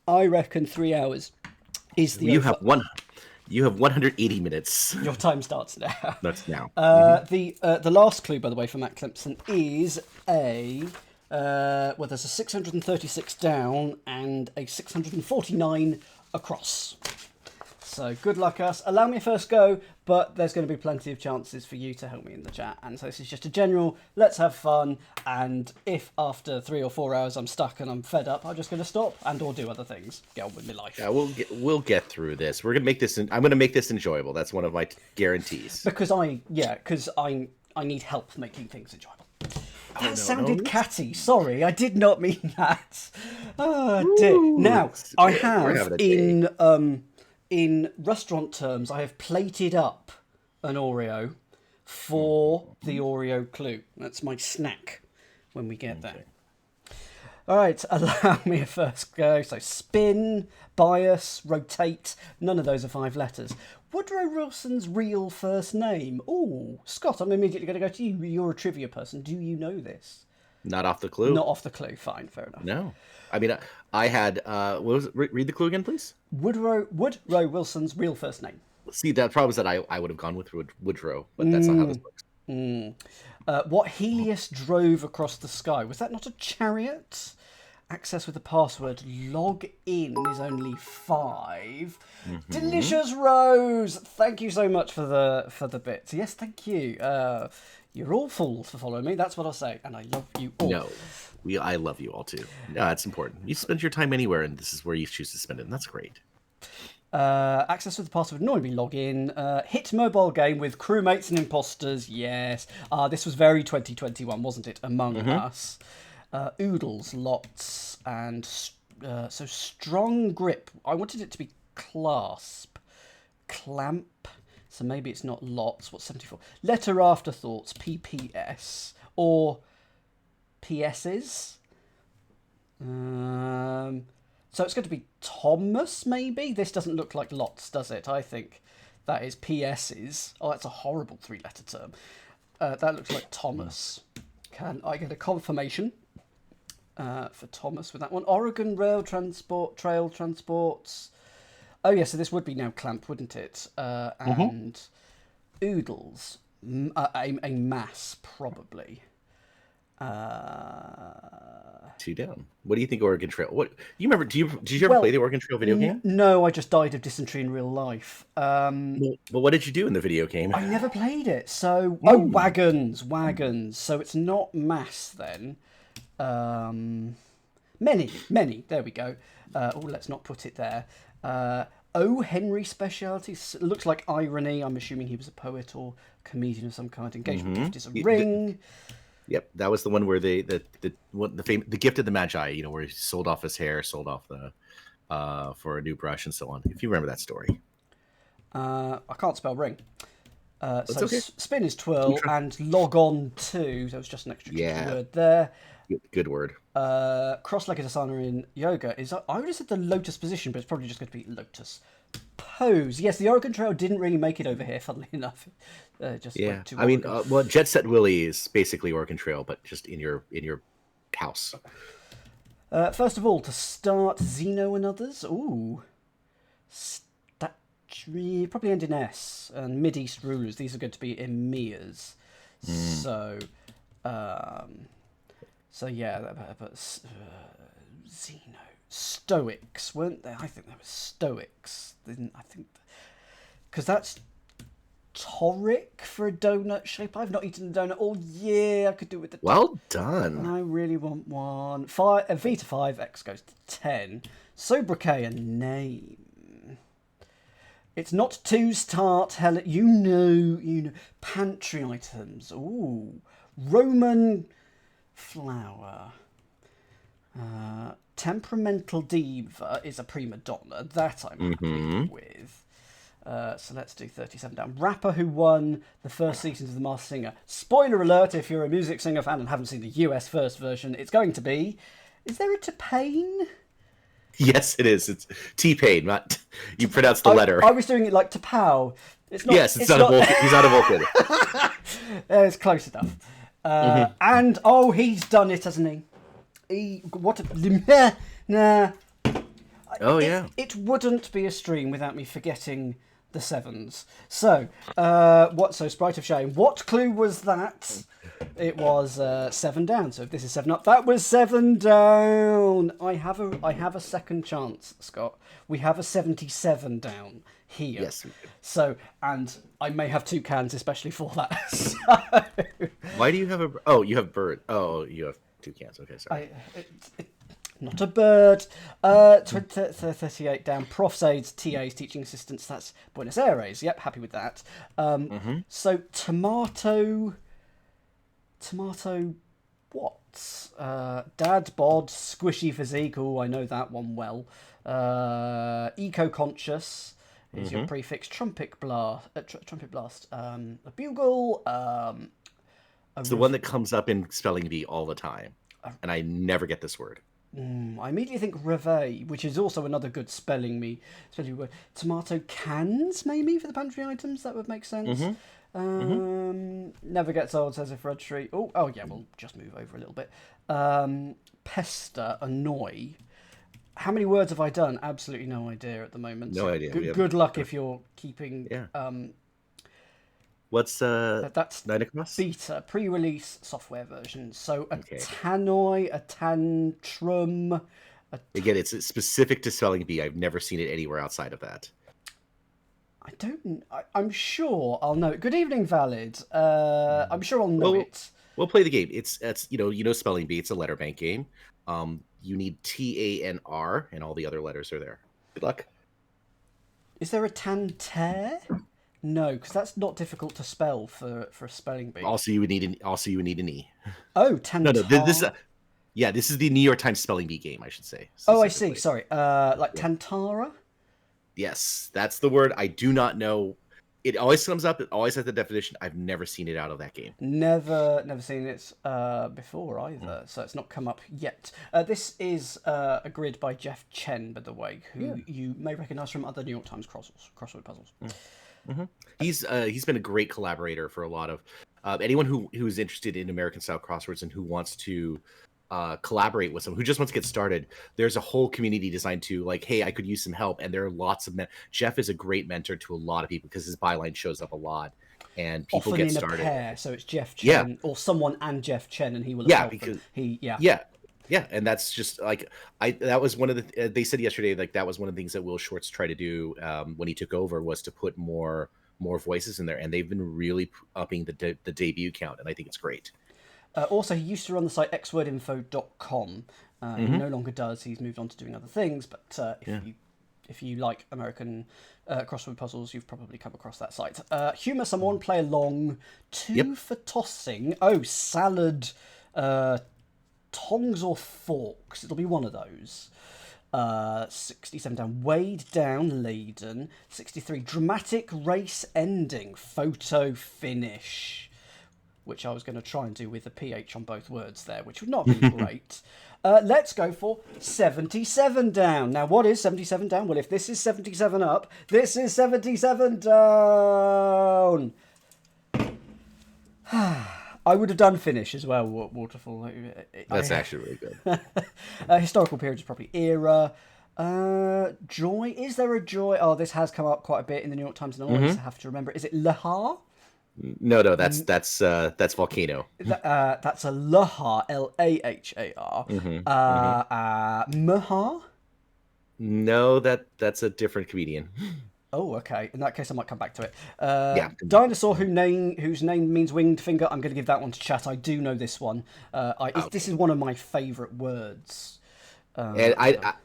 I reckon 3 hours is the You have 180 minutes. Your time starts now. That's now. The last clue, by the way, for Matt Clemson is there's a 636 down and a 649 across. So good luck us. Allow me a first go, but there's going to be plenty of chances for you to help me in the chat. And so this is just a general, let's have fun. And if after 3 or 4 hours I'm stuck and I'm fed up, I'm just going to stop and or do other things. Get on with my life. Yeah, we'll get through this. We're gonna make this. I'm gonna make this enjoyable. That's one of my guarantees. Because I need help making things enjoyable. That sounded catty. Sorry, I did not mean that. Oh, dear. Now, I have in restaurant terms, I have plated up an Oreo for the Oreo clue. That's my snack when we get there. All right, allow me a first go. So spin, bias, rotate. None of those are 5 letters. Woodrow Wilson's real first name. Oh, Scott, I'm immediately going to go to you. You're a trivia person. Do you know this? Not off the clue. Not off the clue. Fine, fair enough. No. I mean, I had, what was it? Read the clue again, please. Woodrow Wilson's real first name. See, the problem is that I would have gone with Woodrow, but that's not how this works. What Helios drove across the sky? Was that not a chariot? Access with the password log in is only 5. Delicious Rose, thank you so much for the bits. Yes, thank you. You're all fools for following me. That's what I'll say, and I love you all. No, I love you all too. Yeah, it's important. You spend your time anywhere, and this is where you choose to spend it, and that's great. Access with the password normally log in. Hit mobile game with crewmates and imposters. Yes. This was very 2021, wasn't it? Among Us. Oodles, lots, and so strong grip. I wanted it to be clasp, clamp. So maybe it's not lots. What's 74? Letter afterthoughts, PPS or PSs. So it's going to be Thomas, maybe? This doesn't look like lots, does it? I think that is PSs. Oh, that's a horrible 3-letter term. That looks like Thomas. Can I get a confirmation for Thomas with that one? Oregon Trail Transports. Oh, yeah, so this would be now clamp, wouldn't it? And Oodles. A mass, probably. 2 down. What do you think Oregon Trail? What you remember? Did you ever play the Oregon Trail video game? No, I just died of dysentery in real life. Well, what did you do in the video game? I never played it. So wagons. So it's not mass then. Many. There we go. Let's not put it there. O. Henry Specialities. Looks like irony. I'm assuming he was a poet or comedian of some kind. Engagement gift is a ring. Yep, that was the one where the gift of the Magi. Where he sold off his hair, sold off the for a new brush and so on. If you remember that story. I can't spell ring. So okay. Spin is twirl and log on to. So it's just an extra word there. Good word. Cross-legged asana in yoga is. I would have said the lotus position, but it's probably just going to be lotus pose. Yes, the Oregon Trail didn't really make it over here, funnily enough. Jet Set Willie is basically Oregon Trail, but just in your house. First of all, to start, Zeno and others. Ooh, probably end in S. And Mid-East rulers. These are going to be emirs. So yeah, but Zeno. Stoics, weren't they? I think they were Stoics. I think because that's toric for a donut shape. I've not eaten a donut all year. I could do with the. Well done. I really want one. V to 5. X goes to 10. Sobriquet, a name. It's not two's tart. Hell, you know. Pantry items. Ooh, Roman flour. Temperamental diva is a prima donna. That I'm happy with. So let's do 37 down. Rapper who won the first seasons of The Masked Singer. Spoiler alert, if you're a music singer fan and haven't seen the US first version, it's going to be... Is there a T-Pain? Yes, it is. It's T-Pain, not... You pronounced the letter. I was doing it like T'Pau. It's not... Yes, it's not a Vulcan. He's not a Vulcan. It's close enough. And, he's done it, hasn't he? Oh, yeah. It wouldn't be a stream without me forgetting the sevens. So, so Sprite of Shame. What clue was that? It was 7 down. So if this is 7 up, that was 7 down. I have a second chance, Scott. We have a 77 down here. Yes, we do. So, and I may have 2 cans especially for that. So, why do you have Oh, you have bird. Oh, you have 2 cans. Okay, sorry. Not a bird. 38 down. Profs, aides, TAs, teaching assistants. That's Buenos Aires. Yep, happy with that. So tomato what? Dad bod, squishy physique. Oh, I know that one well. Eco-conscious is your prefix. Trumpet blast. A bugle. It's the one that comes up in spelling bee all the time, and I never get this word. I immediately think reveille, which is also another good spelling word. Tomato cans, maybe, for the pantry items. That would make sense. Never gets old, says a Fred Street. Oh yeah, we'll just move over a little bit. Pester, annoy. How many words have I done? Absolutely no idea at the moment. No idea. Good luck if you're keeping... Yeah. What's that's Dynacross? beta, pre-release software version. So a tannoy, a tantrum. Again, it's specific to spelling bee. I've never seen it anywhere outside of that. I'm sure I'll know it. Good evening, Valid. I'm sure I'll know it. We'll play the game. It's spelling bee. It's a letter bank game. You need TANR, and all the other letters are there. Good luck. Is there a tantere? No, because that's not difficult to spell for a spelling bee. Also, you would need an E. Oh, tantar. No. This is the New York Times spelling bee game, I should say. Oh, I see. Sorry. Tantara? Yes, that's the word. I do not know. It always comes up. It always has the definition. I've never seen it out of that game. Never seen it before either. So it's not come up yet. This is a grid by Jeff Chen, by the way, who you may recognise from other New York Times crossword puzzles. He's been a great collaborator for a lot of anyone who's interested in American style crosswords and who wants to collaborate with someone who just wants to get started. There's a whole community designed to like, hey, I could use some help, and there are lots of Jeff is a great mentor to a lot of people because his byline shows up a lot, and people often get in started. A pair, so it's Jeff Chen or someone and Jeff Chen, and he will help because them. Yeah, and that's just like that was one of the they said yesterday, like that was one of the things that Will Schwartz tried to do when he took over, was to put more voices in there, and they've been really upping the debut count, and I think it's great. Also, he used to run the site xwordinfo.com. He no longer does. He's moved on to doing other things, but if you like American crossword puzzles, you've probably come across that site. Humour someone, play along. 2 for tossing. Oh, salad, tongs or forks. It'll be one of those. 67 down. Weighed down, laden. 63. Dramatic race ending. Photo finish. Which I was going to try and do with the PH on both words there, which would not be great. Let's go for 77 down. Now, what is 77 down? Well, if this is 77 up, this is 77 down. I would have done finish as well, Waterfall. That's actually really good. Historical period is probably era. Joy. Is there a joy? Oh, this has come up quite a bit in the New York Times, and I always have to remember. Is it Lahar? No, that's volcano. That's a Lahar, Lahar. Mahar? No, that's a different comedian. Oh, okay. In that case, I might come back to it. Dinosaur whose name means winged finger. I'm going to give that one to chat. I do know this one. This is one of my favourite words. And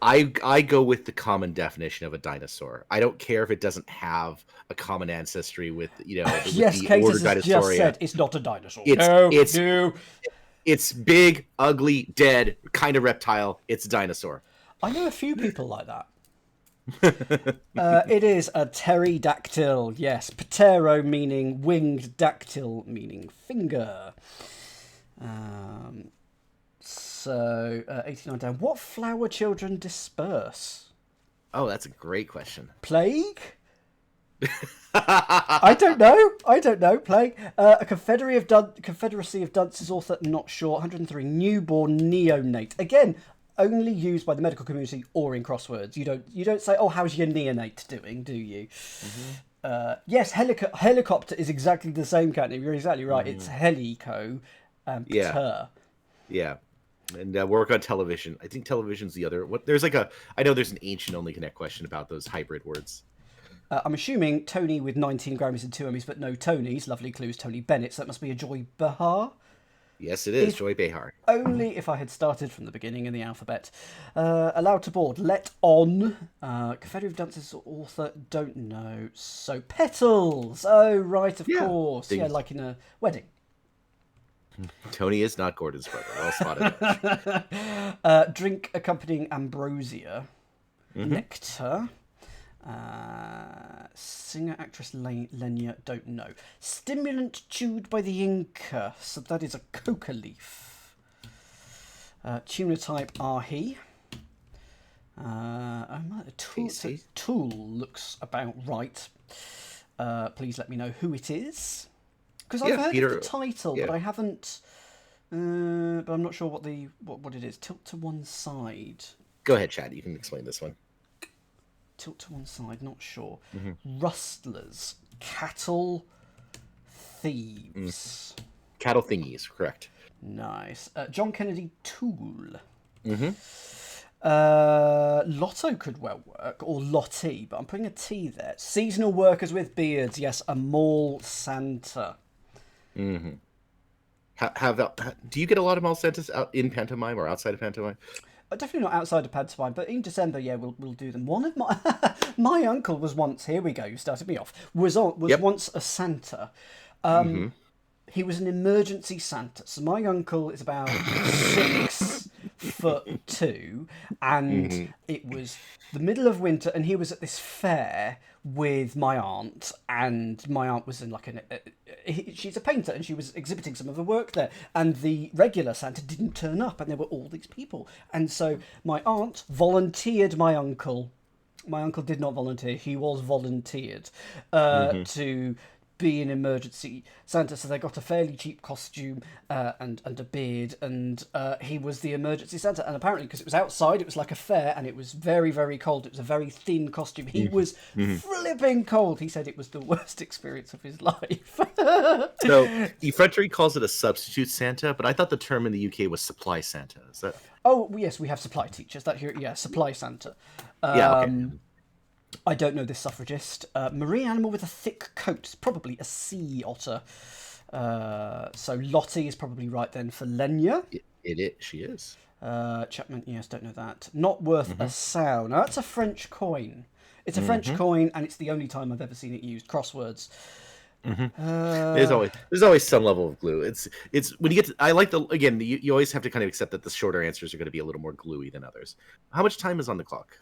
I go with the common definition of a dinosaur. I don't care if it doesn't have a common ancestry with yes, the Kate order has Dinosauria. just said it's not a dinosaur. It's big, ugly, dead, kind of reptile. It's a dinosaur. I know a few people like that. It is a pterodactyl. Yes, ptero meaning winged, dactyl meaning finger. So, 89 down. What flower children disperse? Oh, that's a great question. Plague? I don't know. Plague. A Confederacy of Dunces author, not sure. 103. Newborn neonate. Again, only used by the medical community or in crosswords. You don't say, "Oh, how's your neonate doing?" Do you? Yes, helicopter is exactly the same kind. You're exactly right. It's helico. Yeah. Yeah. And we're working on television. I think television's the other. What there's like a. I know there's an ancient only connect question about those hybrid words. I'm assuming Tony with 19 Grammys and 2 Emmys, but no Tonys. Lovely clues, Tony Bennett. So that must be a Joy Behar. Yes, it is. Joy Behar. Only if I had started from the beginning in the alphabet. Allowed to board. Let on. Confederate Dances author. Don't know. So petals. Oh, right, of course. Things. Yeah, like in a wedding. Tony is not Gordon's brother. Well spotted. Drink accompanying ambrosia. Nectar. Singer, actress Lenya, don't know. Stimulant chewed by the Inca, so that is a coca leaf. Tuna type ahi. Tool looks about right. Please let me know who it is. Because I've heard of the title, but I haven't. But I'm not sure what it is. Tilt to one side. Go ahead, Chad. You can explain this one. Tilt to one side, not sure. Rustlers, cattle thieves. Cattle thingies, correct. Nice. John Kennedy tool. Lotto could well work, or Lottie, but I'm putting a T there. Seasonal workers with beards, yes, a mall Santa. Do you get a lot of mall Santas out in pantomime or outside of pantomime? Definitely not outside of pantomime, but in December, yeah, we'll do them. One of my my uncle was once. Here we go. You started me off. Was once a Santa. He was an emergency Santa. So my uncle is about 6'2", and it was the middle of winter, and he was at this fair with my aunt, and my aunt was in like she's a painter, and she was exhibiting some of her work there, and the regular Santa didn't turn up, and there were all these people, and so my aunt volunteered my uncle. My uncle did not volunteer; he was volunteered to be an emergency Santa, so they got a fairly cheap costume and a beard, and he was the emergency Santa. And apparently, because it was outside, it was like a fair, and it was very, very cold. It was a very thin costume. He was flipping cold. He said it was the worst experience of his life. So the French calls it a substitute Santa, but I thought the term in the UK was supply Santa. Is that? Oh yes, we have supply teachers. That here, yeah, supply Santa. Okay. I don't know this suffragist. Marine animal with a thick coat. It's probably a sea otter. So Lottie is probably right then for Lenya. She is. Chapman, yes, don't know that. Not worth a sow. Now, that's a French coin. It's a French coin, and it's the only time I've ever seen it used. Crosswords. There's always some level of glue. It's when you get to, I like you always have to kind of accept that the shorter answers are going to be a little more gluey than others. How much time is on the clock?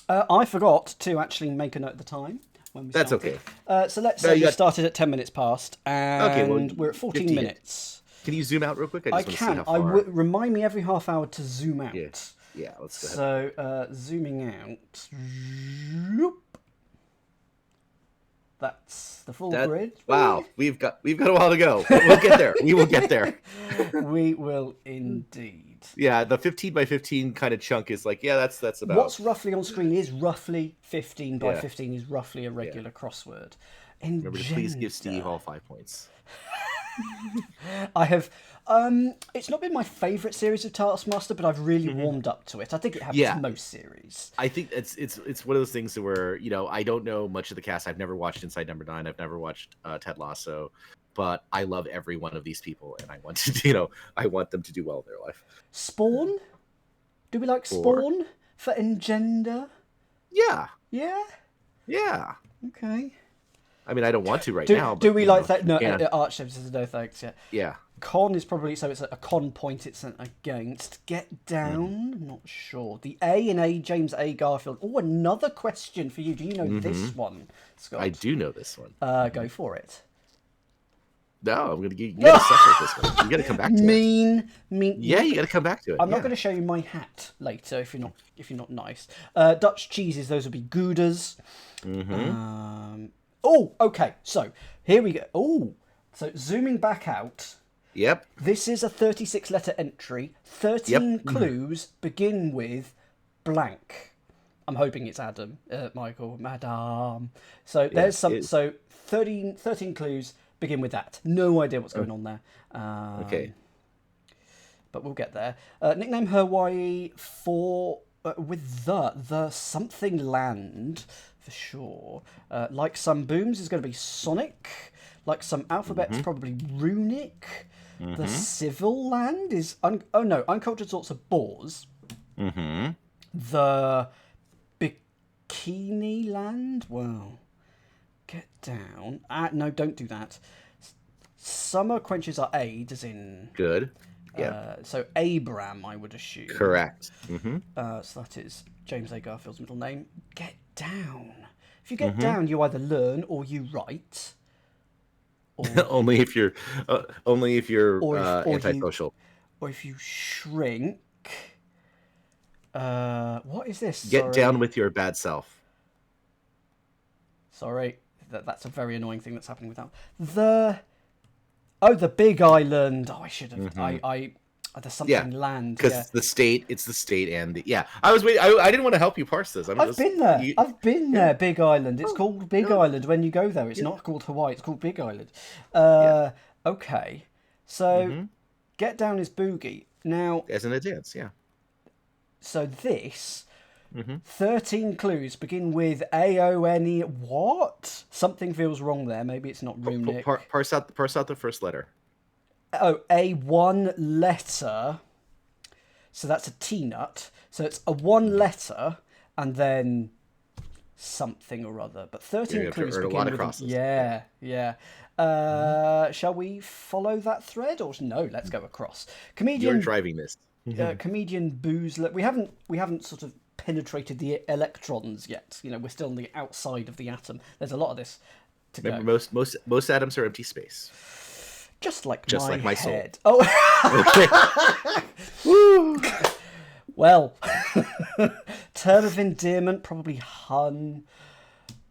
I forgot to actually make a note of the time when we started. That's okay. So let's say we started at 10 minutes past, and we're at 14 minutes. Can you zoom out real quick? I can. Remind me every half hour to zoom out. Yeah, let's go ahead. So, zooming out. That's the full grid. Wow, we've got a while to go. We'll get there. We will get there. We will indeed. Yeah, the 15 by 15 kind of chunk is like, that's about. What's roughly on screen is roughly 15 by 15 is roughly a regular crossword. Remember to please give Steve all 5 points. I have. It's not been my favourite series of Taskmaster, but I've really warmed up to it. I think it happens to most series. I think it's one of those things where I don't know much of the cast. I've never watched Inside Number 9. I've never watched Ted Lasso, but I love every one of these people, and I want to I want them to do well in their life. Spawn? Do we like Spawn for Engender? Yeah. Yeah. Yeah. Okay. I mean, I don't want to now. Do we like that? No, Archships says no thanks. Yeah. Con is probably, so it's a con point it's sent against. Get down? Not sure. The A in James A. Garfield. Oh, another question for you. Do you know this one, Scott? I do know this one. Go for it. No, I'm going to get you separate this one. You got to come back to it. Mean. Yeah, you got to come back to it. I'm not going to show you my hat later if you're not nice. Dutch cheeses, those would be Goudas. Oh, okay. So here we go. Oh, so zooming back out. Yep. This is a 36-letter entry. 13 clues begin with blank. I'm hoping it's Adam, Michael, Madame. So there's so 13 clues begin with that. No idea what's going on there. Okay. But we'll get there. Nickname Hawaii for with the something land for sure. Like some booms is going to be Sonic. Like some alphabets, probably runic. The civil land is uncultured sorts of boars. The bikini land. Well, get down. No, don't do that. Summer quenches are aid, as in good. Yeah. So Abram, I would assume. Correct. So that is James A. Garfield's middle name. Get down. If you get down, you either learn or you write. Or, only if you're antisocial. Or if you shrink. What is this? Get down with your bad self. Sorry, that's a very annoying thing that's happening with that. The Big Island. I should have. There's something land. Because it's the state and the I was waiting. I didn't want to help you parse this. I've been there. I've been there. Big Island. It's called Big Island when you go there. It's not called Hawaii. It's called Big Island. Okay. So, get down is boogie now. As in a dance, yeah. So this. 13 clues begin with A-O-N-E. What? Something feels wrong there. Maybe it's not runic. Parse out the first letter. Oh, a one letter. So that's a T-nut. So it's a one letter and then something or other. But 13 clues begin with... Crosses. Yeah. Shall we follow that thread or no? Let's go across. Comedian. You're driving this. Comedian Boozler. We haven't sort of penetrated the electrons yet. We're still on the outside of the atom. There's a lot of this to go. Remember, most atoms are empty space. Just like my head. Soul. Oh. Well, term of endearment, probably Hun.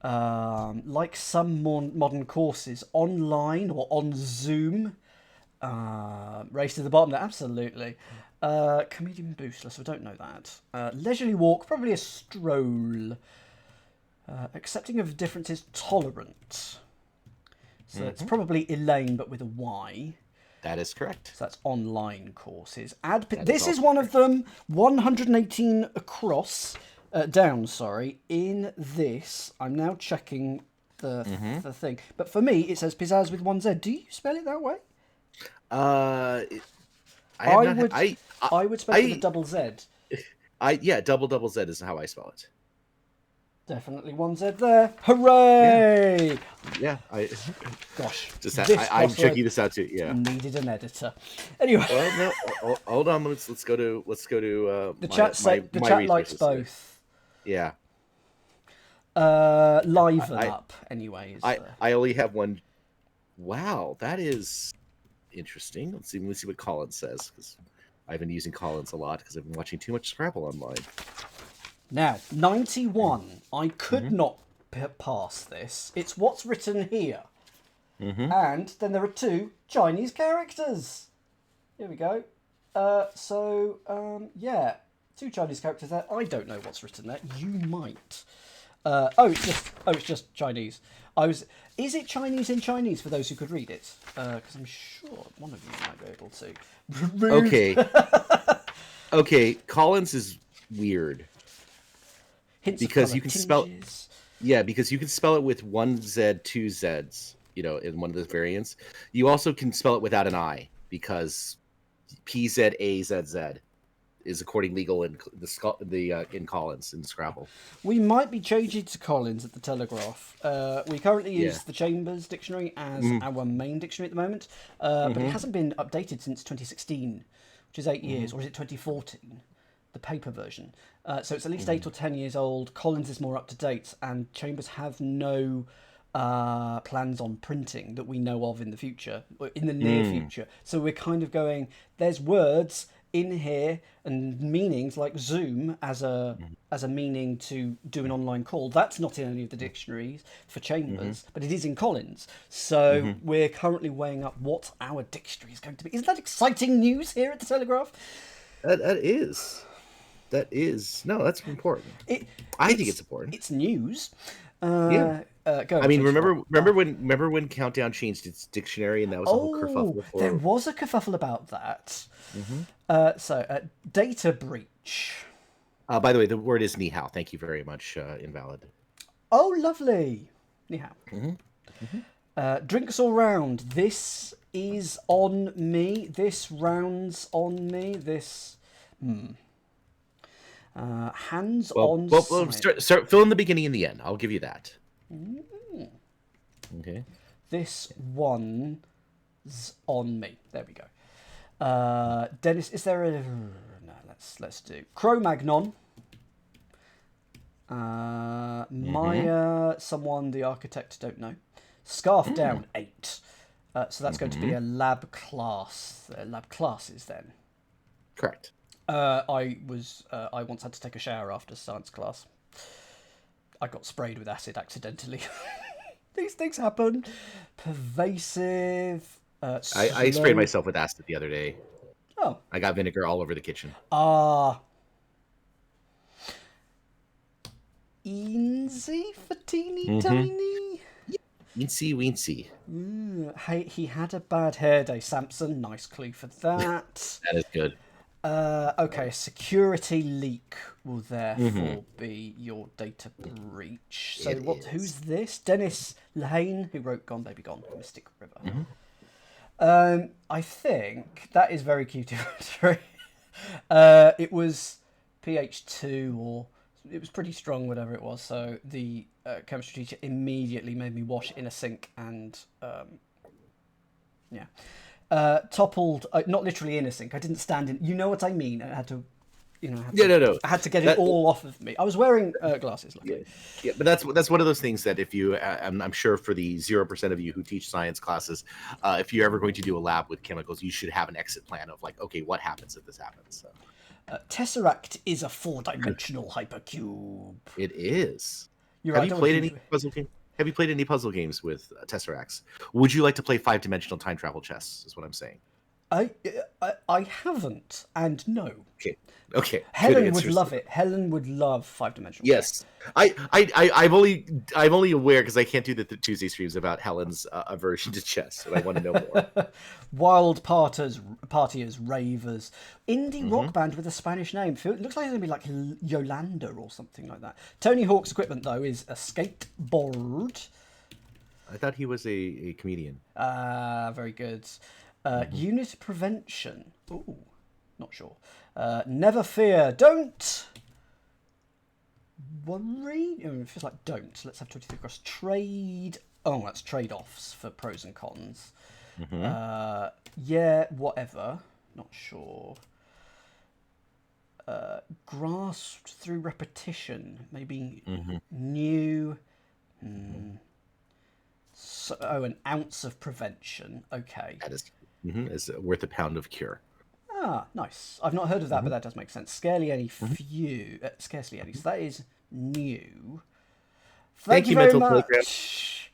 Like some more modern courses, online or on Zoom. Race to the bottom there, absolutely. Comedian boostless, I don't know that. Leisurely walk, probably a stroll. Accepting of differences, tolerant. So it's probably Elaine, but with a Y. That is correct. So that's online courses. This is one of them. 118 across, down. Sorry. In this, I'm now checking the thing. But for me, it says pizzazz with one Z. Do you spell it that way? I would spell it with a double Z. double Z is how I spell it. Definitely one Z there. Hooray! Yeah. Gosh. I'm checking this out too. Yeah. Needed an editor. Anyway. Well, no. Hold on. Let's go to the chat likes both. Yeah. Liven up. Anyways. I only have one. Wow, that is interesting. Let's see what Collins says, because I've been using Collins a lot because I've been watching too much Scrabble online. Now, 91. I could not pass this. It's what's written here. And then there are two Chinese characters. Here we go. Two Chinese characters there. I don't know what's written there. You might. It's just Chinese. Is it Chinese in Chinese for those who could read it? Because I'm sure one of you might be able to. Rude. Okay. Collins is weird. Hints because you can spell. Yeah, because you can spell it with one Z, two Zs. In one of those variants. You also can spell it without an I, because PZAZZ is according legal in in Collins in Scrabble. We might be changing to Collins at the Telegraph. We currently use the Chambers Dictionary as our main dictionary at the moment, but it hasn't been updated since 2016, which is 8 years, or is it 2014? The paper version. So it's at least 8 or 10 years old. Collins is more up to date, and Chambers have no plans on printing that we know of in the future, or in the near future. So we're kind of going, there's words in here, and meanings like Zoom as a meaning to do an online call. That's not in any of the dictionaries for Chambers, but it is in Collins. So we're currently weighing up what our dictionary is going to be. Isn't that exciting news here at the Telegraph? That is. That is. No, that's important. I think it's important. It's news. Yeah. Go I mean, remember when Countdown changed its dictionary, and that was a whole kerfuffle. There was a kerfuffle about that. Data breach. By the way, the word is ni hao. Thank you very much, Invalid. Oh, lovely. Ni hao. Drinks all round. This is on me. This rounds on me. This. Hands on. Well, start fill in the beginning and the end. I'll give you that. Okay. This one's on me. There we go. Dennis, is there a no? Let's do Cro-Magnon. Maya, someone, the architect, don't know. Scarf down 8. So that's going to be a lab class. Lab classes then. Correct. I once had to take a shower after science class. I got sprayed with acid accidentally. These things happen. Pervasive. I sprayed myself with acid the other day. Oh. I got vinegar all over the kitchen. Eensy for teeny tiny. Weensy weensy. Hey, he had a bad hair day, Samson. Nice clue for that. That is good. Okay, a security leak will therefore be your data breach. So who's this? Dennis Lehane, who wrote Gone Baby Gone, Mystic River. I think that is very cute. It was pH 2 or it was pretty strong, whatever it was. So the chemistry teacher immediately made me wash it in a sink and toppled, not literally in a sink. I didn't stand in. You know what I mean? I had to, I had to get it all off of me. I was wearing glasses. Luckily. Yeah, but that's one of those things that if you, I'm sure for the 0% of you who teach science classes, if you're ever going to do a lab with chemicals, you should have an exit plan of like, okay, what happens if this happens? So. Tesseract is a 4-dimensional hypercube. It is. Have you played any puzzle game? Have you played any puzzle games with Tesseracts? Would you like to play 5-dimensional time travel chess? Is what I'm saying. I haven't, and no. Okay. Helen would love it. Helen would love 5-dimensional. Yes, I'm only aware because I can't do the Tuesday streams about Helen's aversion to chess, and I want to know more. Wild partiers, ravers, indie rock band with a Spanish name. It looks like it's gonna be like Yolanda or something like that. Tony Hawk's equipment though is a skateboard. I thought he was a comedian. Very good. Unit prevention. Ooh, not sure. Never fear. Don't worry. It feels like don't. Let's have 23 across. Trade. Oh, that's trade-offs for pros and cons. Yeah, whatever. Not sure. Grasped through repetition. Maybe new. So, an ounce of prevention. Okay. That is worth a pound of cure. Ah, nice. I've not heard of that, but that does make sense. Scarcely any. So that is new. Thank you very much.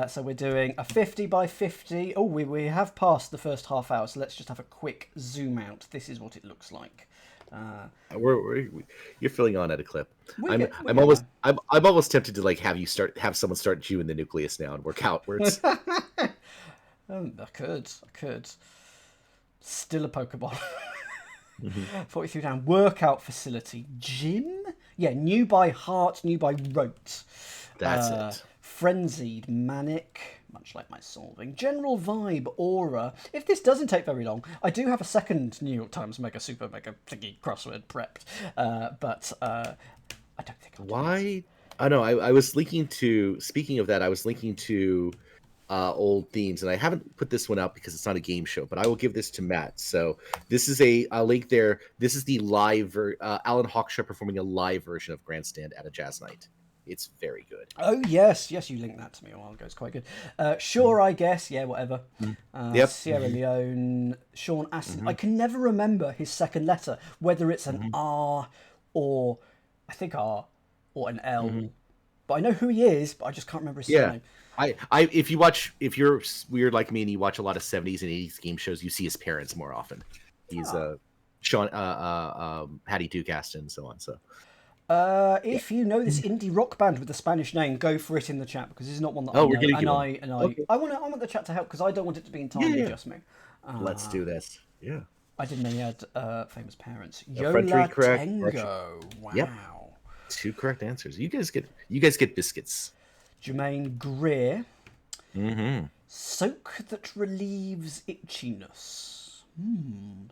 So we're doing a 50 by 50. Oh, we have passed the first half hour, so let's just have a quick zoom out. This is what it looks like. You're filling on at a clip. I'm almost tempted to like have someone start you in the nucleus now and work out where it's. I could. Still a Pokeball. 43 down. Workout facility. Gym? Yeah, new by heart, new by rote. That's it. Frenzied, manic, much like my solving. General vibe, aura. If this doesn't take very long, I do have a second New York Times Mega Super Mega Thingy crossword prepped. But I don't think I'll do Why? I know. I was linking to, speaking of that, I was linking to old themes, and I haven't put this one out because it's not a game show, but I will give this to Matt. So this is a link there. This is the live Alan Hawkshaw performing a live version of Grandstand at a jazz night It's very good. Oh yes, you linked that to me a while ago. It's quite good. Sure, I guess. Yeah, whatever. Yep. Sierra Leone. Sean Astin. I can never remember his second letter, whether it's an R or I think R or an L. But I know who he is, but I just can't remember his surname. If you're weird like me and you watch a lot of 70s and 80s game shows, you see his parents more often. He's Sean Hattie Duke Aston, so on. So if you know this indie rock band with a Spanish name, go for it in the chat because this is not one that I know. We're getting Okay. I want the chat to help because I don't want it to be entirely just me. Let's do this. Yeah. I didn't know he had famous parents. French Yola correct. Tango. Wow. Yep. 2 correct answers. You guys get biscuits. Jermaine Greer. Soak that relieves itchiness.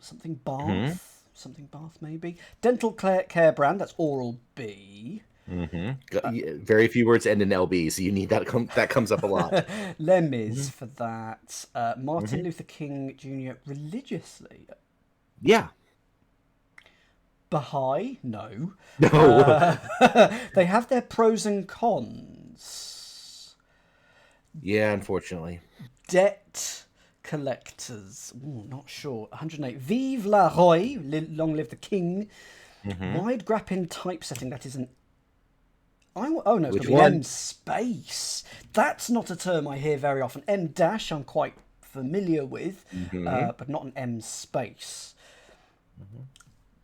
Something bath. Something bath maybe. Dental care brand. That's Oral B. Very few words end in LB, so you need that. That comes up a lot. Les Mis for that. Martin Luther King Jr. religiously. Yeah. Baha'i? No. No. They have their pros and cons. Yeah, unfortunately. Debt collectors. Ooh, not sure. 108. Vive la Roy. Long live the king. Wide grappin typesetting. That is an... Oh, no, it's going to be M space. That's not a term I hear very often. M dash I'm quite familiar with, but not an M space.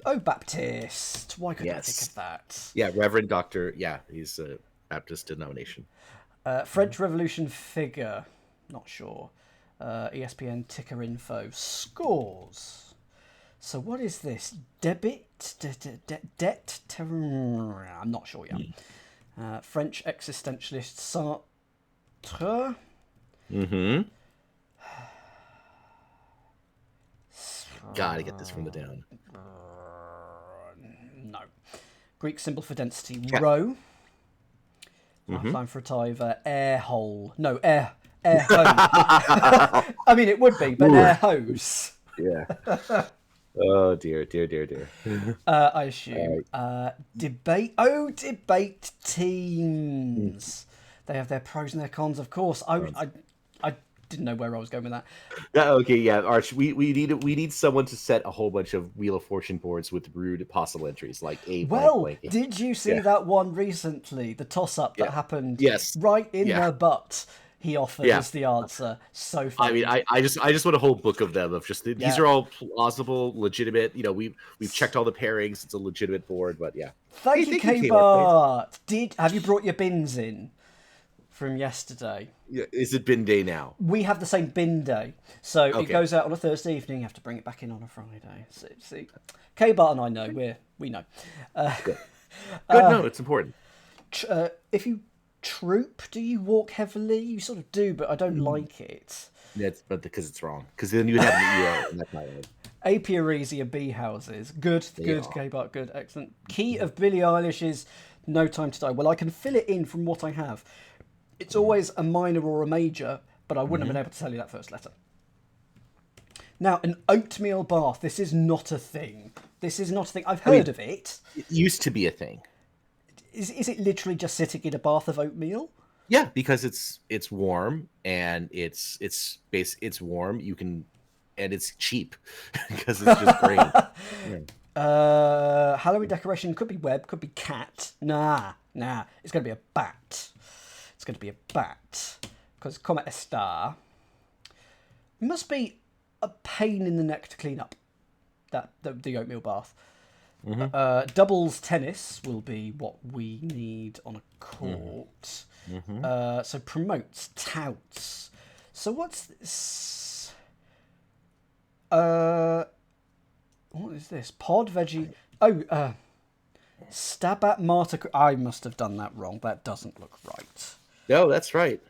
Oh, Baptist. Why couldn't I think of that? Yeah, Reverend Doctor. Yeah, he's a Baptist denomination. French Revolution figure. Not sure. ESPN ticker info. Scores. So what is this? Debit? Debt? I'm not sure yet. French existentialist Sartre. Gotta get this from the down. No. Greek symbol for density. Rho. Lifeline for a Tiver. Air hole. No, air hose. I mean, it would be, but air hose. Yeah. Oh dear. I assume. Debate. Oh, debate teams. They have their pros and their cons, of course. I didn't know where I was going with that. Okay, yeah, Arch. We need someone to set a whole bunch of Wheel of Fortune boards with rude possible entries like a. Well, did you see that one recently? The toss-up that happened. Yes. Right in the butt. He offered as the answer. So funny. I mean, I just want a whole book of them of just these are all plausible, legitimate. You know, we've checked all the pairings. It's a legitimate board, but yeah. Thank you, K-Bart. Have you brought your bins in from yesterday? Yeah, is it bin day now? We have the same bin day, so it goes out on a Thursday evening. You have to bring it back in on a Friday. See, K-Bart and I know we know. Good. No, it's important. If you troop, do you walk heavily? You sort of do, but I don't like it. But because it's wrong. Because then you would have an EO in that kind of. Apiarisia and bee houses. Good, K-Bart, good, excellent. Key of Billie Eilish's No Time to Die. Well, I can fill it in from what I have. It's always a minor or a major, but I wouldn't have been able to tell you that first letter. Now, an oatmeal bath. This is not a thing. I've heard of it. It used to be a thing. Is it literally just sitting in a bath of oatmeal? Yeah, because it's warm and it's warm. You can, and it's cheap because it's just grain. Halloween decoration could be web, could be cat. Nah. It's going to be a bat. Because come a star. It must be a pain in the neck to clean up the oatmeal bath. Doubles tennis will be what we need on a court. So promotes, touts. So what's this? What is this? Pod veggie. Oh, Stabat Mater. I must have done that wrong. That doesn't look right. No, that's right.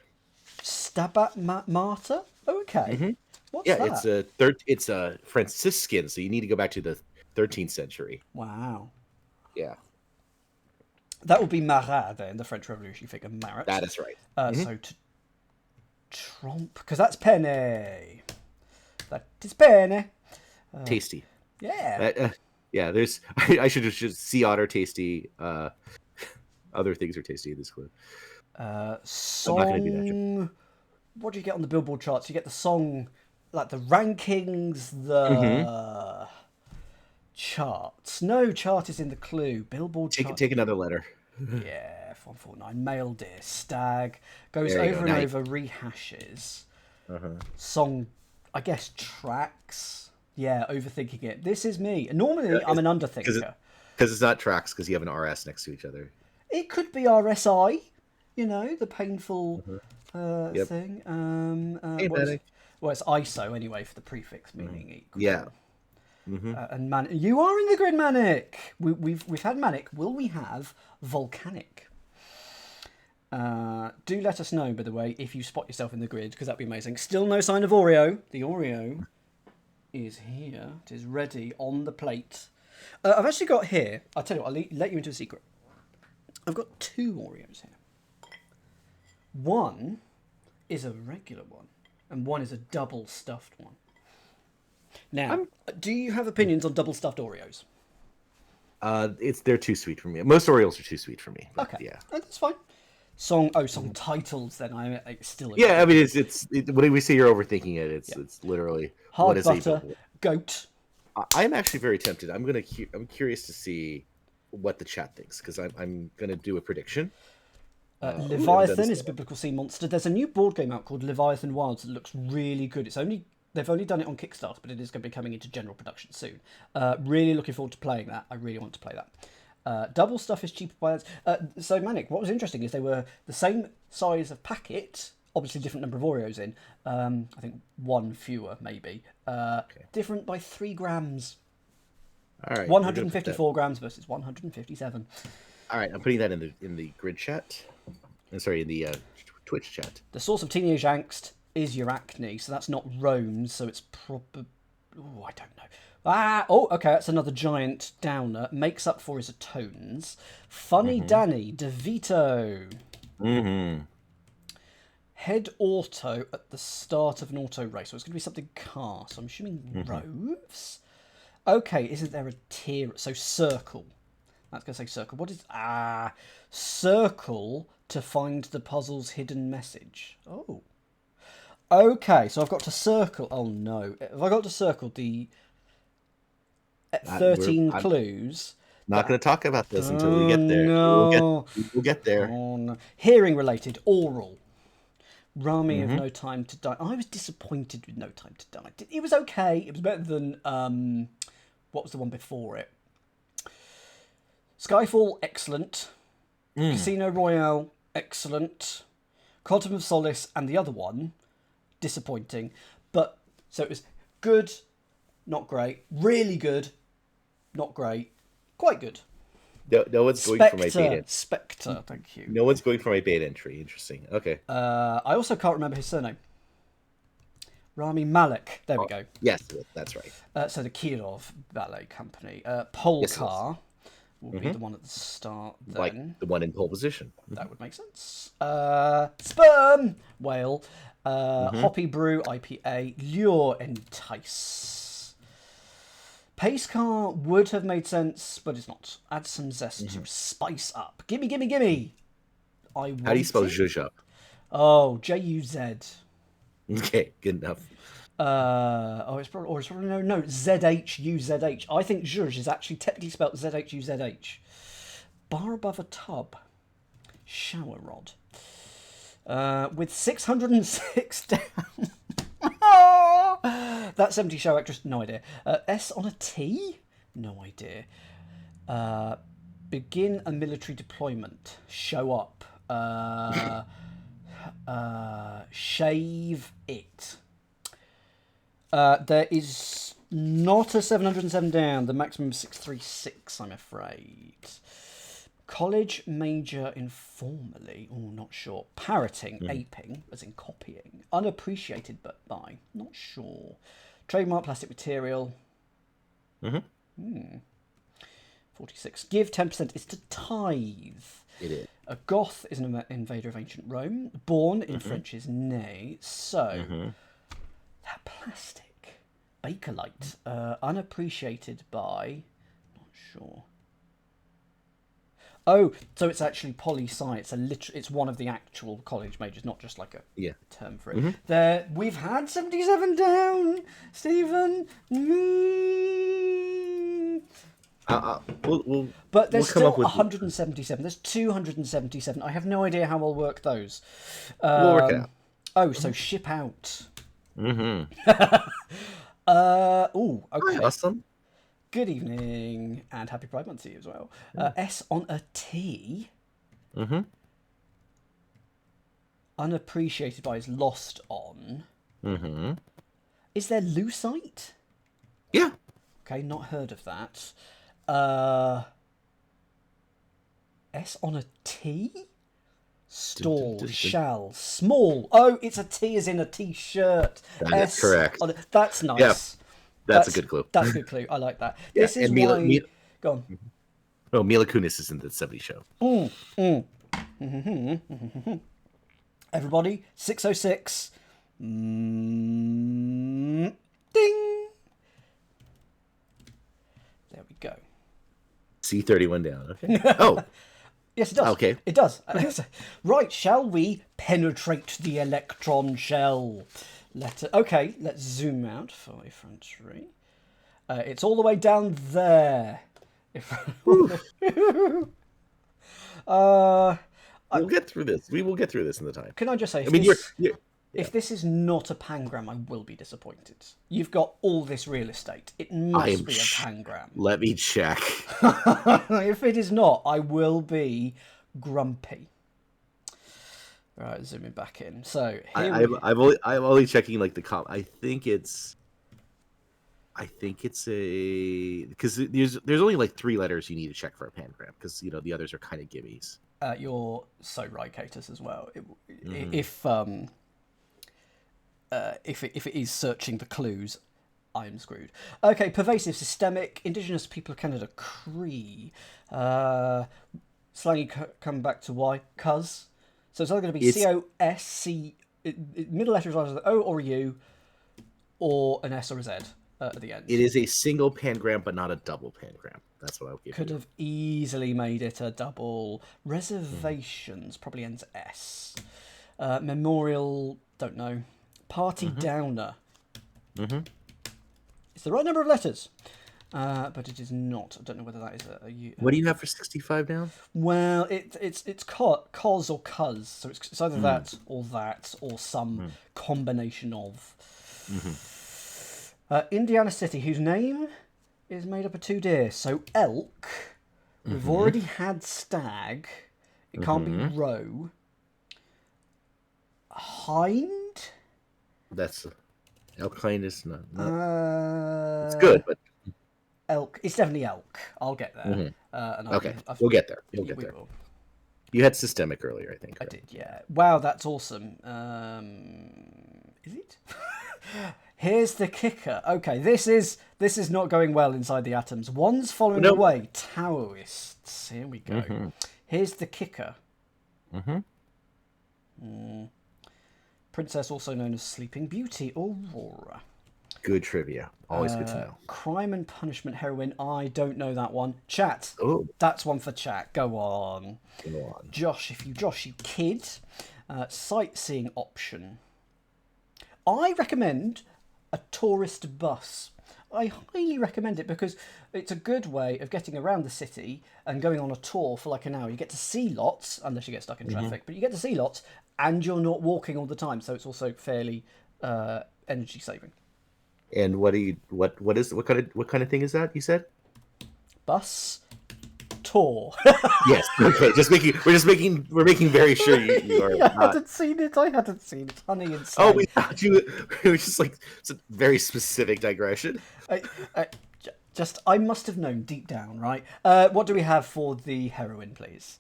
Stabat Mater. Okay. What's that? It's a Franciscan. So you need to go back to the 13th century. Wow. Yeah. That would be Marat then, the French Revolution figure Marat. That is right. So to trompe, because that's penne. That is penne. Tasty. Yeah. Yeah, there's... I should just sea otter tasty. Other things are tasty in this clue. Song. I'm not going to do that joke. What do you get on the Billboard charts? You get the song, like the rankings, the charts. No, chart is in the clue. Billboard chart. Take another letter. Yeah, F149. Male deer, stag. Goes There you over go. and Now over, rehashes. Uh-huh. Song, I guess, tracks. Yeah, overthinking it. This is me. Normally, I'm an underthinker. Because it's not tracks, because you have an RS next to each other. It could be RSI, you know, the painful thing. Hey, Manic. It's ISO anyway for the prefix, meaning equal. Yeah. And you are in the grid, Manic. We've had Manic. Will we have Volcanic? Do let us know, by the way, if you spot yourself in the grid, because that'd be amazing. Still no sign of Oreo. The Oreo is here. It is ready on the plate. I've actually got here. I'll tell you what. I'll let you into a secret. I've got 2 Oreos here. One is a regular one, and one is a double stuffed one. Now, do you have opinions on double stuffed Oreos? They're too sweet for me. Most Oreos are too sweet for me. Okay, yeah, that's fine. Song titles. Then I still. Yeah, I mean, when we say you're overthinking it, it's literally hard butter, goat. I'm actually very tempted. I'm curious to see what the chat thinks, because I'm gonna do a prediction. Leviathan is a biblical sea monster. There's a new board game out called Leviathan Wilds that looks really good. They've only done it on Kickstarter, but it is going to be coming into general production soon. Really looking forward to playing that. I really want to play that. Double stuff is cheaper by ads. So Manic, what was interesting is they were the same size of packet, obviously different number of Oreos in. I think 1 fewer maybe. Different by 3 grams. All right, 154 grams versus 157. All right, I'm putting that in the grid chat. Sorry, in the Twitch chat. The source of teenage angst is your acne, so that's not Rome's, so it's probably... Oh, I don't know. Okay, that's another giant downer. Makes up for his atones. Funny Danny, DeVito. Head auto at the start of an auto race. So it's going to be something car, so I'm assuming roves? Okay, isn't there a tier? So circle. That's going to say circle. What is... circle to find the puzzle's hidden message. Oh. Okay, so I've got to circle... Oh, no. Have I got to circle the 13 clues? Not going to talk about this until we get there. No. We'll get there. Oh, no. Hearing related, oral. Rami of No Time to Die. I was disappointed with No Time to Die. It was okay. It was better than... what was the one before it? Skyfall, excellent. Casino Royale, excellent. Quantum of Solace and the other one, disappointing. But, so it was good, not great. Really good, not great. Quite good. No one's going for my bait entry. Spectre, thank you. No one's going for my bait entry. Interesting. Okay. I also can't remember his surname. Rami Malek. There we go. Yes, that's right. So the Kirov Ballet Company. Polkar will be the one at the start then. Like the one in pole position. That would make sense. Sperm Whale. Hoppy Brew IPA. Lure Entice. Pace car would have made sense, but it's not. Add some zest to spice up. Gimme, gimme, gimme. How do you spell zhuzh up? Oh, J-U-Z. Okay, good enough. It's probably no, Z-H-U-Z-H. I think zhuzh is actually technically spelled Z-H-U-Z-H. Bar above a tub. Shower rod. With 606 down. That 70 show actress, no idea. S on a T? No idea. Begin a military deployment. Show up. Shave it. There is not a 707 down. The maximum is 636, I'm afraid. College major informally. Oh, not sure. Parroting, aping, as in copying. Unappreciated but by. Not sure. Trademark plastic material. 46. Give 10% is to tithe. It is. A Goth is an invader of ancient Rome. Born in French is nay. So, that plastic. Bakelite. Unappreciated by... Not sure. Oh, so it's actually poli-sci. It's one of the actual college majors, not just like a term for it. There, we've had 77 down, Stephen. But there's still 177. There's 277. I have no idea how I'll work those. We'll work it out. Oh, so ship out. Mm-hmm. Oh, okay. Hi, awesome. Good evening, and happy Pride Month to you as well. S on a T. Mm-hmm. Unappreciated by is lost on. Mm-hmm. Is there lucite? Yeah. Okay, not heard of that. S on a T? Stall, shall, small. Oh, it's a T as in a T-shirt. That's correct. That's nice. Yeah. That's a good clue. That's a good clue. I like that. Yeah, this is why... Go on. Oh, Mila Kunis is in the 70 show. Everybody, 606. Ding. There we go. C31 down. Okay. Oh. Yes, it does. Okay. It does. Right, shall we penetrate the electron shell? Okay, let's zoom out. 5 from 3. It's all the way down there. We'll get through this. We will get through this in the time. Can I just say, if this is not a pangram, I will be disappointed. You've got all this real estate. It must be a pangram. Let me check. If it is not, I will be grumpy. Right, zooming back in. So I'm only checking like the comp. I think it's a because there's only like 3 letters you need to check for a pangram because the others are kind of gimmies. You're so right, Catus, as well. If it is searching the clues, I'm screwed. Okay, pervasive, systemic, indigenous people of Canada, Cree. Slangy come back to Y, cuz. So it's either going to be C-O-S-C, middle letters are O or a U, or an S or a Z at the end. It is a single pangram, but not a double pangram. That's what I would give Could have easily made it a double. Reservations probably ends S. Memorial, don't know. Party downer. It's the right number of letters. But it is not. I don't know whether that is a What do you have for 65 down? Well, it's cos or cuz, so it's either that or some combination of. Indiana City, whose name is made up of 2 deer. So elk. We've already had stag. It can't be roe. Hind. That's elk. Hind is not. It's good, but. Elk. It's definitely elk. I'll get there. Okay, we'll get there. You'll get there. Will. You had systemic earlier, I think. Right? I did, yeah. Wow, that's awesome. Is it? Here's the kicker. Okay, this is not going well inside the atoms. One's following away. Taoists. Here we go. Here's the kicker. Princess, also known as Sleeping Beauty, Aurora. Good trivia. Always good to know. Crime and Punishment heroine. I don't know that one. Chat. Oh. That's one for chat. Go on. Go on. Josh, you kid. Sightseeing option. I recommend a tourist bus. I highly recommend it because it's a good way of getting around the city and going on a tour for like an hour. You get to see lots, unless you get stuck in traffic, but you get to see lots and you're not walking all the time. So it's also fairly energy saving. And what kind of thing is that you said? Bus tour. Yes. Okay. We're making very sure you are. I hadn't seen it. Honey and Oh, we thought you. It was just like it's a very specific digression. I must have known deep down, right? What do we have for the heroine, please?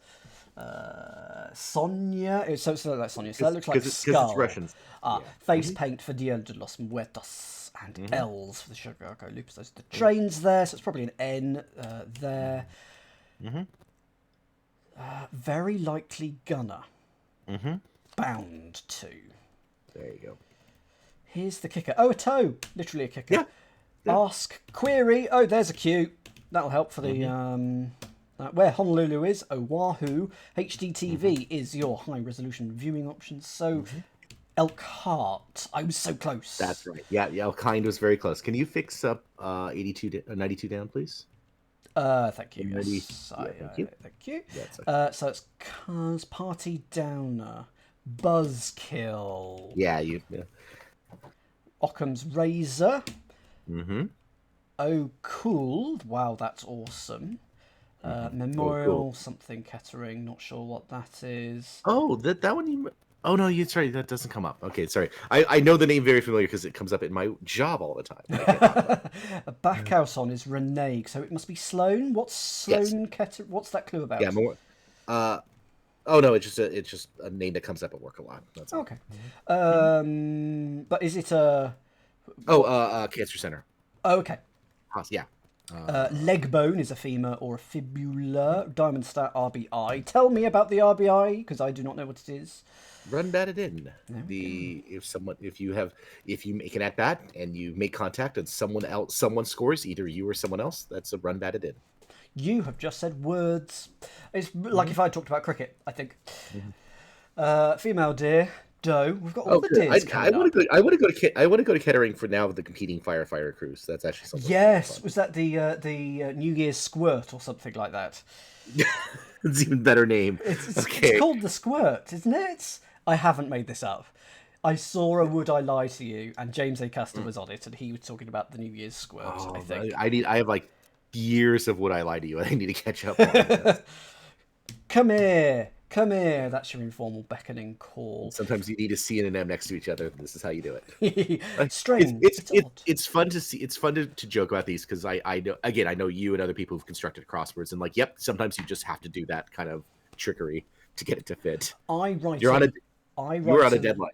Sonia. So it's not like Sonia. So that looks like skull. It's Russian. Face paint for Dia de los Muertos. And L's for the Chicago Loops. Those are the trains there, so it's probably an N there. Very likely gunner. Bound to. There you go. Here's the kicker. Oh, a toe. Literally a kicker. Yeah. Ask, query. Oh, there's a Q. That'll help for the Where Honolulu is, Oahu. HDTV is your high-resolution viewing option. So, Elkhart. I was so close. That's right. Yeah, kind was very close. Can you fix up 92 down, please? Thank you. 90, Yes, thank you. thank you. Yeah, So it's Cars Party Downer, Buzzkill, yeah, yeah. Occam's Razor. Mm-hmm. Oh, cool! Wow, that's awesome. Memorial cool. something Kettering. Not sure what that is. Oh, that one you. Oh no, you sorry, that doesn't come up. Okay, sorry. I know the name very familiar because it comes up in my job all the time. A backhouse on is Renee, so it must be Sloane. What's Sloane Kettering? What's that clue about? Yeah, more. Oh no, it's just a name that comes up at work a lot. That's all. Okay. But is it a? Cancer Center. Oh, okay. Yeah. Leg bone is a femur or a fibula. Diamond stat RBI. Tell me about the RBI because I do not know what it is. Run batted in. If you make an at bat and you make contact and someone scores, either you or someone else, that's a run batted in. You have just said words. It's like if I talked about cricket, I think. Female deer, doe. We've got all the deers coming up. I want to go to Kettering for now with the competing firefighter cruise. That's actually something. Yes, was that the New Year's squirt or something like that? It's an even better name. It's called the squirt, isn't it? I haven't made this up. I saw a Would I Lie to You, and James A. Custer was on it, and he was talking about the New Year's squirt. I think I have like years of Would I Lie to You. I need to catch up on. Come here. That's your informal beckoning call. Sometimes you need to C and an M next to each other. This is how you do it. Strange. It's fun to see. It's fun to joke about these because I know you and other people who've constructed crosswords and like, yep, sometimes you just have to do that kind of trickery to get it to fit. You're on a deadline.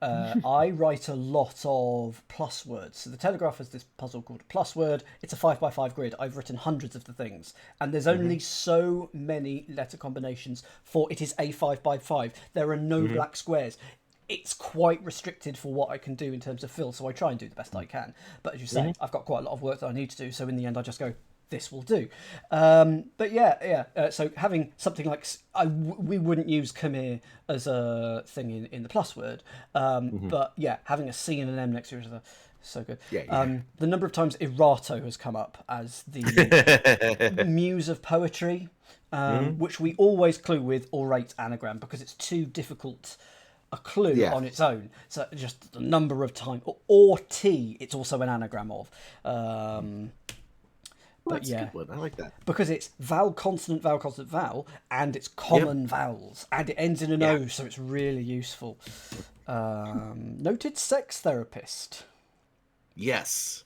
I write a lot of plus words. So the Telegraph has this puzzle called plus word. It's a 5x5 grid. I've written hundreds of the things, and there's only so many letter combinations for it is a 5x5. There are no black squares. It's quite restricted for what I can do in terms of fill, so I try and do the best I can. But as you say, I've got quite a lot of work that I need to do, so in the end I just go, this will do. But so having something like we wouldn't use come here as a thing in the plus word, but yeah, having a C and an M next to each other, so good. The number of times errato has come up as the muse of poetry, which we always clue with orate anagram because it's too difficult a clue on its own. So just the number of times, or T, it's also an anagram of. But that's a good one. I like that. Because it's vowel, consonant, vowel, and it's common vowels, and it ends in an O, so it's really useful. Noted sex therapist. Yes.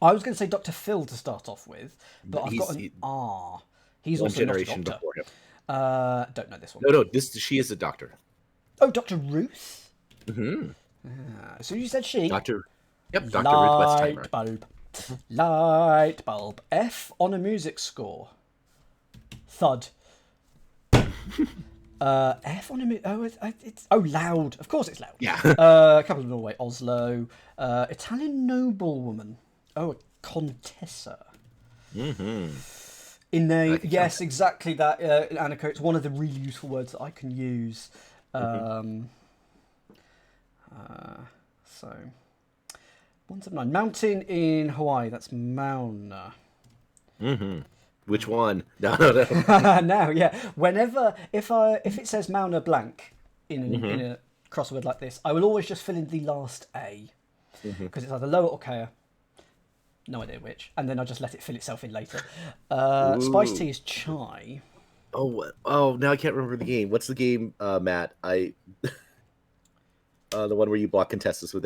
I was going to say Dr. Phil to start off with, but I've got an R. He's also not a doctor. Before him. Don't know this one. No, she is a doctor. Oh, Dr. Ruth? So you said she. Dr. Ruth Westheimer. Light bulb. Light bulb. F on a music score. Thud. F on a it's loud. Of course it's loud. Yeah. A couple of Norway. Oslo. Italian noblewoman. Oh, a contessa. Innate. Yes, exactly that. Annika, it's one of the really useful words that I can use. So 179. Mountain in Hawaii. That's Mauna. Which one? No. No, yeah. Whenever if it says Mauna blank in a crossword like this, I will always just fill in the last A because it's either lower or Kea. No idea which, and then I just let it fill itself in later. Spiced tea is chai. Oh! Now I can't remember the game. What's the game, Matt? The one where you block contestants with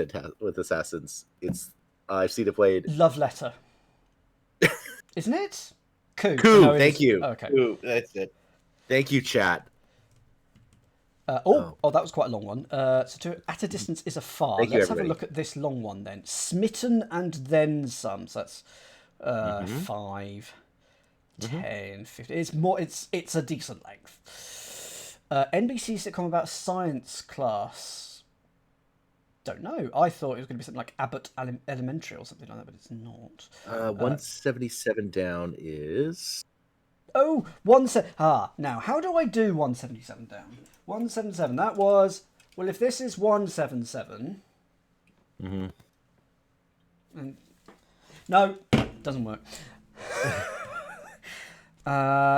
assassins. It's I've seen it played. Love letter, isn't it? Coup. No, thank you. Okay. Coup. That's it. Thank you, chat. That was quite a long one. So at a distance is afar. Let's have a look at this long one then. Smitten and then some. So that's 5, 10, 15. It's more. It's a decent length. NBC sitcom about science class. Don't know. I thought it was going to be something like Abbott Elementary or something like that, but it's not. 177 down is Oh, now, how do I do 177 down? 177, that was... Well, if this is 177... And, no, doesn't work.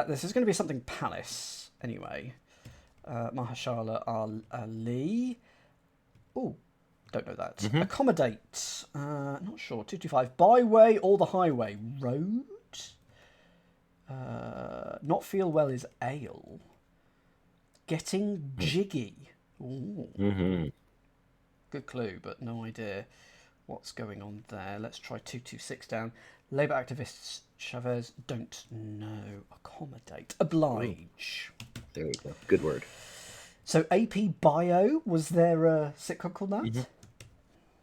This is going to be something Palace, anyway. Mahashala Ali. Oh, don't know that. Accommodate. Not sure. 225. Byway or the highway. Road. Not feel well is ale. Getting jiggy. Ooh. Good clue, but no idea what's going on there. Let's try 226 down. Labour activists, Chavez, don't know. Accommodate. Oblige. Ooh. There we go. Good word. So AP Bio, was there a sitcom called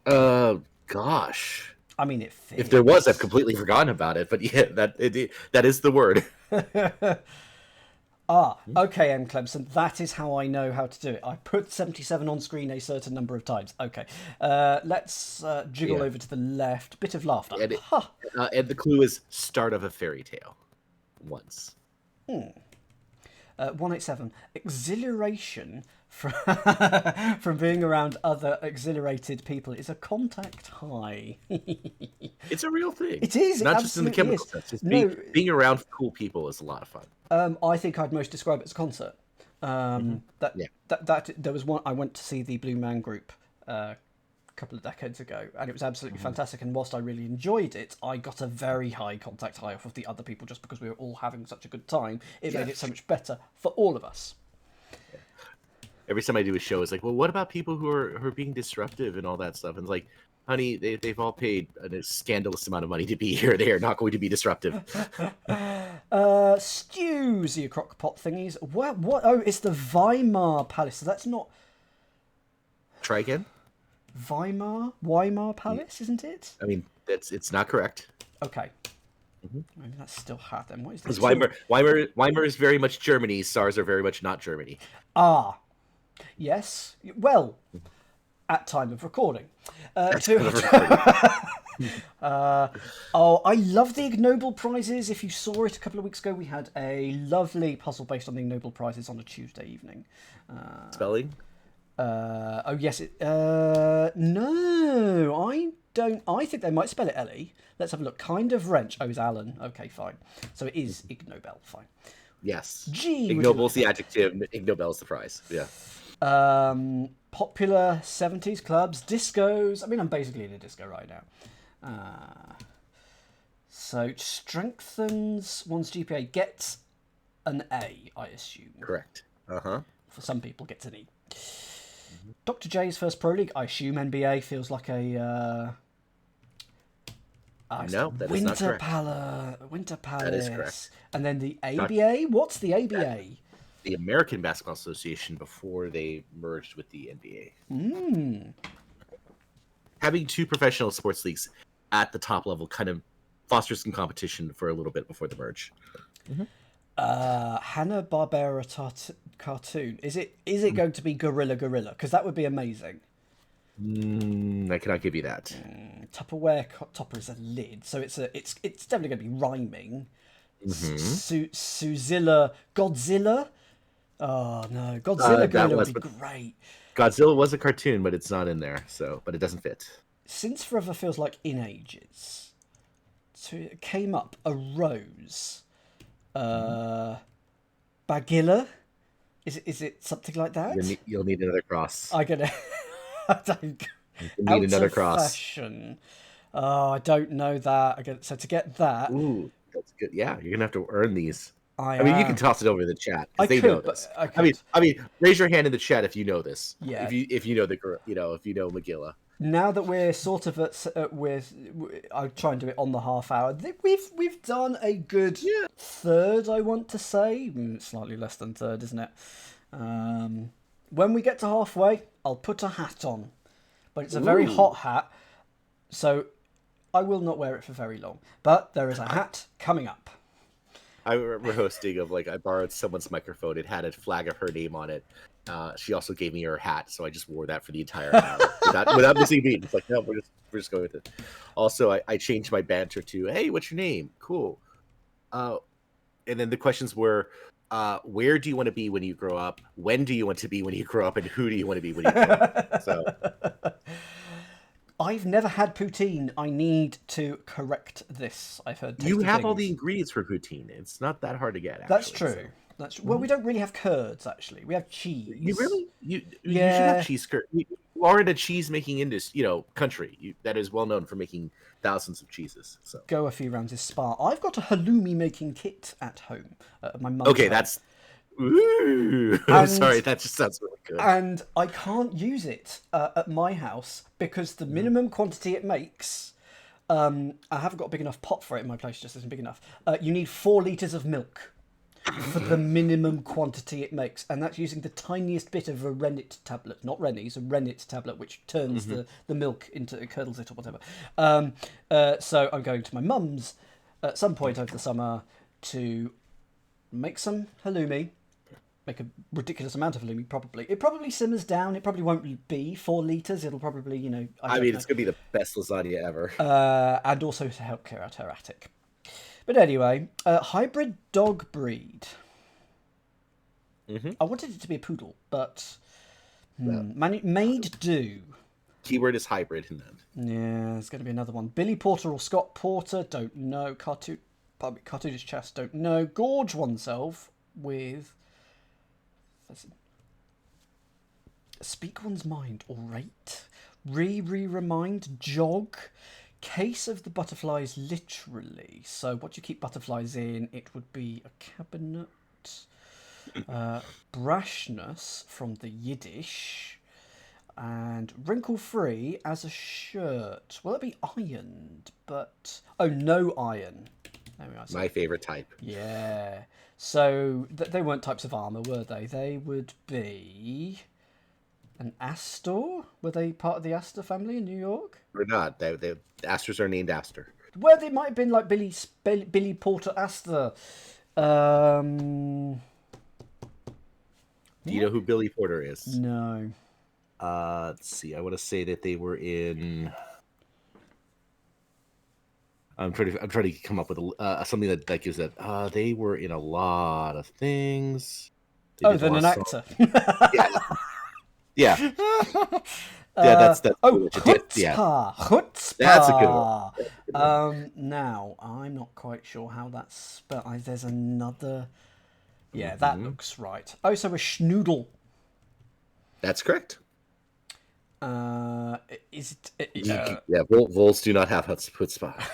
that? Gosh. I mean, it fits. If there was, I've completely forgotten about it. But yeah, that is the word. Okay, M. Clemson. That is how I know how to do it. I put 77 on screen a certain number of times. Okay. Let's jiggle over to the left. Bit of laughter. And the clue is start of a fairy tale. Once. 187. Exhilaration from being around other exhilarated people is a contact high. It's a real thing. It is. Not just in the chemical sense. Just being around cool people is a lot of fun. I think I'd most describe it as a concert. There was one I went to see the Blue Man Group a couple of decades ago, and it was absolutely fantastic. And whilst I really enjoyed it, I got a very high contact high off of the other people just because we were all having such a good time. It made it so much better for all of us. Every time I do a show, it's like, well, what about people who are being disruptive and all that stuff? And it's like, honey, they've all paid a scandalous amount of money to be here. They are not going to be disruptive. Stews, your crock pot thingies. What? Oh, it's the Weimar Palace. So that's not... Try again? Weimar Palace, isn't it? I mean, it's not correct. Okay. Maybe that's still hard then. What is this? Because Weimar is very much Germany. SARS are very much not Germany. Yes. Well, at time of recording. I love the Ig Nobel prizes. If you saw it a couple of weeks ago, we had a lovely puzzle based on the Ig Nobel prizes on a Tuesday evening. Spelling? Yes. No, I don't. I think they might spell it Ellie. Let's have a look. Kind of wrench. Oh, it's Alan. Okay, fine. So it is Ig Nobel. Fine. Yes. G. Ig Nobel's the adjective. Ig Nobel's the prize. Yeah. Popular 70s clubs, discos. I mean, I'm basically in a disco right now. So strengthens one's GPA. Gets an A, I assume. Correct. For some people, gets an E. Dr. J's first pro league. I assume NBA feels like a. No, that is not correct. Winter Palace. That is correct. And then the ABA. What's the ABA? The American Basketball Association before they merged with the NBA. Having two professional sports leagues at the top level kind of fosters some competition for a little bit before the merge. Hanna-Barbera cartoon. Is it going to be Gorilla? Because that would be amazing. I cannot give you that. Tupperware topper is a lid, so it's definitely going to be rhyming. Suzilla Godzilla. Oh no, Godzilla Gorilla would be great. Godzilla was a cartoon, but it's not in there, but it doesn't fit. Since Forever feels like in ages. So it came up a rose. Bagilla? Is it something like that? You'll need another cross. I'm gonna. You'll need another cross. Fashion. Oh, I don't know that. So to get that. Ooh, that's good. Yeah, you're gonna have to earn these. I mean, you can toss it over the chat. They know this. I mean, raise your hand in the chat if you know this. Yeah. If you know if you know Magilla. Now that we're sort of I'll try and do it on the half hour. We've done a good third. I want to say slightly less than third, isn't it? When we get to halfway, I'll put a hat on, but it's a very hot hat, so I will not wear it for very long. But there is a hat coming up. I remember hosting I borrowed someone's microphone. It had a flag of her name on it. She also gave me her hat, so I just wore that for the entire hour without missing a beat. It's like, no, we're just going with it. Also, I changed my banter to, "Hey, what's your name? Cool. and then the questions were, where do you want to be when you grow up? When do you want to be when you grow up? And who do you want to be when you grow up? So I've never had poutine. I need to correct this. I've heard you have all the things. ingredients for poutine. It's not that hard to get. Actually, That's true. So. Well, we don't really have curds actually. We have cheese. You really you should Yeah. have cheese curd. You are in a cheese making industry, country that is well known for making thousands of cheeses. So Go a few rounds of Spa. I've got a halloumi making kit at home. My mum's okay, home. that's. Ooh, I'm sorry, that just sounds really good. And I can't use it at my house because the minimum quantity it makes. I haven't got a big enough pot for it in my place. Just isn't big enough. You need 4 liters of milk for the minimum quantity it makes, and that's using the tiniest bit of a rennet tablet, not rennies, a rennet tablet, which turns the milk into curdles it or whatever. So I'm going to my mum's at some point over the summer to make some halloumi. Make a ridiculous amount of halloumi, probably. It probably simmers down. It probably won't be 4 liters. It'll probably, it's gonna be the best lasagna ever. And also to help clear out her attic. But anyway, hybrid dog breed. I wanted it to be a poodle, but made do. Keyword is hybrid in that. Yeah, there's going to be another one. Billy Porter or Scott Porter, don't know. Cartoonist chest, don't know. Gorge oneself with... Speak one's mind, all right. Remind, jog. Case of the butterflies, literally. So what do you keep butterflies in? It would be a cabinet. Brashness from the Yiddish. And wrinkle-free as a shirt. Well, it'd be ironed, but... Oh, no iron. There we are. My favorite type. Yeah. So they weren't types of armour, were they? They would be... An Astor? Were they part of the Astor family in New York? Or not. The Astors are named Astor. Well, they might have been like Billy Porter Astor. Do you know who Billy Porter is? No. Let's see. I want to say that they were in... I'm trying to come up with something that gives that. They were in a lot of things. Then an actor. Yeah. That's Chutzpah. Chutzpah. That's a good one. Now I'm not quite sure how that's spelled. There's another. Yeah, that looks right. Oh, so a schnoodle. That's correct. Is it? Vols do not have chutzpah.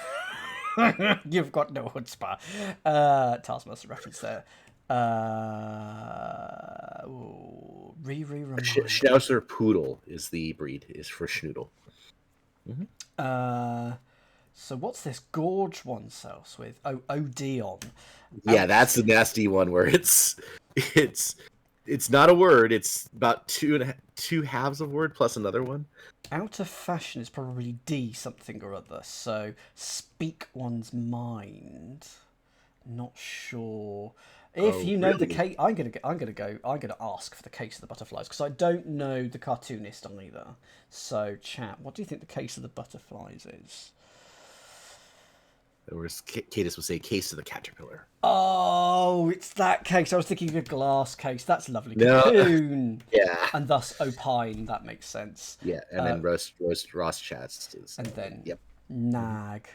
You've got no chutzpah. Taskmaster reference there. Schnauzer Poodle is the breed, is for schnoodle. So what's this? Gorge oneself with Odeon. Yeah, that's the nasty one where it's not a word. It's about two halves of word plus another one. Out of fashion is probably D something or other. So speak one's mind. Not sure. If you know the case, I'm gonna ask for the case of the butterflies because I don't know the cartoonist either. So, chat, what do you think the case of the butterflies is? Or as Cadis would say, case of the caterpillar. Oh, it's that case. I was thinking of a glass case. That's lovely. Cocoon. Yeah. And thus opine. That makes sense. Yeah, and then Ross chats. And then yep. Nag.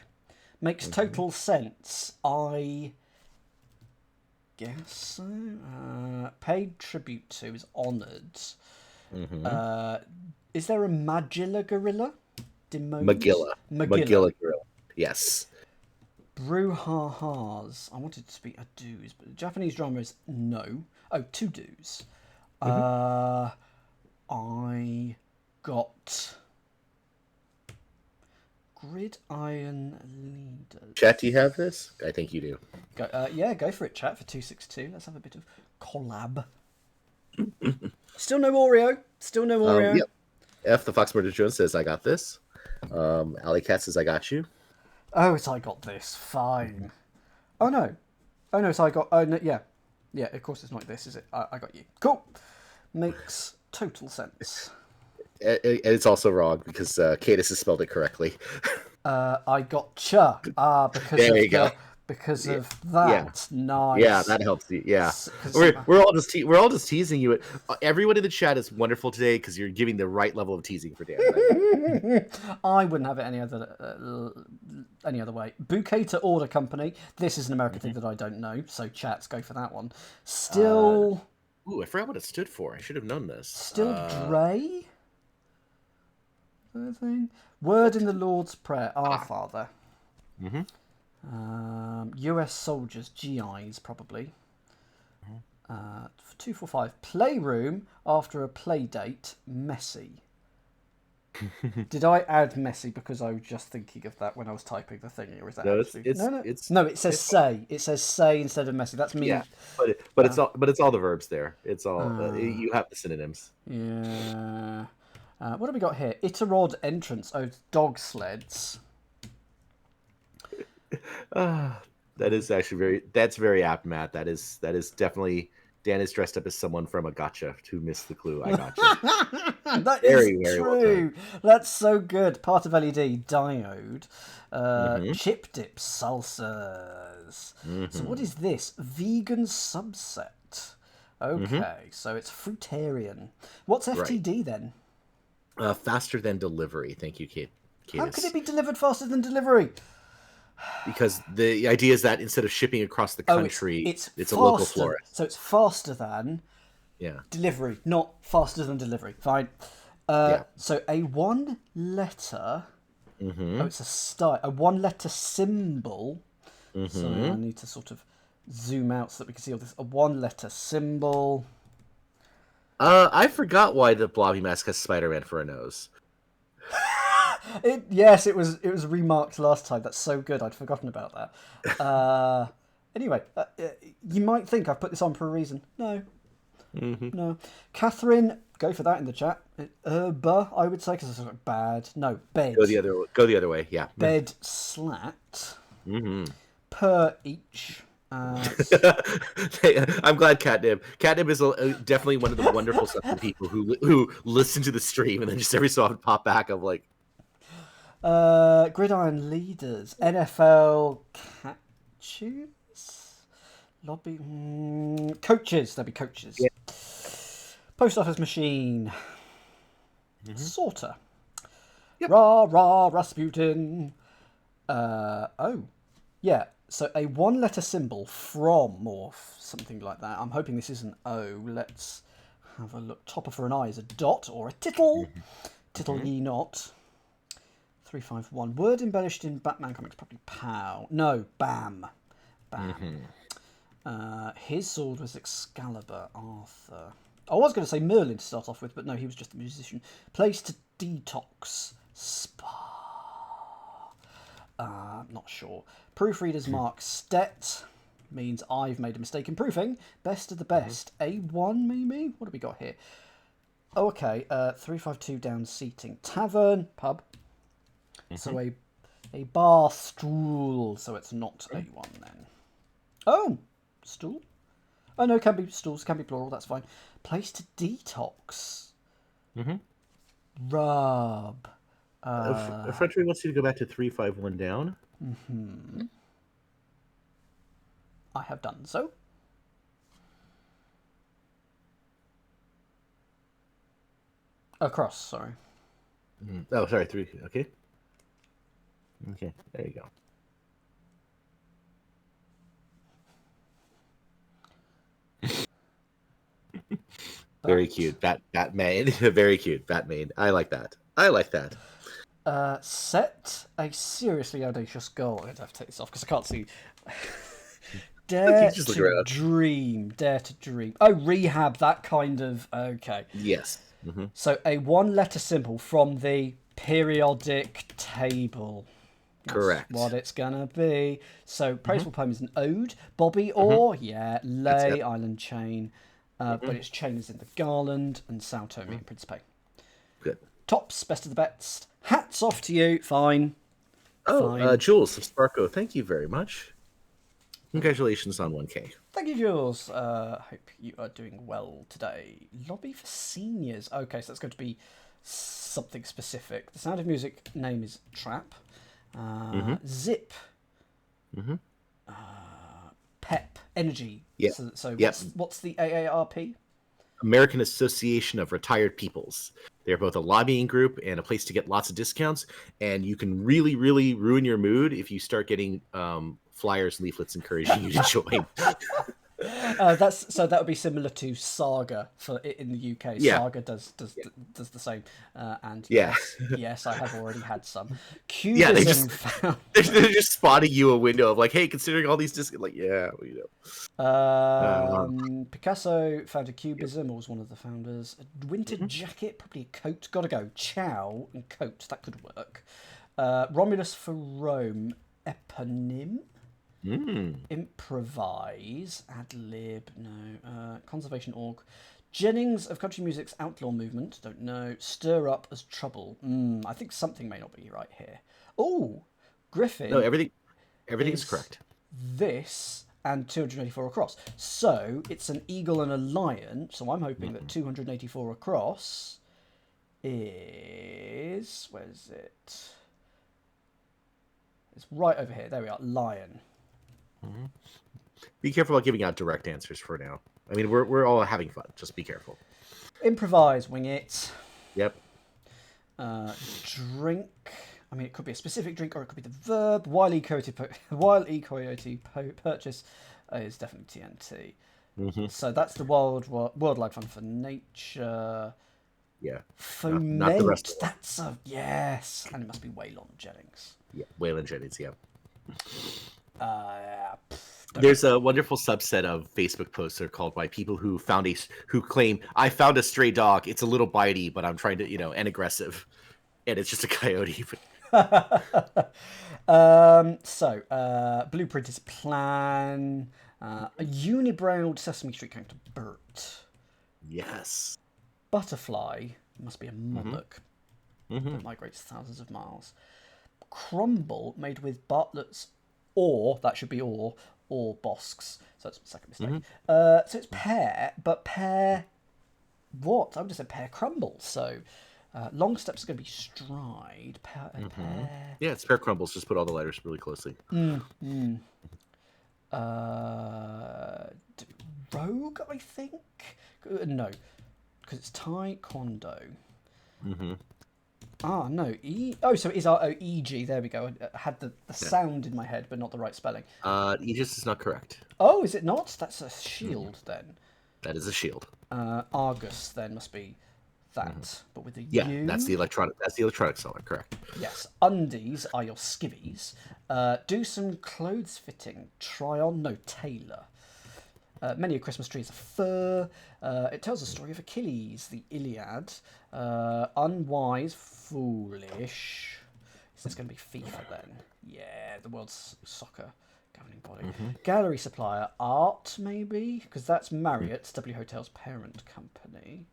Makes total sense. I guess so. Paid tribute to, is honoured. Is there a Magilla gorilla? Magilla gorilla. Yes. Brouhahas. I wanted to speak do's, but the Japanese drama is no. Oh, 2 do's. I got Gridiron Leaders. Chat, do you have this? I think you do. Go for it, chat, for 262. Let's have a bit of collab. Still no Oreo. Yep. F, the Fox Murder Jones says, I got this. Alley Cat says, I got you. Oh, it's I got this. Fine. Oh, no. It's I got... Oh, no, yeah. Yeah, of course it's not this, is it? I got you. Cool. Makes total sense. It's also wrong because Cadis has spelled it correctly. I got cha. Because there you go. because of Yeah. that. Nice. Yeah, that helps you. Yeah, 'Cause we're all just we're all just teasing you. Everyone in the chat is wonderful today because you're giving the right level of teasing for Dan. I wouldn't have it any other way. Bouquet to Order Company. This is an American thing that I don't know, so chats go for that one. Still. Ooh, I forgot what it stood for. I should have known this. Still Dre. Thing. Word in the Lord's Prayer. Our Father. U.S. soldiers, GIs probably. 245. Playroom after a play date. Messy. Did I add messy because I was just thinking of that when I was typing the thing, or is that no? It says say. It says say instead of messy. That's me. Yeah, but it's all the verbs there. It's all you have the synonyms. Yeah. What have we got here? Itarod entrance. Oh, dog sleds. That is actually very apt, Matt. That is definitely Dan is dressed up as someone from a gotcha who missed the clue. I gotcha. That is true. Well, that's so good. Part of LED diode. Chip dip salsas. So what is this? Vegan subset. Okay, so it's fruitarian. What's FTD then? Faster than delivery. Thank you, Kate. How could it be delivered faster than delivery? Because the idea is that instead of shipping across the country, it's a local florist. So it's faster than delivery, not faster than delivery. Fine. So a one letter. Oh, it's a style. A one letter symbol. So I need to sort of zoom out so that we can see all this. A one letter symbol. I forgot why the Blobby Mask has Spider-Man for a nose. Yes, it was remarked last time. That's so good. I'd forgotten about that. Anyway, you might think I've put this on for a reason. No. No. Catherine, go for that in the chat. I would say, because it's like bad. No, bed. Go the other way. Yeah. Bed slat. Per each. I'm glad Catnip. Catnip is definitely one of the wonderful people who listen to the stream and then just every so often pop back of like. Gridiron leaders, NFL catches, lobby coaches. There'll be coaches. Yeah. Post office machine. Sorter. Yep. Rah Rasputin. Yeah. So a one-letter symbol from or something like that. I'm hoping this is an O. Let's have a look. Topper for an I is a dot or a tittle. Tittle ye not. 351. Word embellished in Batman comics, probably pow. No, bam. Bam. His sword was Excalibur, Arthur. I was going to say Merlin to start off with, but no, he was just a musician. Place to detox. Spa. Not sure. Proofreader's mark. Stet means I've made a mistake in proofing. Best of the best. A1 maybe? What have we got here? Oh, okay. 352 down seating. Tavern. Pub. So a bar stool. So it's not A1 then. Oh, stool. Oh no, can be stools, can be plural. That's fine. Place to detox. Rub. Frederick wants you to go back to 351 down. I have done so. Across, sorry. Oh, sorry, 3. Okay. Okay, there you go. Very cute. Batman. Very cute. Batman. I like that. Set a seriously audacious goal. I'm going to have to take this off because I can't see. Dare to dream. Oh, rehab, that kind of. Okay. Yes. So a one-letter symbol from the periodic table. That's correct. What it's gonna be. So praiseful poem is an ode. Bobby or lay island chain. But its chain is in the garland and Salto me and Principe. Good. Tops, best of the best. Hats off to you. Fine. Jules of Sparko, thank you very much. Congratulations on 1K. Thank you, Jules. Hope you are doing well today. Lobby for seniors. Okay, so that's going to be something specific. The Sound of Music name is Trap. Zip. PEP, energy. Yeah. So Yep. what's the AARP? American Association of Retired Peoples. They're both a lobbying group and a place to get lots of discounts. And you can really, really ruin your mood if you start getting flyers, leaflets encouraging you to join. So that would be similar to Saga in the UK. Yeah. Saga does the same. And Yeah. yes, I have already had some. Yeah, Cubism they're just spotting you a window of like, hey, considering all these discounts, like, yeah, you know. Picasso founded Cubism, or was one of the founders. A winter jacket, probably a coat. Gotta go. Chow and coat, that could work. Romulus for Rome, eponym. Improvise, ad lib, no. Conservation org. Jennings of country music's outlaw movement, don't know. Stir up as trouble. I think something may not be right here. Oh, Griffin. No, everything is correct. This and 284 across. So it's an eagle and a lion. So I'm hoping that 284 across is, where's it? It's right over here. There we are. Lion. Be careful about giving out direct answers for now. I mean, we're all having fun. Just be careful. Improvise, wing it. Yep. Drink. I mean, it could be a specific drink or it could be the verb. Wile E. Coyote purchase is definitely TNT. So that's the Worldwide Fund for Nature. Yeah. Foment. Not the rest of them. That's a yes. And it must be Waylon Jennings. Yeah, Waylon Jennings, yeah. There's a wonderful subset of Facebook posts that are called by people who claim, I found a stray dog. It's a little bitey, but I'm trying to, and aggressive. And it's just a coyote. Blueprint is plan. A unibrowed Sesame Street character, Bert. Yes. Butterfly must be a monarch that migrates thousands of miles. Crumble made with Bartlett's or Bosks. So that's the second mistake. So it's pear, but pear what? I would have said pear crumbles. So long steps are going to be stride. Pear. Yeah, it's pear crumbles. Just put all the letters really closely. Rogue, I think. No, because it's taekwondo. No. So it is EG. There we go. I had the sound in my head, but not the right spelling. Aegis is not correct. Oh, is it not? That's a shield then. That is a shield. Argus then must be that, but with a yeah, U. That's the electronic seller. Correct. Yes. Undies are your skivvies. Do some clothes fitting. Try on. No, tailor. Many a Christmas tree is a fur. It tells the story of Achilles, the Iliad. Unwise, foolish. Is this going to be FIFA then? Yeah, the world's soccer governing body. Gallery supplier, art maybe? Because that's Marriott's, W Hotel's parent company.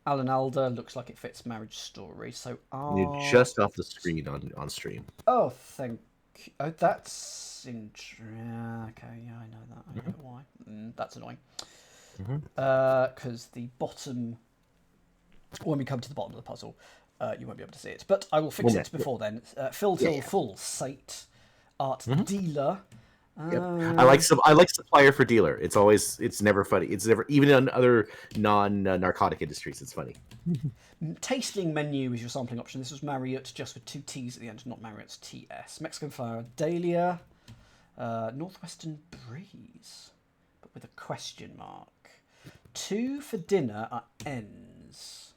Alan Alda looks like it fits Marriage Story. So art. You're just off the screen on stream. Oh, thank you. Oh, that's interesting. Okay, yeah, I know that. I know why. That's annoying. Because the bottom, when we come to the bottom of the puzzle, you won't be able to see it. But I will fix it before then. Phil Till Full Sate, art dealer. Yep. I like supplier for dealer. It's never funny. It's never, even in other non-narcotic industries, it's funny. Tasting menu is your sampling option. This was Marriott, just with 2 T's at the end, not Marriott's TS. Mexican Fire, Dahlia, Northwestern Breeze, but with a question mark. 2 for dinner are N's.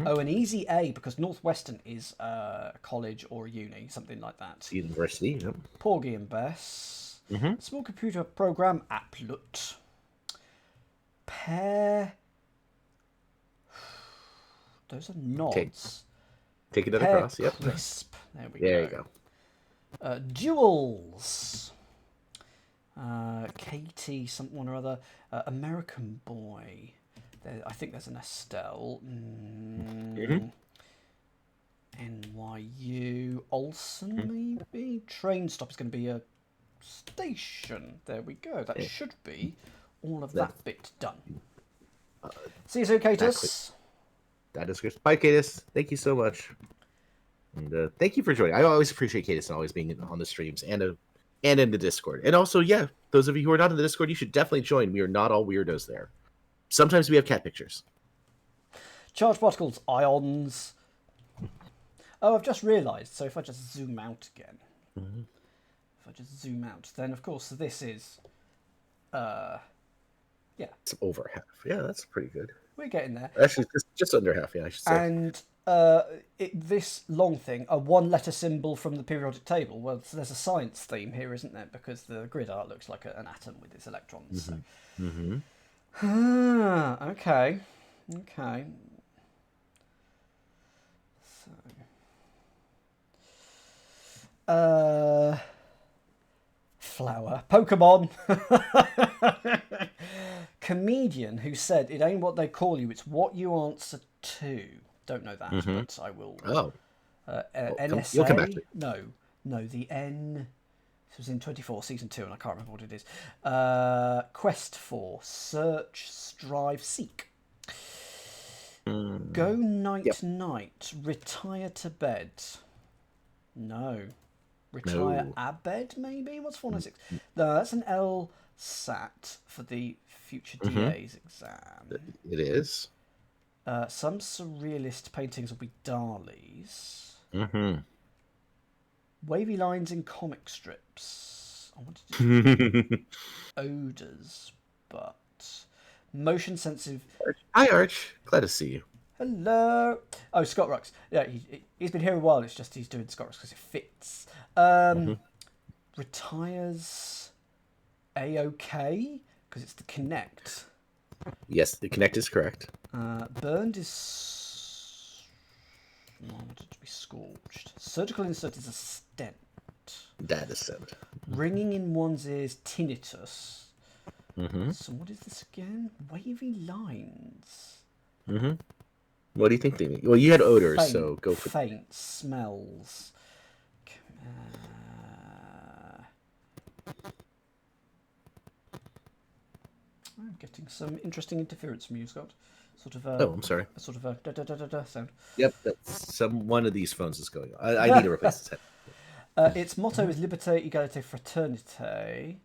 Oh, an easy A, because Northwestern is a college or a uni, something like that. University, yep. Porgy and Bess. Small computer program, Applet. Pear. Those are nods. Take it Pear across, yep. Crisp. There we go. There you go. Duels. Katie, someone or other. American Boy. I think there's an Estelle. NYU. Olsen, maybe? Train stop is going to be a station. There we go. That should be all of that bit done. See you soon, Catus. That is good. Bye, Catus. Thank you so much. And thank you for joining. I always appreciate Catus and always being on the streams and and in the Discord. And also, yeah, those of you who are not in the Discord, you should definitely join. We are not all weirdos there. Sometimes we have cat pictures. Charge particles, ions. Oh, I've just realised. So if I just zoom out again, if I just zoom out, then of course this is, yeah, it's over half. Yeah, that's pretty good. We're getting there. Actually, just under half. Yeah, I should say. And this long thing, a one-letter symbol from the periodic table. Well, so there's a science theme here, isn't there? Because the grid art looks like an atom with its electrons. Okay. Okay. So, flower. Pokemon. Comedian who said, "It ain't what they call you, it's what you answer to." Don't know that, but I will. Oh. NSA? You'll come back to it. No, the N. This was in 24, season 2, and I can't remember what it is. Quest for, search, strive, seek. Go night night, retire to bed. No. Retire abed, maybe? What's 496? No, that's an LSAT for the future DA's exam. It is. Some surrealist paintings will be Dali's. Wavy lines in comic strips. I wanted to do odors, but motion sensitive. Hi, Arch. Glad to see you. Hello. Oh, Scott Rocks. Yeah, he's been here a while. It's just he's doing Scott Rocks because it fits. Retires A-OK because it's the Connect. Yes, the Connect is correct. Burned is... I wanted to be scorched. Surgical insert is a stent. That is sent. Ringing in one's ears, tinnitus. So what is this again? Wavy lines. What do you think they need? Well, you had odors, Faint, so go for faint smells. I'm getting some interesting interference from you, Scott. Sort of Oh, I'm sorry. Sort of a da da da da da sound. Yep, that's one of these phones is going on. I need to replace this head. Its motto is Liberté, Égalité, Fraternité.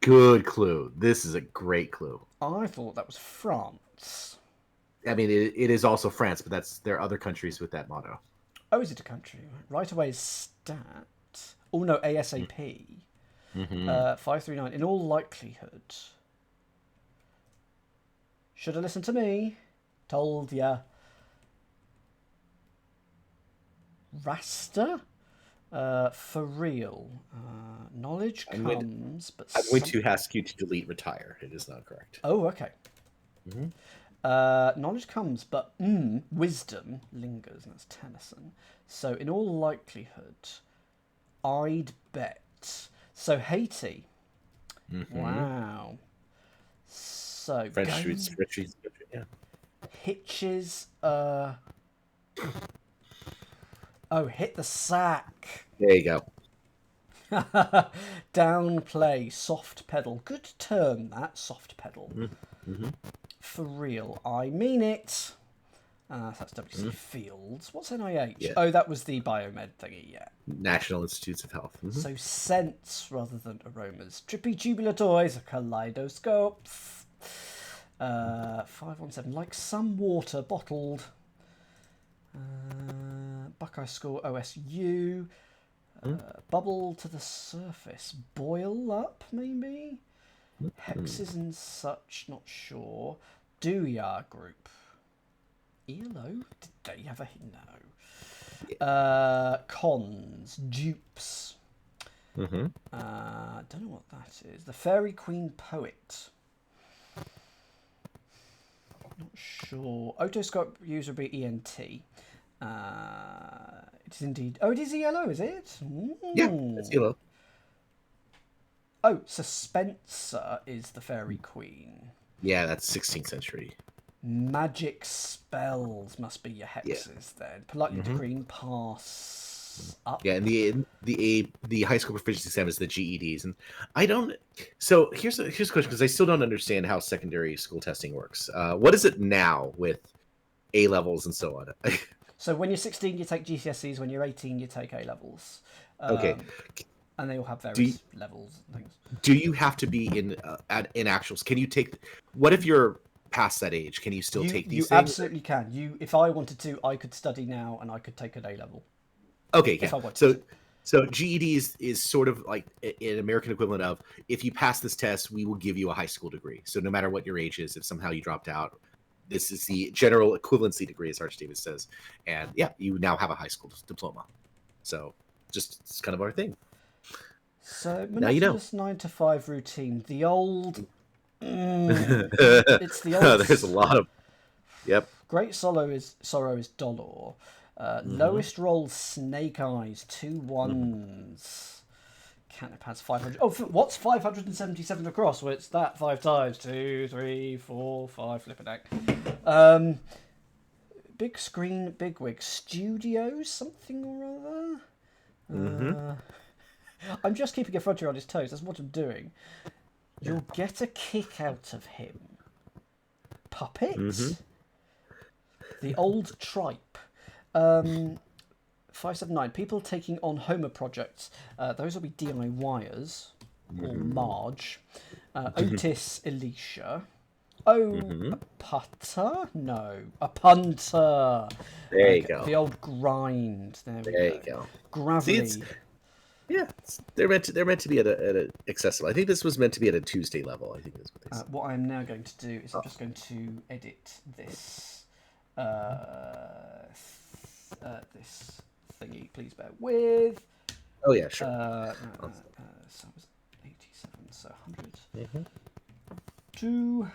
Good clue. This is a great clue. I thought that was France. I mean, it is also France, but there are other countries with that motto. Oh, is it a country? Right away is stat. Oh no, ASAP. 539. In all likelihood. Should have listened to me. Told ya. Rasta? For real. Knowledge comes, but... I'm going to ask you to delete retire. It is not correct. Oh, okay. Knowledge comes, but wisdom lingers, and that's Tennyson. So, in all likelihood, I'd bet. So, Haiti. Wow. So, French streets, yeah. Hitches, Oh, hit the sack. There you go. Downplay, soft pedal. Good term, that, soft pedal. For real, I mean it. That's WC Fields. What's NIH? Yeah. Oh, that was the biomed thingy, yeah. National Institutes of Health. So scents rather than aromas. Trippy tubular toys, kaleidoscopes. 517, like some water bottled. Buckeye School OSU. Bubble to the surface. Boil up, maybe? Hexes and such, not sure. Dooyah group. ELO? Did they have a... No. Cons. Dupes. Don't know what that is. The Fairy Queen Poet. Not sure. Otoscope user would be ENT. It is indeed... Oh, it is ELO, is it? Yeah, it's ELO. Oh, Suspenser is the Fairy Queen. Yeah, that's 16th century. Magic spells must be your hexes then. Politely decreeing pass up. Yeah, and the high school proficiency exam is the GEDs, and I don't. So here's a question, because I still don't understand how secondary school testing works. What is it now with A levels and so on? So when you're 16, you take GCSEs. When you're 18, you take A levels. Okay. and they all have various levels and things. Do you have to be in actuals? Can you take? What if you're past that age? Can you still take these you things? Absolutely can. If I wanted to, I could study now and I could take an A level. Okay, yeah. If I wanted to. So GED is sort of like an American equivalent of, if you pass this test, we will give you a high school degree. So no matter what your age is, if somehow you dropped out, this is the general equivalency degree, as Arch Davis says. And yeah, you now have a high school diploma. So just it's kind of our thing. So now you know. 9 to 5 routine. The old. It's the old. There's a lot of. Yep. Great sorrow is dolor. Lowest roll snake eyes, 2 1s. Catnip has 500. Oh, what's 577 across? Well, it's that 5 times. 2, 3, 4, 5. Flip a deck. Big screen, big wig. Studios, something or other. I'm just keeping a frontier on his toes. That's what I'm doing. You'll get a kick out of him. Puppet. The old tripe. 579. People taking on Homer projects. Those will be DIYers or Marge. Otis, Alicia. A putter? No, a punter. There you go. The old grind. There you go. Gravelly. See, they're meant to be at a accessible. I think this was meant to be at a Tuesday level. I think that's what they said. What I'm now going to do is I'm just going to edit this. This thingy. Please bear with. Oh yeah, sure. So it was 87. So 100. 2.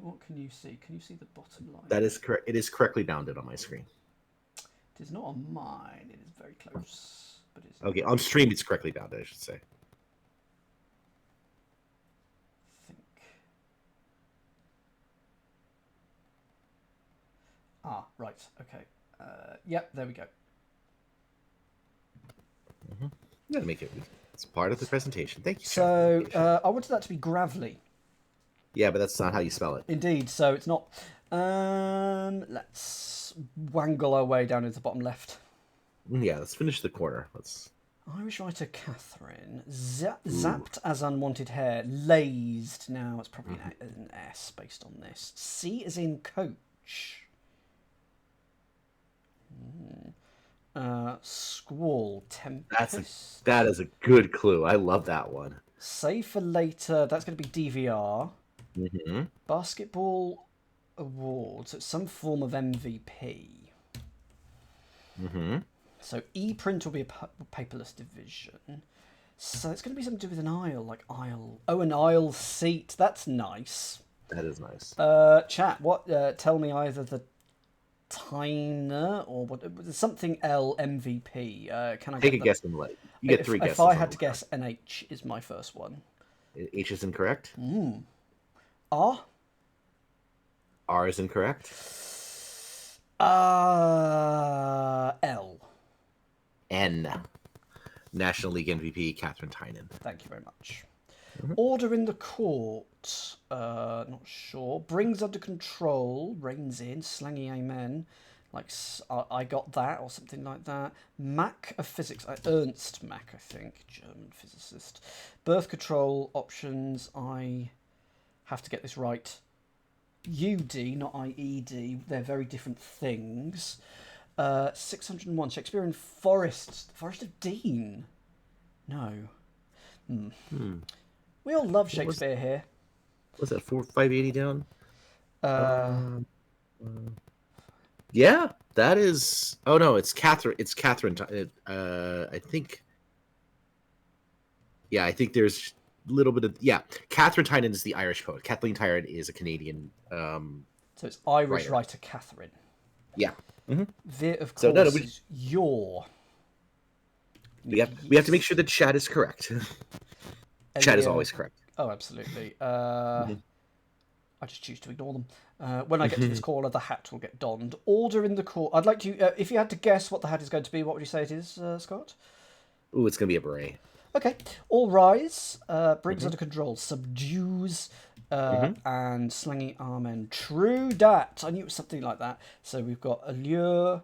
What can you see? Can you see the bottom line? That is correct. It is correctly bounded on my screen. It is not on mine. It is very close, but it's okay. On stream, it's correctly bounded, I should say. Right. Okay. Yep. There we go. You gotta make it. It's part of the presentation. Thank you. So I wanted that to be gravelly. Yeah, but that's not how you spell it. Indeed. So it's not. Let's wangle our way down into the bottom left. Yeah. Let's finish the corner. Irish writer Catherine, zapped as unwanted hair, lazed. Now it's probably an S based on this. C is in coach. Squall, tempest. That is a good clue. I love that one. Save for later. That's going to be DVR. Basketball awards. So it's some form of MVP. So e-print will be a paperless division. So it's going to be something to do with an aisle, like aisle. Oh, an aisle seat. That's nice. That is nice. Chat. What? Tell me either the Tyner or what? Something L MVP. Can I take a guess and let you get 3 guesses? If I had to guess, NH is my first one. H is incorrect. R. R is incorrect. L. N. National League MVP Catherine Tynan. Thank you very much. Order in the court. Not sure. Brings under control. Reins in. Slangy amen. Like I got that or something like that. Mac of physics. Ernst Mach, I think. German physicist. Birth control options. I have to get this right. UD, not IED. They're very different things. 601. Shakespearean Forest. Forest of Dean. No. We all love Shakespeare here. Was that 580 down? Yeah, that is. Oh no, it's Catherine. It's Catherine. I think. Yeah, I think there's a little bit of Catherine Tynan is the Irish poet. Kathleen Tynan is a Canadian. So it's Irish writer Catherine. Yeah. Veer of course is your. We have to make sure that chat is correct. Chat is always correct. Oh, absolutely. I just choose to ignore them. When I get to this corner, the hat will get donned. Order in the court. I'd like to. If you had to guess what the hat is going to be, what would you say it is, Scott? Ooh, it's going to be a beret. Okay. All rise. Brings under control. Subdues. And slangy amen. True dat. I knew it was something like that. So we've got allure,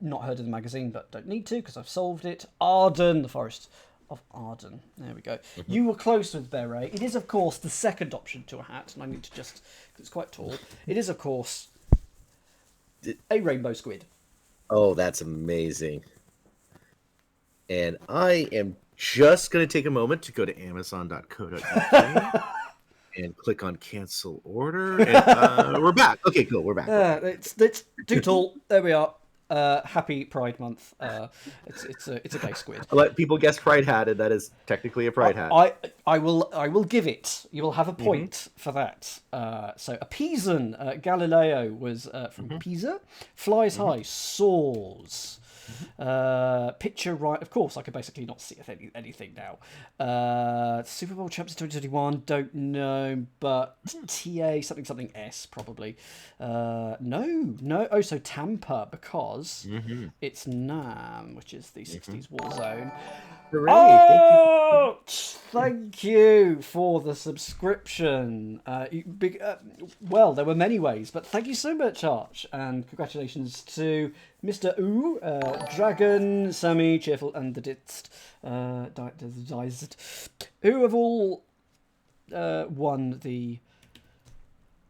not heard of the magazine, but don't need to because I've solved it. Arden, the Forest of Arden. There we go. You were close with beret. It is, of course, the second option to a hat, and I need to just, because it's quite tall. It is, of course, a rainbow squid. Oh, that's amazing. And I am just going to take a moment to go to amazon.co.uk and click on cancel order. And we're back. Okay, cool. We're back. It's too tall. There we are. Happy Pride Month. It's a gay squid. I'll let people guess Pride hat, and that is technically a Pride hat. I will give it. You will have a point for that. So a Pisan, Galileo was from Pisa. Flies high, soars. Picture right. Of course, I could basically not see anything now. Super Bowl champs 2021. Don't know, but TA something S probably. No. Oh, so Tampa because it's NAM, which is the 60s war zone. Hooray, thank you for the subscription. Well, there were many ways, but thank you so much, Arch, and congratulations to Mr. Ooh, Dragon, Sammy, Cheerful, and the Ditst, who have all won the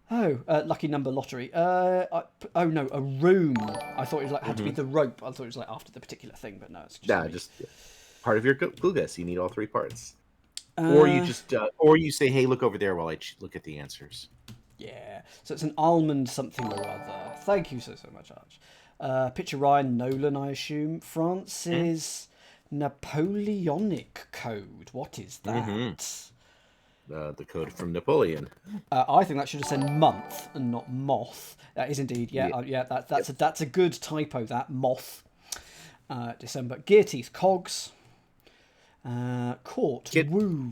lucky number lottery. A room. I thought it was had to be the rope. I thought it was after the particular thing, but no, it's just part of your clue guess. You need all three parts, or you just or you say, "Hey, look over there," while I look at the answers. Yeah, so it's an almond something or other. Thank you so much, Arch. Picture Ryan Nolan, I assume. France's Napoleonic Code. What is that? The code from Napoleon. I think that should have said month and not moth. That is indeed, that's a good typo. That moth. December. Gear teeth, cogs. Court. Woo.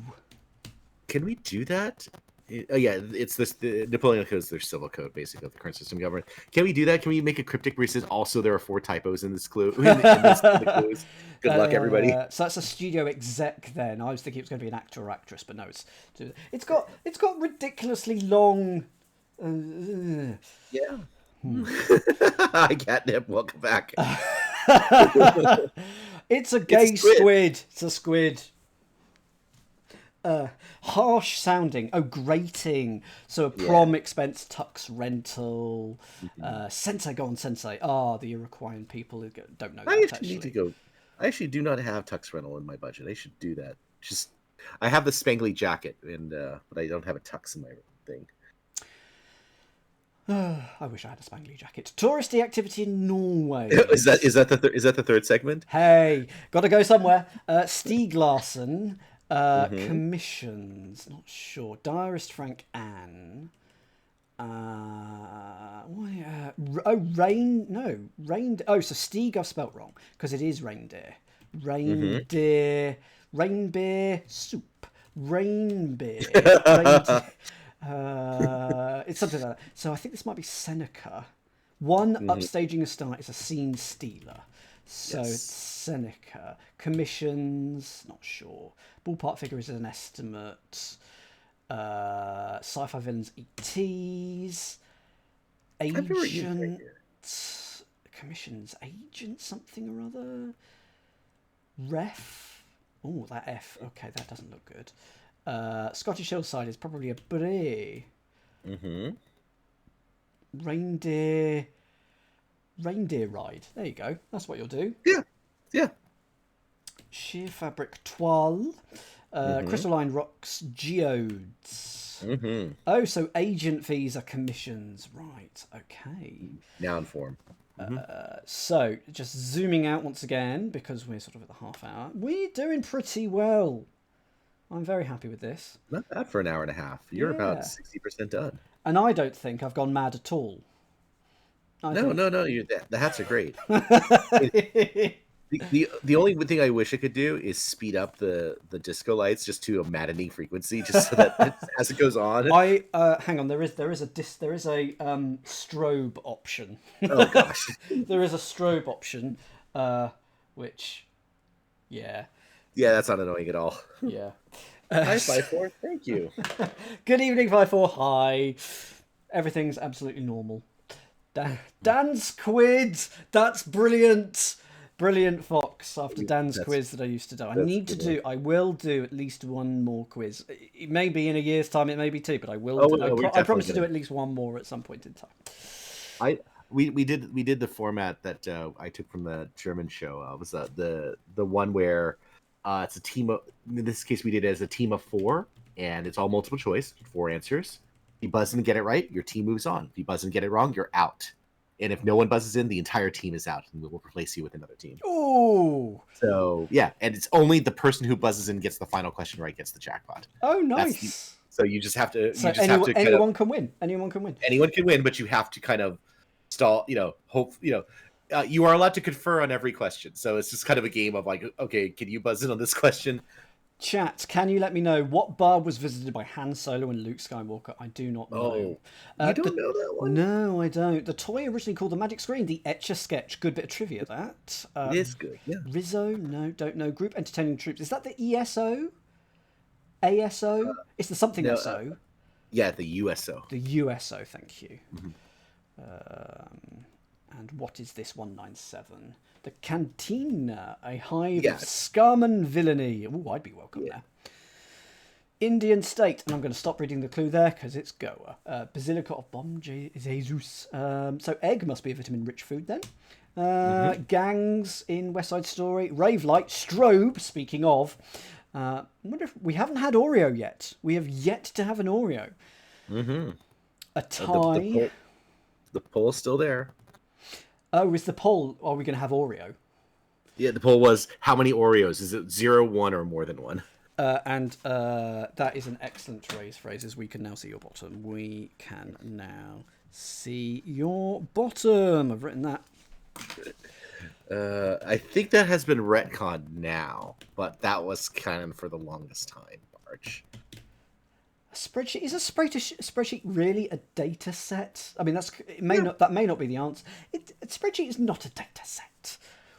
Can we do that? It's the Napoleon Code is their civil code, basically, of the current system government. Can we do that? Can we make a cryptic where it says also there are 4 typos in this clue? The clues? Good luck, everybody. So that's a studio exec. Then I was thinking it was going to be an actor or actress, but no, it's got ridiculously long. Yeah. Hi, Catnip. Welcome back. It's a gay squid. It's a squid. Harsh sounding. Oh, grating. So a prom expense, tux rental. Sensei, go on, Sensei. The Uruguayan people who don't know that. I actually do not have tux rental in my budget. I should do that. I have the spangly jacket, but I don't have a tux in my thing. I wish I had a spangly jacket. Touristy activity in Norway. Is that the third segment? Hey, got to go somewhere. Stieg Larsson. Commissions, not sure. Diarist Frank Ann. Rain. Oh, so Stieg I've spelt wrong because it is reindeer. Reindeer, reinbeer soup, reinbeer. It's something like that. So I think this might be Seneca. One upstaging a star is a scene stealer. So it's Seneca. Commissions, not sure. Ballpark figure is an estimate. Sci-fi villains, ETs. Agent. Commissions, agent something or other. Ref. Oh, that F. Okay, that doesn't look good. Scottish Hillside is probably a bray. Reindeer ride. There you go. That's what you'll do. Yeah. Sheer fabric toile. Crystalline rocks geodes. Oh, so agent fees are commissions. Right. Okay. Noun form. So just zooming out once again because we're sort of at the half hour. We're doing pretty well. I'm very happy with this. Not bad for an hour and a half. You're about 60% done. And I don't think I've gone mad at all. No. The hats are great. The only thing I wish I could do is speed up the disco lights just to a maddening frequency, just so that as it goes on. Hang on. There is a strobe option. Oh gosh. There is a strobe option, which, yeah, that's not annoying at all. Yeah. Hi, 5-4. Thank you. Good evening, 5-4. Hi. Everything's absolutely normal. Dan's quiz. That's brilliant. Brilliant, Fox. After Dan's quiz that I used to do, I will do at least one more quiz. It may be in a year's time, it may be two, but I will. I promise to do at least one more at some point in time. We did the format that I took from the German show. It was the one where it's a team of. In this case, we did it as a team of 4, and it's all multiple choice, 4 answers. If you buzz in and get it right, your team moves on. If you buzz in and get it wrong, you're out. And if no one buzzes in, the entire team is out, and we will replace you with another team. Oh, so yeah, and it's only the person who buzzes in gets the final question right gets the jackpot. Oh, nice. So you just have to. Anyone can win. Anyone can win. Anyone can win, but you have to kind of stall. Hope. You are allowed to confer on every question. So it's just kind of a game of like, okay, can you buzz in on this question? Chat, can you let me know what bar was visited by Han Solo and Luke Skywalker? I do not know. You don't know that one? No, I don't. The toy originally called the Magic Screen, the Etch-a-Sketch. Good bit of trivia, that. It is good, yeah. Rizzo, no, don't know. Group Entertaining Troops. Is that the ESO? ASO? It's the something SO. Yeah, the USO. The USO, thank you. And what is this 197? The Cantina, a hive of scum and villainy. Oh, I'd be welcome there. Indian state, and I'm going to stop reading the clue there because it's Goa. Basilica of Bom Jesus. So egg must be a vitamin-rich food then. Gangs in West Side Story. Rave light, strobe, speaking of. I wonder if we haven't had Oreo yet. We have yet to have an Oreo. A tie. The poll's still there. Oh, is the poll, are we going to have Oreo? Yeah, the poll was, how many Oreos? Is it 0, 1, or more than 1? And that is an excellent phrase, as we can now see your bottom. We can now see your bottom. I've written that. I think that has been retconned now, but that was canon for the longest time, Arch. A spreadsheet is a spreadsheet really a data set? I mean, that may not be the answer. A spreadsheet is not a data set.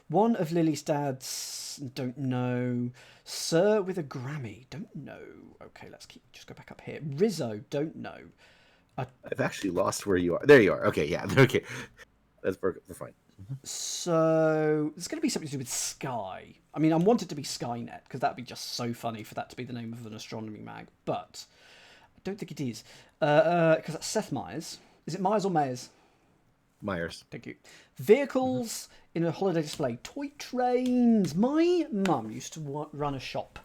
One of Lily's dads, don't know. Sir with a Grammy, don't know. Okay, just go back up here. Rizzo, don't know. I've actually lost where you are. There you are. Okay, yeah, okay. We're fine. So there's going to be something to do with Sky. I mean, I want it to be Skynet because that'd be just so funny for that to be the name of an astronomy mag, but I don't think it is because that's Seth Meyers. Is it Myers or Mayers? Myers. Thank you. Vehicles in a holiday display. Toy trains. My mum used to run a shop,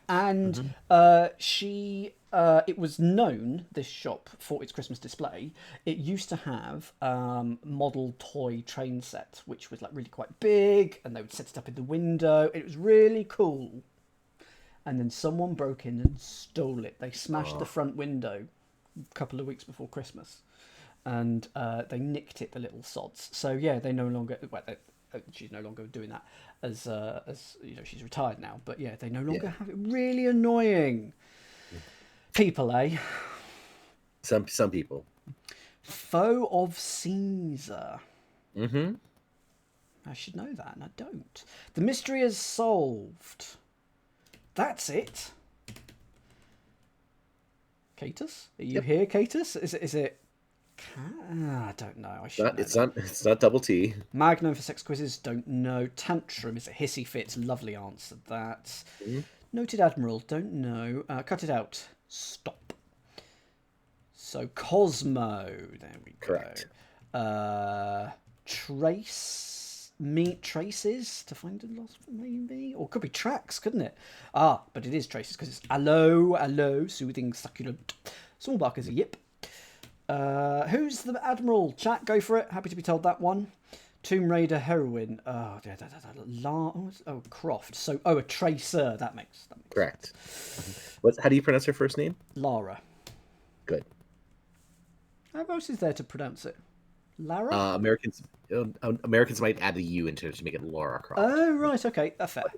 and it was known, this shop, for its Christmas display. It used to have model toy train set, which was like really quite big, and they would set it up in the window. It was really cool. And then someone broke in and stole it. They smashed the front window a couple of weeks before Christmas. And they nicked it, the little sods. So yeah, they no longer. Well, she's no longer doing that as you know, she's retired now. But yeah, they no longer have it. Really annoying. People, eh? Some people. Foe of Caesar. Mm-hmm. I should know that, and I don't. The mystery is solved. That's it. Catus, are you here, Catus? Is it? I don't know. It's not double T. Magnum for sex quizzes. Don't know. Tantrum is a hissy fit. Lovely answer. That. Mm-hmm. Noted Admiral. Don't know. Cut it out. Stop. So Cosmo. There we Correct. go. Traces to find a lost maybe, or it could be tracks, couldn't it? But it is traces because it's hello, soothing, succulent. Smallbark is a yip. Who's the Admiral? Chat, go for it. Happy to be told that one. Tomb Raider heroine. Croft. So, a tracer. That makes correct. How do you pronounce her first name? Lara. Good. How else is there to pronounce it? Lara. Americans might add a U into it to make it Laura Croft. Oh right, okay.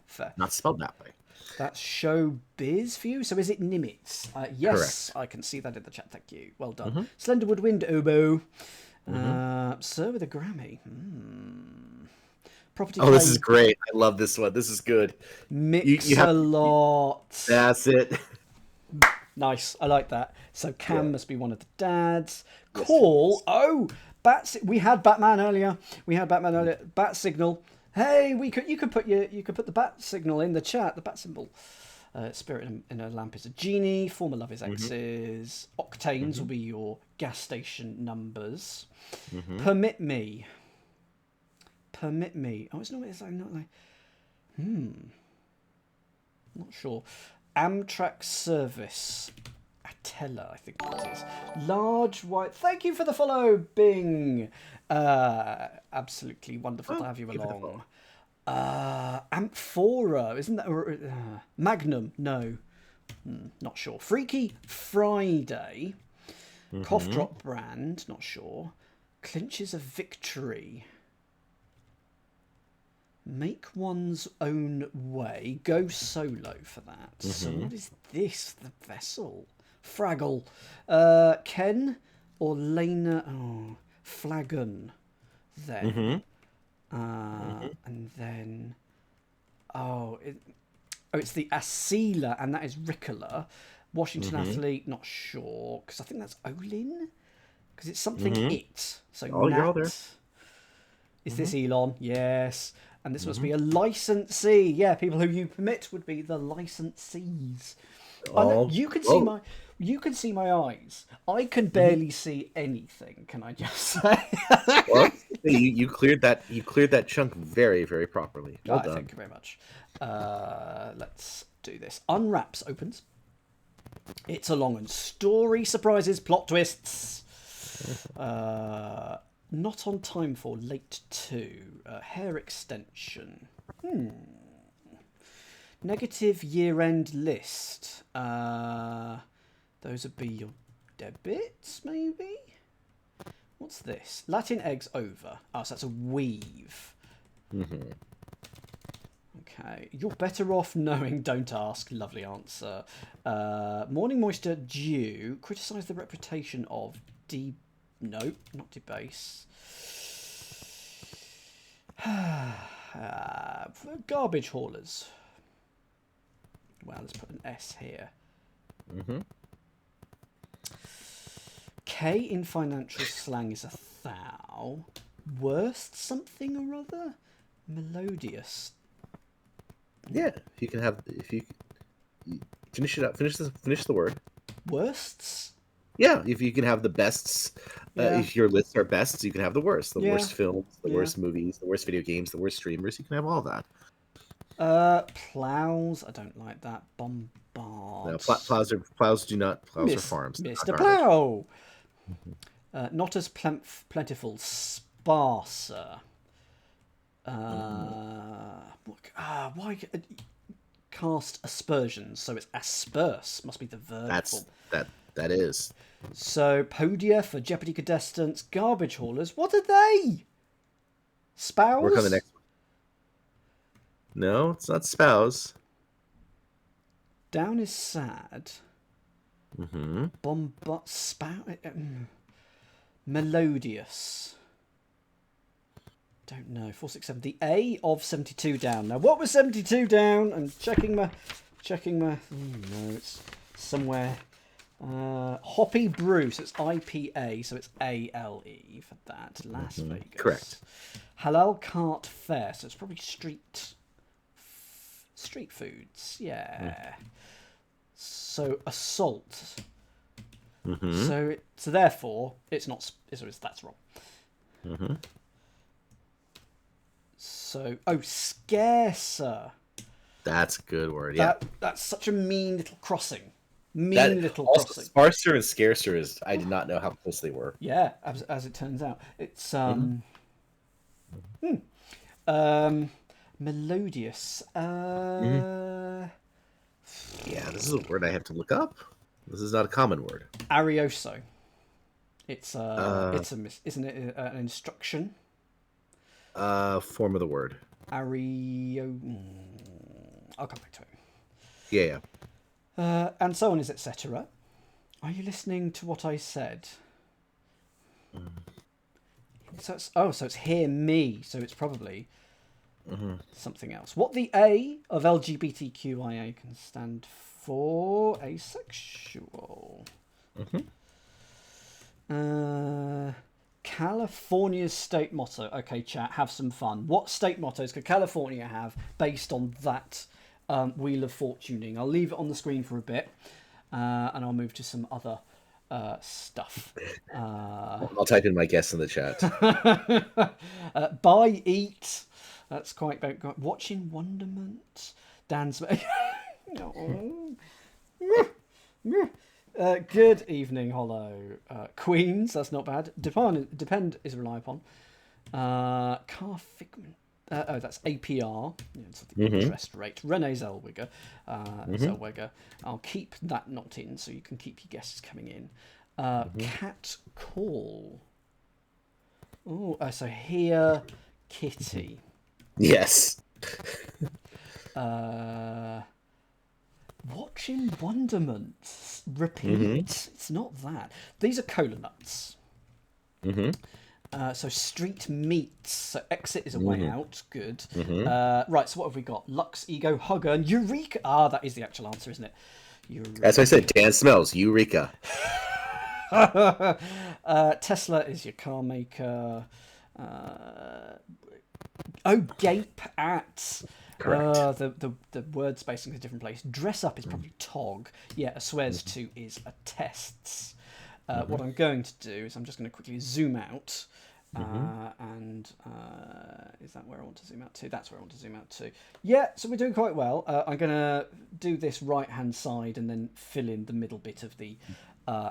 Fair. Not spelled that way. That's showbiz for you. So is it Nimitz? Yes, correct. I can see that in the chat. Thank you. Well done. Mm-hmm. Slenderwood Wind Oboe. Sir with a Grammy. Property. Oh, this is great. I love this one. This is good. Mix-a-lot. That's it. Nice. I like that. So Cam must be one of the dads. Call. Oh, We had Batman earlier. Bat signal. Hey, you could put the bat signal in the chat. The bat symbol. Spirit in a lamp is a genie. Former love is X's. Octanes will be your gas station numbers. Permit me. Oh, it's not. It's like not like. Not sure. Amtrak service. Atella, I think it is. Large white. Thank you for the follow, Bing. Absolutely wonderful to have you along. Amphora, isn't that Magnum? No, not sure. Freaky Friday. Cough drop brand. Not sure. Clinches a victory. Make one's own way. Go solo for that. So what is this? The vessel. Fraggle. Ken or Lena. Oh, Flagon. Then. And then. It's the Asila, and that is Ricola. Washington athlete. Not sure. Because I think that's Olin. Because it's something it. So you're all there. Is this Elon? Yes. And this must be a licensee. Yeah, people who you permit would be the licensees. You can see my eyes. I can barely see anything. Can I just say? Well, you cleared that chunk very, very properly. Well done. Thank you very much. Let's do this. Unwraps opens. It's a long and story. Surprises, plot twists. Not on time for late 2. Hair extension. Negative year-end list. Those would be your debits, maybe? What's this? Latin eggs over. Oh, so that's a weave. Okay. You're better off knowing, don't ask. Lovely answer. Morning moisture due. Criticise the reputation of No, not debase. Garbage haulers. Well, let's put an S here. K in financial slang is a thou. Worst something or other? Melodious. Yeah, if you finish it up, finish the word. Worsts? Yeah, if you can have the bests, if your lists are bests, you can have the worst. The worst films, the worst movies, the worst video games, the worst streamers. You can have all that. Plows. I don't like that. Bombard. No, plows are farms. Mr. Plow. Not as plentiful. Sparser. Why cast aspersions? So it's asperse. Must be the verb. That is. So podia for Jeopardy contestants, garbage haulers. What are they? Spouse. Work on the next one. No, it's not spouse. Down is sad. Bombard. Spout. Melodious. Don't know. 467. The A of 72 down. Now, what was 72 down? I'm checking my. No, it's somewhere. Hoppy Brew. So it's IPA. So it's ALE for that. Las Vegas. Correct. Halal Cart Fair. So it's probably street foods. Yeah. So assault. So therefore it's not. That's wrong. So scarcer. That's a good word. Yeah. That's such a mean little crossing. Crossing. Sparser and scarcer is. I did not know how close they were. Yeah, as it turns out, it's melodious. Yeah, this is a word I have to look up. This is not a common word. Arioso. It's isn't it an instruction? Form of the word. Ario. I'll come back to it. Yeah. And so on is etc. Are you listening to what I said? So it's hear me. So it's probably something else. What the A of LGBTQIA can stand for? Asexual. California's state motto. Okay, chat, have some fun. What state mottos could California have based on that Wheel of Fortuning? I'll leave it on the screen for a bit, and I'll move to some other stuff. I'll type in my guess in the chat. Buy, eat. That's quite watching wonderment. Dan's. Good evening, Hollow. Queens, that's not bad. Depend is rely upon. Car figment. That's APR. Yeah, it's the interest rate. Renee Zellweger. Zellweger. I'll keep that not in, so you can keep your guesses coming in. Cat call. Oh, so here, kitty. Yes. Watching wonderment. Repeat. It's not that. These are cola nuts. So street meats. So exit is a way out. Good. Right. So what have we got? Lux, ego, hugger, and eureka. Ah, that is the actual answer, isn't it? Eureka. That's what I said. Dan smells eureka. Tesla is your car maker. Gape at. Correct. The word spacing is a different place. Dress up is probably tog. Yeah, a swears to is a tests. What I'm going to do is I'm just going to quickly zoom out. And is that where I want to zoom out to? That's where I want to zoom out to. Yeah, so we're doing quite well. I'm going to do this right-hand side and then fill in the middle bit of the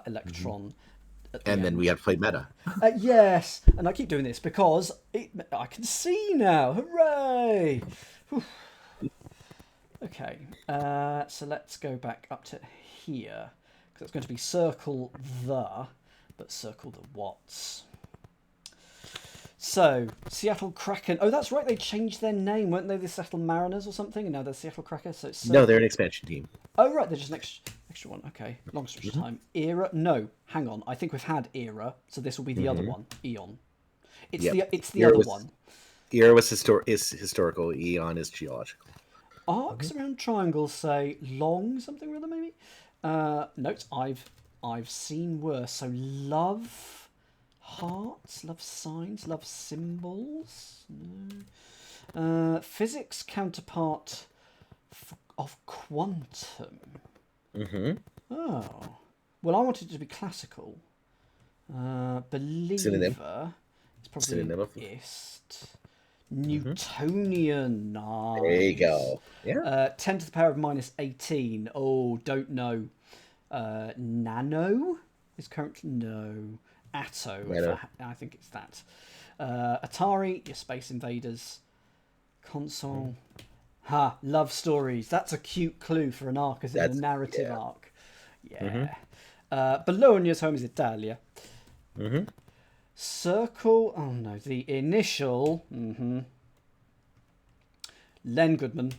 electron. And then we have to play meta. Yes, and I keep doing this because I can see now. Hooray! Whew. Okay, so let's go back up to here because it's going to be circle the, but circle the what's. So, Seattle Kraken. Oh, that's right. They changed their name, weren't they? The Seattle Mariners or something, and now they're Seattle Kraken. So it's no, they're an expansion team. Oh, right. They're just an extra one. Okay. Long stretch of time. Era. No, hang on. I think we've had Era, so this will be the other one. Eon. It's the other one. Era was historical. Eon is geological. Arcs around triangles say long something or other maybe. Notes I've seen worse. So love. Hearts, love signs, love symbols. No. Physics counterpart of quantum. Oh, well, I wanted it to be classical. Believer. Synonym. It's probably ist. Newtonian. Nice. There you go. Yeah. 10 to the power of minus 18. Oh, don't know. Nano is currently no. Atto, I think it's that. Atari, your Space Invaders. Console. Love stories. That's a cute clue for an arc, as in a narrative arc. Yeah. Bologna's home is Italia. Circle. Oh no, the initial. Len Goodman.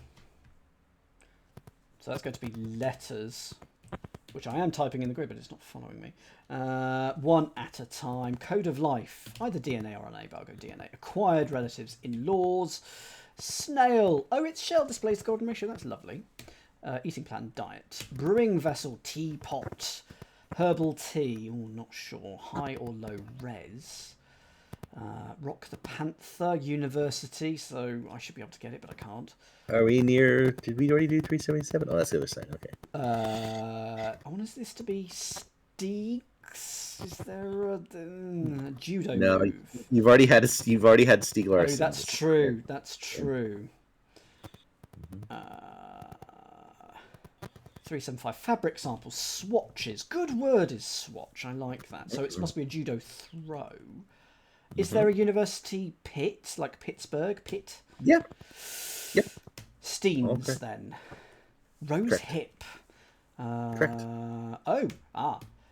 So that's going to be letters, which I am typing in the grid, but it's not following me. One at a time. Code of life. Either DNA or RNA, but I'll go DNA. Acquired relatives, in-laws. Snail. Oh, its shell displays the golden ratio. That's lovely. Eating plan, diet. Brewing vessel, teapot. Herbal tea. Oh, not sure. High or low res. Rock the Panther. University. So I should be able to get it, but I can't. Are we near? Did we already do 377? Oh, that's the other side. Okay. I want this to be Steaks. Is there a judo move? You've already had Stieg Larsson. Oh, that's true. That's true. 375 fabric samples, swatches. Good word is swatch. I like that. So it must be a judo throw. Is there a university pit like Pittsburgh pit? Yeah. Yep. Steams then. Rose Correct. hip. Correct.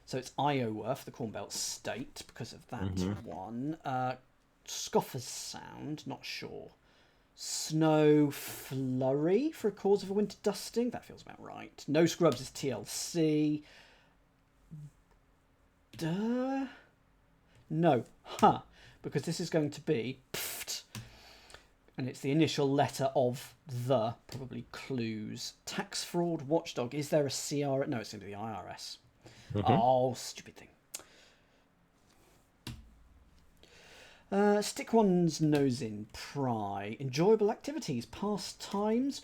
So it's Iowa for the Corn Belt State because of that one. Scoffers sound, not sure. Snow flurry for a cause of a winter dusting. That feels about right. No scrubs is TLC. No. Because this is going to be pft, and it's the initial letter of the, probably clues. Tax fraud watchdog. Is there a CR? No, it's going to be the IRS. Oh, stupid thing. Stick one's nose in, pry. Enjoyable activities, pastimes.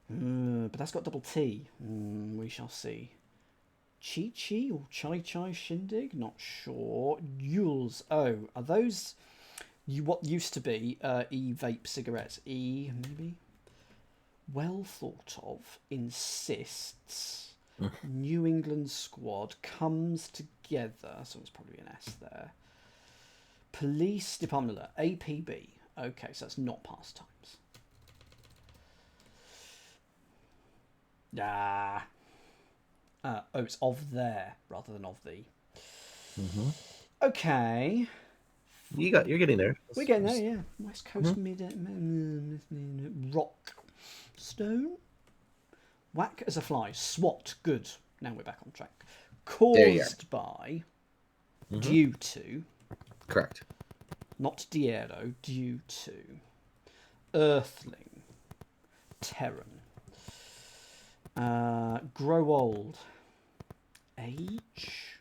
But that's got double T. We shall see. Chi or Chai Shindig? Not sure. Yules. Oh, are those what used to be e-vape cigarettes? E, maybe? Well thought of. Insists. New England squad comes together. So it's probably an S there. Police Department alert. APB. Okay, so that's not pastimes. Ah. Oh, it's of there rather than of the. Okay. You're getting there. We're getting there, yeah. West Coast rock stone. Whack as a fly. SWAT. Good. Now we're back on track. Caused by. Due to. Correct. Not Diero. Due to. Earthling. Terran. Grow old. Age.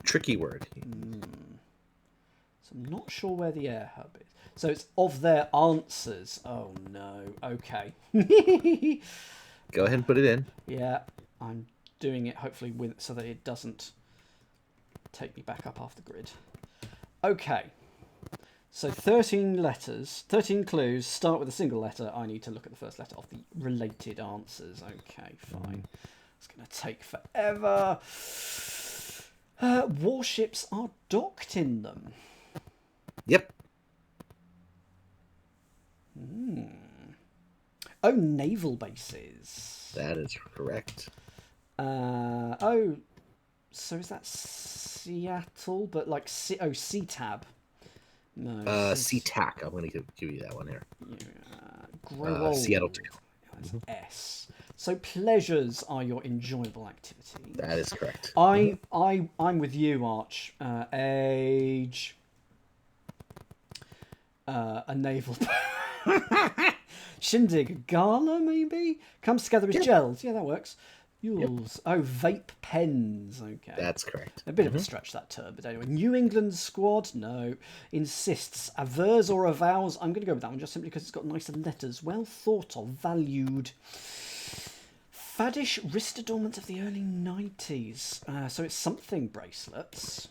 Tricky word. So I'm not sure where the air hub is. So it's of their answers. Oh no. Okay. Go ahead and put it in. Yeah, I'm doing it hopefully with so that it doesn't take me back up off the grid. Okay. So 13 letters, 13 clues, start with a single letter. I need to look at the first letter of the related answers. Okay, fine. It's going to take forever. Warships are docked in them. Yep. Oh, naval bases. That is correct. Oh, so is that Seattle? But like, CTAB. No. SeaTac. I'm going to give you that one here. Seattle. That's S. So pleasures are your enjoyable activities. That is correct. I'm with you, Arch. Age. A naval. Shindig. Gala, maybe? Comes together as gels. Yeah, that works. Yules. Oh, vape pens. Okay. That's correct. A bit of a stretch, that term. But anyway, New England squad? No. Insists. Avers or avows? I'm going to go with that one just simply because it's got nicer letters. Well thought of. Valued. Faddish wrist adornments of the early 90s. So it's something bracelets.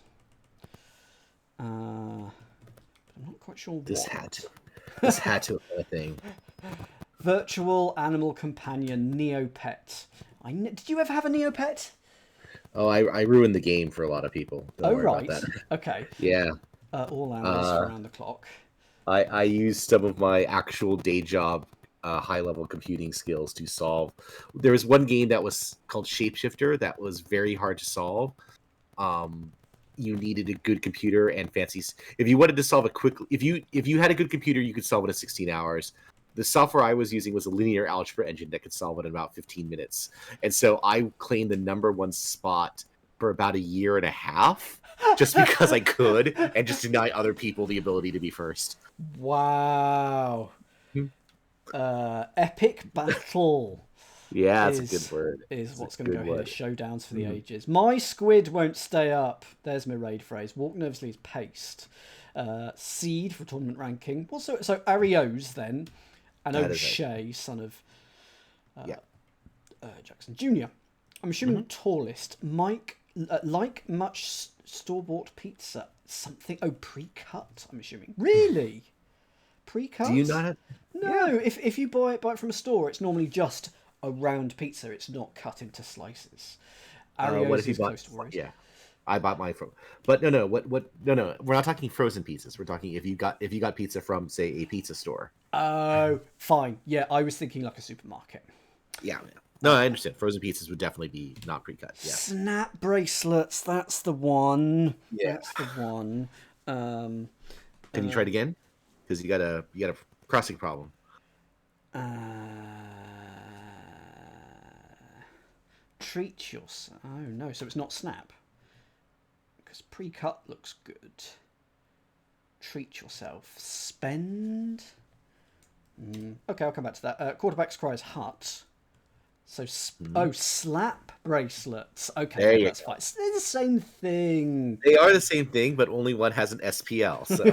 But I'm not quite sure what. This hat to a thing. Virtual animal companion, Neopet. Did you ever have a Neopet? Oh, I ruined the game for a lot of people. Don't worry right. about that. Okay. Yeah. All hours around the clock. I used some of my actual day job high-level computing skills to solve. There was one game that was called Shapeshifter that was very hard to solve. You needed a good computer and fancies. If you wanted to solve it quickly, if you had a good computer, you could solve it in 16 hours. The software I was using was a linear algebra engine that could solve it in about 15 minutes. And so I claimed the #1 spot for about a year and a half just because I could and just deny other people the ability to be first. Wow. Epic battle. Yeah, that's a good word. Is what's going to go here. Showdowns for the ages. My squid won't stay up. There's my raid phrase. Walk nervously is paste. Seed for tournament ranking. Well, so Arios then. And O'Shea, son of Jackson Jr. I'm assuming tallest. Mike, like much store-bought pizza. Something. Oh, pre-cut, I'm assuming. Really? Pre-cut? Do you not have... No, if you buy it from a store, it's normally just a round pizza. It's not cut into slices. What if you bought... Yeah. I bought mine from, but no. We're not talking frozen pizzas. We're talking if you got pizza from, say, a pizza store. Oh, fine. Yeah, I was thinking like a supermarket. Yeah. No, I understand. Frozen pizzas would definitely be not pre-cut. Yeah. Snap bracelets. That's the one. Yeah. That's the one. Can you try it again? Because you got a crossing problem. Treat yourself. Oh no, so it's not snap. Because pre-cut looks good. Treat yourself. Spend. Okay, I'll come back to that. Quarterback's cries hut. So, slap bracelets. Okay, There yeah, you that's fine. They're the same thing. They are the same thing, but only one has an SPL. So,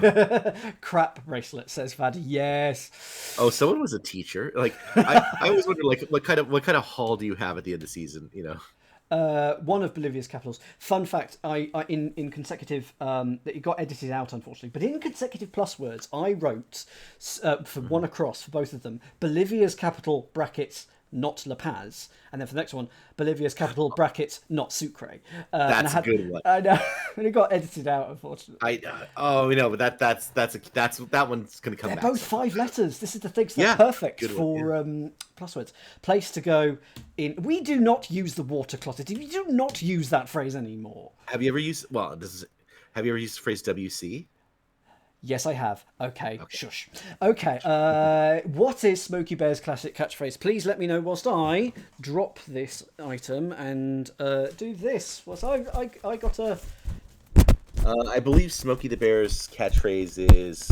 Crap bracelet, says Fad. Yes. oh, someone was a teacher. Like I always wonder, like what kind of haul do you have at the end of the season? You know. One of Bolivia's capitals. Fun fact: I in consecutive that it got edited out, unfortunately. But in consecutive plus words, I wrote for one across for both of them. Bolivia's capital brackets not La Paz, and then for the next one, Bolivia's capital brackets not Sucre. That's a good one. I know, and it got edited out, unfortunately. But that's that one's gonna come They're back. both 5 letters. This is the thing. So they're perfect for plus words. Place to go in. We do not use the water closet. We do not use that phrase anymore. Have you ever used? Well, have you ever used the phrase WC? Yes, I have. Okay. Shush. Okay. What is Smokey Bear's classic catchphrase? Please let me know whilst I drop this item and do this. I got a. I believe Smokey the Bear's catchphrase is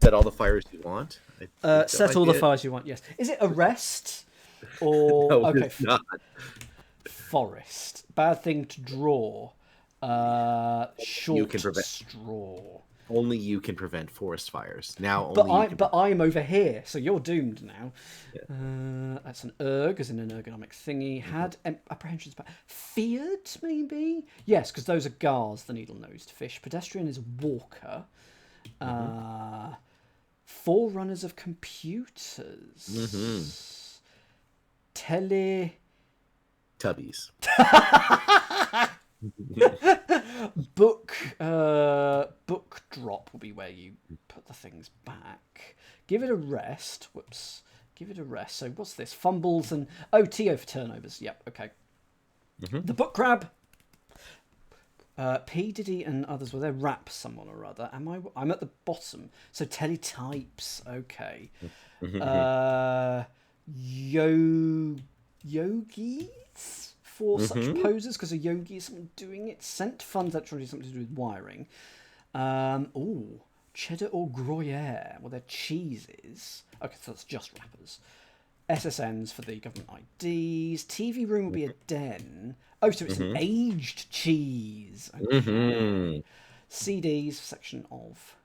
"Set all the fires you want." Set all the fires you want. Yes. Is it arrest or No, okay? it's not. Forest. Bad thing to draw. Short straw. Only you can prevent forest fires. Now, but I'm over here, so you're doomed now. Yeah. That's an erg, as in an ergonomic thingy. Had apprehensions about feared, maybe. Yes, because those are gars, the needle-nosed fish. Pedestrian is walker. Forerunners of computers. Tubbies. Book drop will be where you put the things back. Give it a rest. Whoops. Give it a rest. So what's this? Fumbles and TO for turnovers. Yep. Okay. The book crab. P Diddy and others. Well, they rap someone or other. I'm at the bottom. So teletypes. Okay. Yogis. For such poses, because a yogi is someone doing it. Scent funds, actually something to do with wiring. Cheddar or Gruyere. Well, they're cheeses. Okay, so that's just wrappers. SSNs for the government IDs. TV room will be a den. Oh, so it's an aged cheese. Okay. CDs, section of.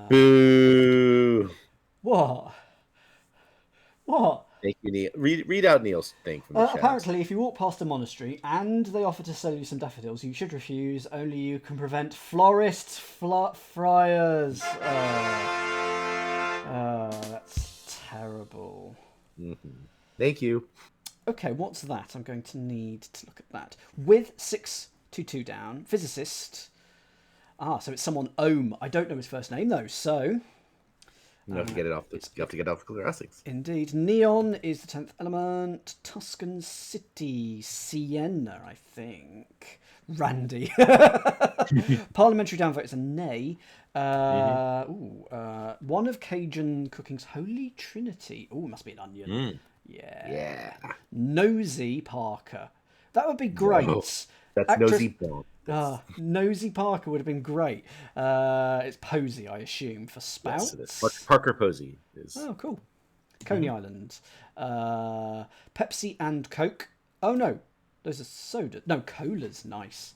Boo. What? Thank you, Neil. Read out Neil's thing from the chat. Apparently, if you walk past a monastery and they offer to sell you some daffodils, you should refuse. Only you can prevent florists, friars. That's terrible. Thank you. Okay, what's that? I'm going to need to look at that. With 622 down, physicist. So it's someone Ohm. I don't know his first name though, so. You have to get it off. You have to get off the classics. Indeed. Neon is the 10th element. Tuscan City. Sienna, I think. Randy. Parliamentary downvote is a nay. One of Cajun cooking's Holy Trinity. It must be an onion. Yeah. Nosy Parker. That would be great. No, that's Nosy Bond. Nosy Parker would have been great. It's Posey, I assume, for spouts. Yes, Parker Posey is. Oh, cool. Coney Island. Pepsi and Coke. Oh, no. Those are soda. No, cola's nice.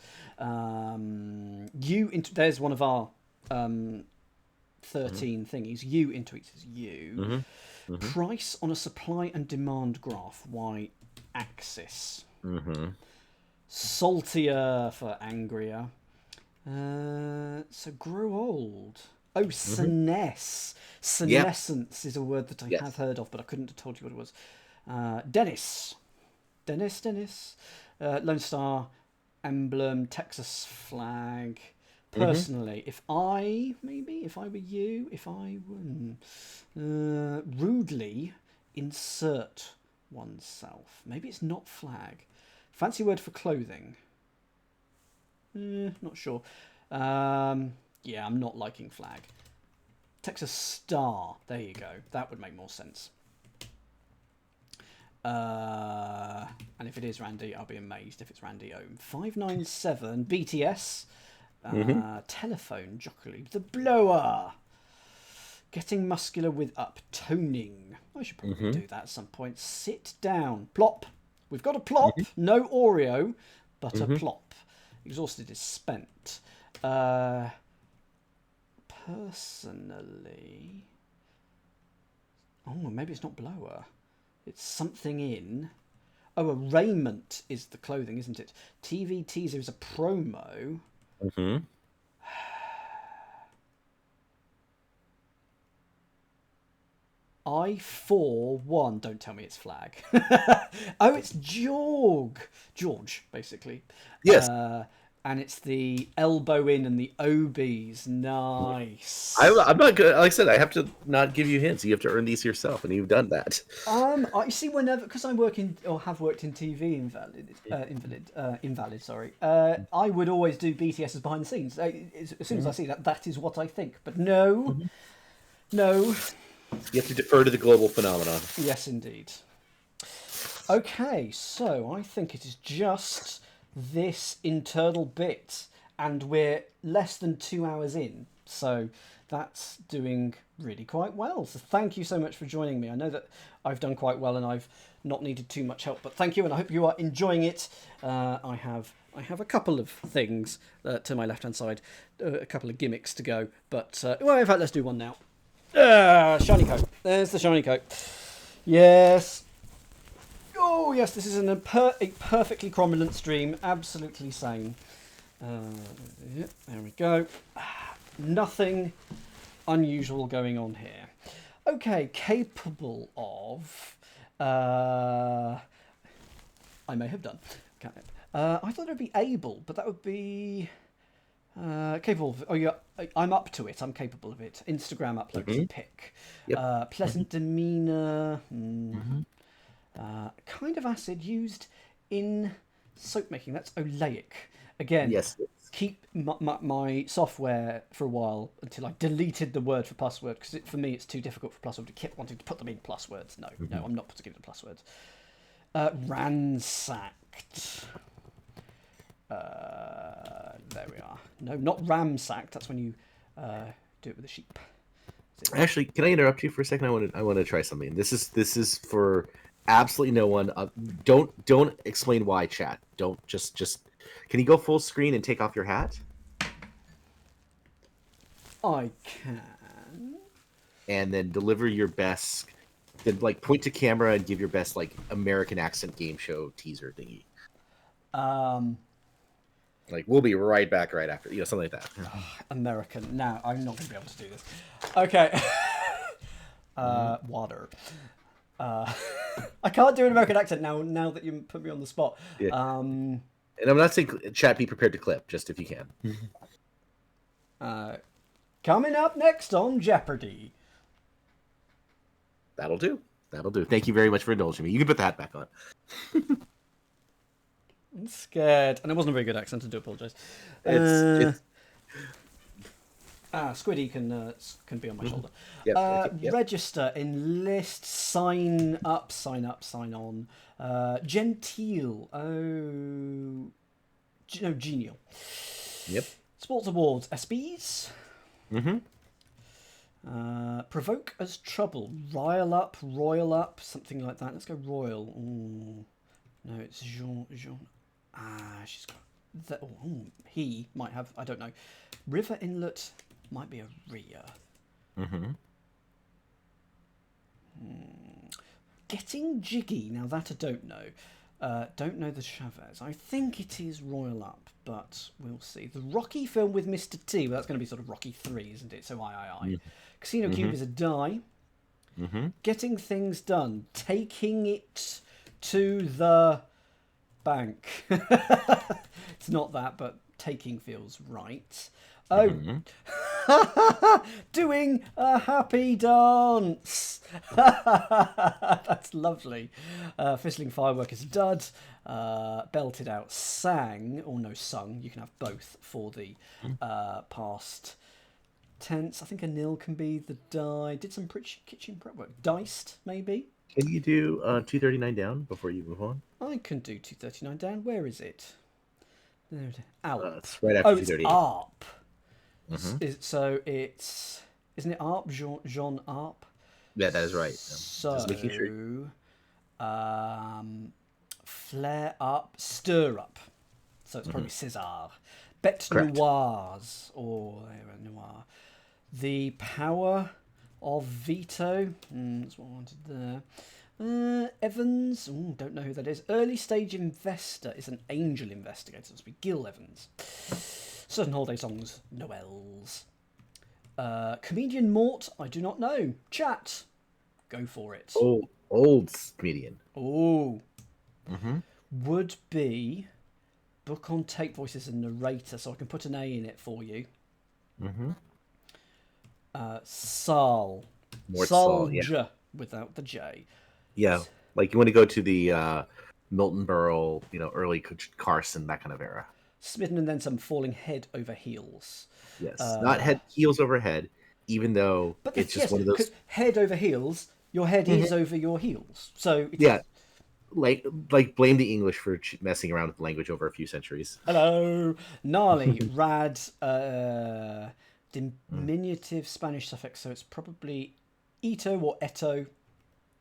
There's one of our 13 thingies. U intuits is U. Price on a supply and demand graph. Y axis. Saltier for angrier. So grow old. Oh, senescence is a word that I have heard of, but I couldn't have told you what it was. Dennis. Lone Star emblem, Texas flag. Personally, if I were you, rudely insert oneself. Maybe it's not flag. Fancy word for clothing. Not sure. I'm not liking flag. Texas Star. There you go. That would make more sense. And if it is Randy, I'll be amazed if it's Randy Ohm. 597 BTS. Telephone Jockey. The blower. Getting muscular with up. Toning. I should probably do that at some point. Sit down. Plop. We've got a plop. No Oreo, but a plop. Exhausted is spent. Personally... Oh, maybe it's not blower. It's something in... Oh, a raiment is the clothing, isn't it? TV teaser is a promo. I-4-1. Don't tell me it's flag. Oh, it's George, basically. Yes. And it's the elbow in and the OBs. Nice. I'm not good. Like I said, I have to not give you hints. You have to earn these yourself, and you've done that. I see. Whenever, because I work in or have worked in TV invalid. Sorry. I would always do BTS's behind the scenes. As soon as I see that, that is what I think. But no. You have to defer to the global phenomenon. Yes, indeed. Okay, so I think it is just this internal bit, and we're less than 2 hours in, so that's doing really quite well. So thank you so much for joining me. I know that I've done quite well and I've not needed too much help, but thank you, and I hope you are enjoying it. I have a couple of things to my left hand side, a couple of gimmicks to go, but well, in fact, let's do one now. Shiny coat. There's the shiny coat. Yes. Oh, yes, this is a perfectly cromulent stream. Absolutely sane. There we go. Nothing unusual going on here. Okay, capable of... I may have done. I thought it would be able, but that would be... capable of... Oh, yeah, I'm up to it. I'm capable of it. Instagram upload to pick. Yep. Pleasant demeanour. Kind of acid used in soap making. That's oleic. Again, yes. Keep my software for a while until I deleted the word for plus word, because for me it's too difficult for plus word. I kept wanting to put them in plus words. No, I'm not putting it in plus words. Ransacked. There we are. No, not ramsacked. That's when you do it with a sheep. Actually, can I interrupt you for a second? I want to try something. This is for absolutely no one. Don't explain why, chat. Don't just. Can you go full screen and take off your hat? I can. And then deliver your best. Then point to camera and give your best American accent game show teaser thingy. We'll be right back right after, something like that. American. Now, I'm not going to be able to do this. Okay. Water. I can't do an American accent now that you put me on the spot. Yeah. And I'm not saying chat, be prepared to clip, just if you can. Coming up next on Jeopardy. That'll do. Thank you very much for indulging me. You can put the hat back on. I'm scared. And it wasn't a very good accent, I do apologise. Squiddy can be on my shoulder. Yep. Register, enlist, sign up, sign on. Genteel. Oh. No, genial. Yep. Sports awards, SBs. Provoke as trouble. Rile up, royal up, something like that. Let's go royal. Ooh. No, it's Jean. She's got... he might have... I don't know. River inlet might be a Rhea. Getting jiggy. Now that I don't know. Don't know the Chavez. I think it is royal up, but we'll see. The Rocky film with Mr. T. Well, that's going to be sort of Rocky 3, isn't it? So I. Casino Cube is a die. Getting things done. Taking it to the bank. It's not that, but taking feels right. Oh, doing a happy dance. That's lovely. Fizzling firework is a dud. Belted out, sang, or no, sung. You can have both for the past tense. I think a nil can be the die. Did some kitchen prep work. Diced, maybe. Can you do 239 down before you move on? I can do 239 down. Where is it? Out. It's right after 238. It's up. So it's Isn't it Arp? Jean Arp? Yeah, that is right. So, Just making sure. Flare Up, Stir Up. So it's probably César. Bête Correct. Noires, or Noir. The Power of Veto. That's what I wanted there. Evans. Don't know who that is. Early Stage Investor is an angel investigator. It must be Gil Evans. Certain holiday songs. Noels. Comedian Mort. I do not know. Chat. Go for it. Old comedian. Oh. Would be book on tape voices and narrator, so I can put an A in it for you. Sal. Salja, without the J. Yeah, like you want to go to the Milton Berle, early Carson, that kind of era. Smitten and then some, falling head over heels. Yes, not heels over head, even though it's just one of those. Head over heels, your head is over your heels. So yeah, like blame the English for messing around with language over a few centuries. Hello, gnarly, rad, diminutive Spanish suffix, so it's probably ito or eto.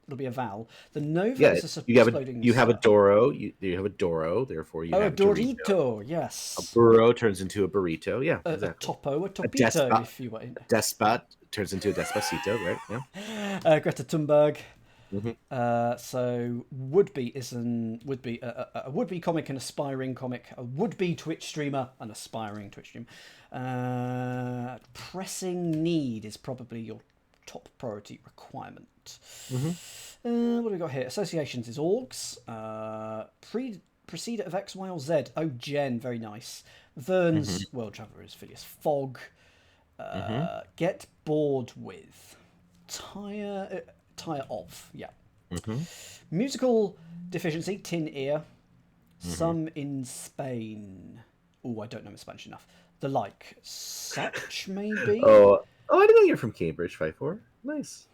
It'll be a vowel. The no vowel is exploding. You have a Doro. You have a Doro. Therefore, you have a Dorito. Yes. A burro turns into a burrito. Yeah. Exactly. A topo, a topito. If you want. Despot turns into a despacito, right? Yeah. Greta Thunberg. So would-be is a would-be comic, an aspiring comic, a would-be Twitch streamer, an aspiring Twitch streamer. Pressing need is probably your top priority requirement. What do we got here? Associations is orgs. Preceder of X, Y, or Z. Oh, Jen, very nice. Vern's World Traveller is Phileas Fogg. Get bored with. Tire of, yeah. Musical deficiency, tin ear. Some in Spain. Oh, I don't know Spanish enough. The like. Such, maybe? Oh, I didn't know you're from Cambridge, 5-4. Nice.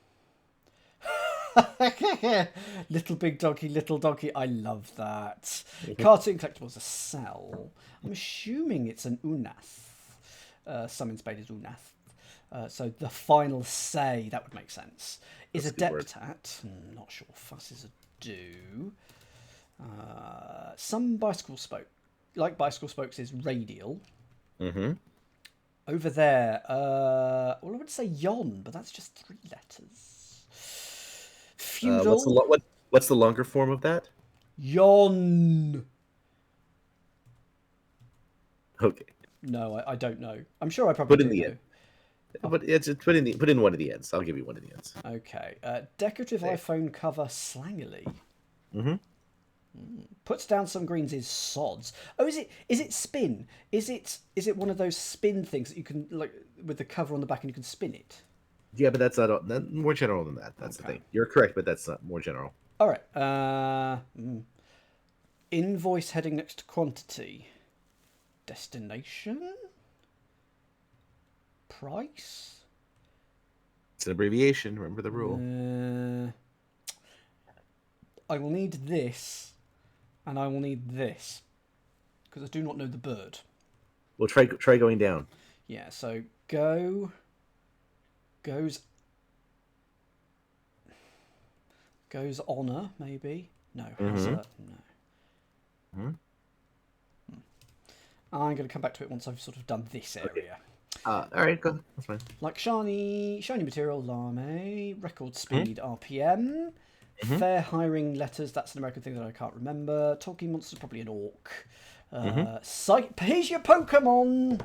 Little donkey. I love that. Cartoon collectibles, a cell. I'm assuming it's an unath. Some in Spain is unath. So the final say, that would make sense. Is adept at. Not sure. Fuss is a do. Some bicycle spoke. Like bicycle spokes is radial. Over there, well, I would say yon, but that's just 3 letters. Feudal. What's the longer form of that? Yon. Okay. No, I don't know. I'm sure I probably put in the end. But put in one of the ends. I'll give you one of the ends. Okay. Decorative iPhone cover slangily. Puts down some greens is sods. Oh, is it spin? Is it one of those spin things that you can, like, with the cover on the back and you can spin it? Yeah, but that's not more general than that. That's the thing. You're correct, but that's not more general. All right. Invoice heading next to quantity. Destination. Price. It's an abbreviation. Remember the rule. I will need this, and I will need this, because I do not know the bird. Well, try going down. Yeah. So goes honor, maybe. No, hazard. No. I'm going to come back to it once I've sort of done this area. All right, go. That's fine. Like shiny material, lame, record speed, RPM, fair hiring letters. That's an American thing that I can't remember. Talking monster's probably an orc. Here's your Pokemon.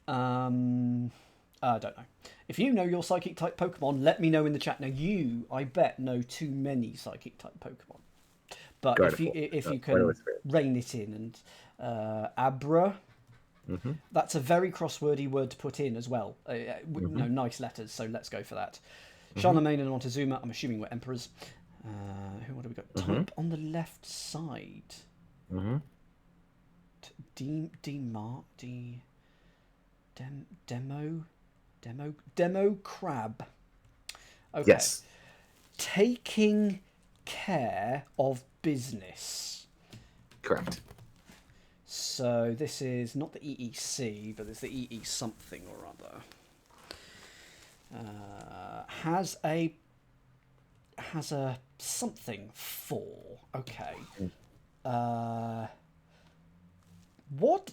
I don't know. If you know your psychic type Pokemon, let me know in the chat. Now you, I bet, know too many psychic type Pokemon. But if you can rein it in, and Abra, that's a very crosswordy word to put in as well. Nice letters, so let's go for that. Charlemagne and Montezuma, I'm assuming we're emperors. What have we got? Type on the left side. Demo crab. Okay. Yes. Taking care of business. Correct. So this is not the EEC, but it's the EE something or other. Has a something for. Okay. What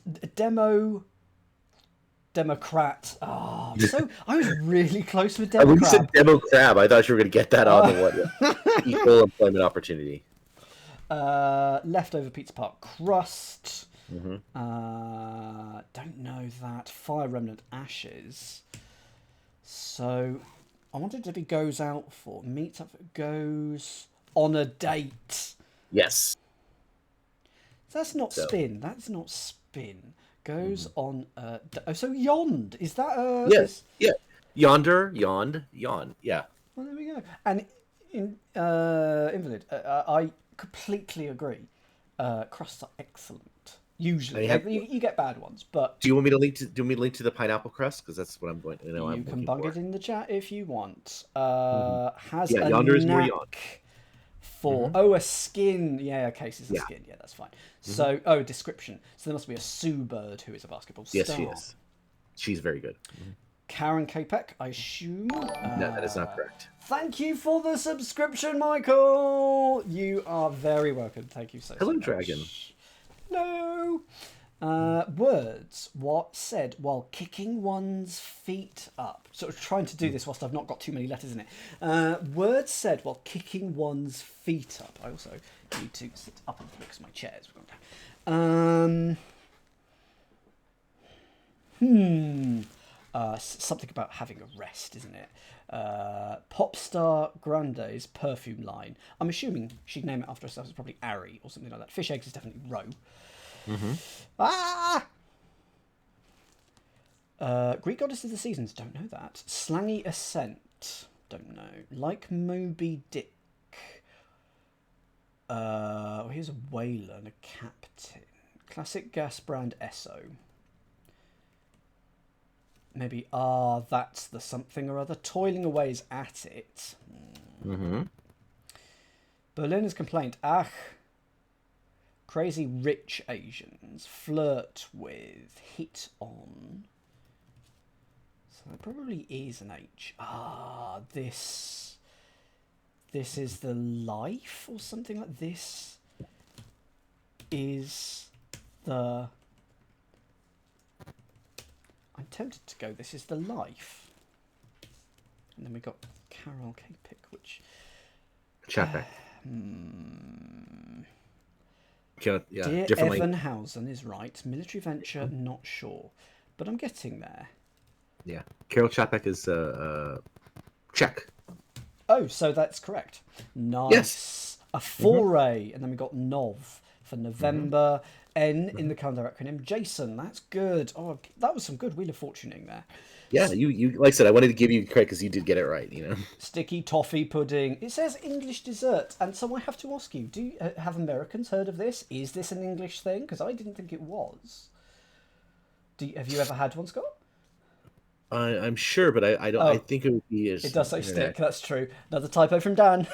Democrat? Oh, so I was really close with When you Democrat. said demo crab, I thought you were going to get that on the what? Equal employment opportunity. Leftover pizza park crust. Mm-hmm. Don't know that. Fire remnant ashes. So I wondered if he goes out for meets up. Goes on a date. Yes. That's not spin. That's not spin. Goes on a. So yond is that a? Yes. Yeah. Yonder. Yawn. Yeah. Well, there we go. And invalid. I completely agree. Crusts are excellent. Usually, you get bad ones, but do you want me to link to the pineapple crust? Because that's what I'm going. You can bung it in the chat if you want. Has a Yonder is more knack for a skin. Yeah, cases of skin. Yeah, that's fine. So description. So there must be a Sue Bird who is a basketball star. Yes, she is. She's very good. Karen Capek, I assume. No, that is not correct. Thank you for the subscription, Michael. You are very welcome. Thank you so much. Hello, Dragon. Hello. Words. What said while kicking one's feet up? Sort of trying to do this whilst I've not got too many letters in it. Words said while kicking one's feet up. I also need to sit up and because my chair is going down. Something about having a rest, isn't it? Popstar Grande's perfume line. I'm assuming she'd name it after herself. It's probably Ari or something like that. Fish eggs is definitely Roe. Greek goddess of the seasons. Don't know that. Slangy ascent. Don't know. Like Moby Dick. Here's a whaler and a captain. Classic gas brand Esso. Maybe, that's the something or other. Toiling away is at it. Berliner's complaint. Crazy rich Asians. Flirt with. Hit on. So there probably is an H. This is the life or something like this. Is the... I'm tempted to go, this is the life. And then we got Carol Capek, which... Chapek. Dear Evanhausen is right. Military venture, not sure. But I'm getting there. Yeah. Carol Chapek is Czech. Oh, so that's correct. Nice. Yes. A foray. And then we got Nov for November. N in the calendar acronym. Jason, that's good. Oh, that was some good Wheel of Fortuning there. Yeah, you like I said, I wanted to give you credit because you did get it right, you know. Sticky toffee pudding. It says English dessert, and so I have to ask you: do have Americans heard of this? Is this an English thing? Because I didn't think it was. Have you ever had one, Scott? I'm sure, but I don't. I think it would be. It does say stick. That's true. Another typo from Dan.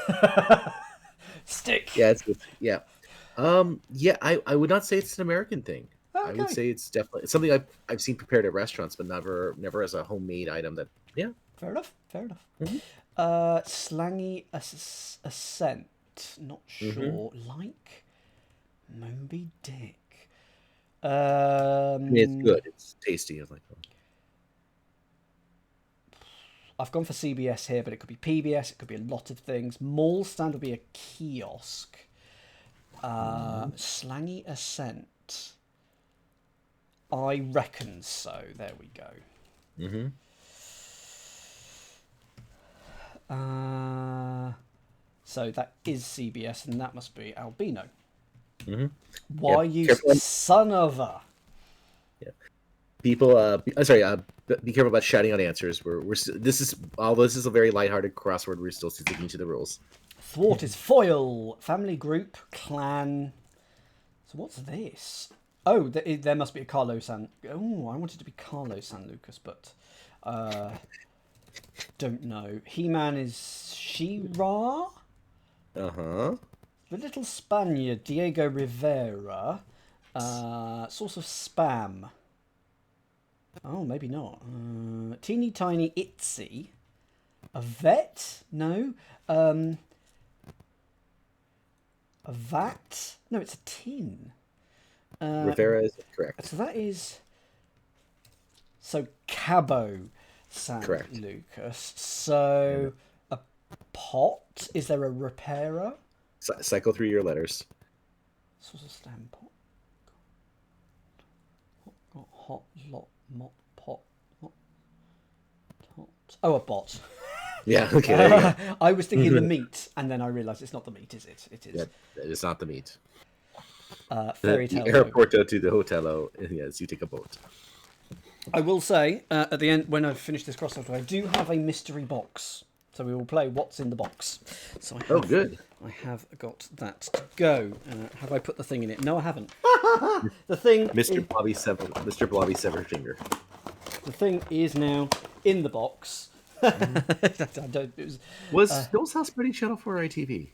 Stick. Yeah, it's good. Yeah. Yeah, I would not say it's an American thing. Okay. I would say it's definitely something I've seen prepared at restaurants, but never as a homemade item. That Fair enough. Slangy ascent. Not sure. Like Moby Dick. It's good. It's tasty. I like that. I've gone for CBS here, but it could be PBS. It could be a lot of things. Mall stand would be a kiosk. Slangy ascent. I reckon so. There we go. So that is CBS, and that must be albino. Why you son of a? Yeah. People. Be careful about shouting out answers. This is a very lighthearted crossword. We're still sticking to the rules. Thwart is foil. Family group clan. So what's this? Oh, there must be a Carlo San... Oh, I wanted to be Carlo San Lucas, but... don't know. He-Man is She-Ra? Uh-huh. The Little Spaniard, Diego Rivera. Source of spam. Oh, maybe not. Teeny tiny itsy. A vet? No. A vat? No, it's a tin. Rivera is correct. So that is... So, Cabo San Correct. Lucas. So, a pot? Is there a repairer? Cycle through your letters. Source of stamp pot. Hot, lot, mop, pot. Hot. Oh, a bot. Yeah, okay, there you go. I was thinking the meat, and then I realised it's not the meat, is it? It is. Yeah, it's not the meat. Fairy The tale. airporto to the hotelo. Yes, you take a boat. I will say, at the end, when I've finished this crossword, I do have a mystery box. So we will play What's in the Box. So I have, good. I have got that to go. Have I put the thing in it? No, I haven't. The thing... Mr. Blobby Severfinger. The thing is now in the box. Was Noel's House Party Channel 4 or ITV?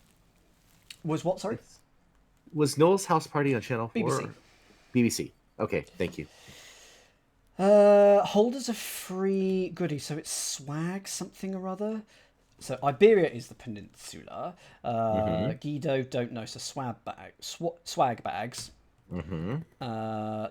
Was what, sorry? Was Noel's House Party on Channel 4? BBC. BBC. Okay, thank you. Holders of free goodies. So it's swag something or other. So Iberia is the peninsula. Guido, don't know. So swag bags.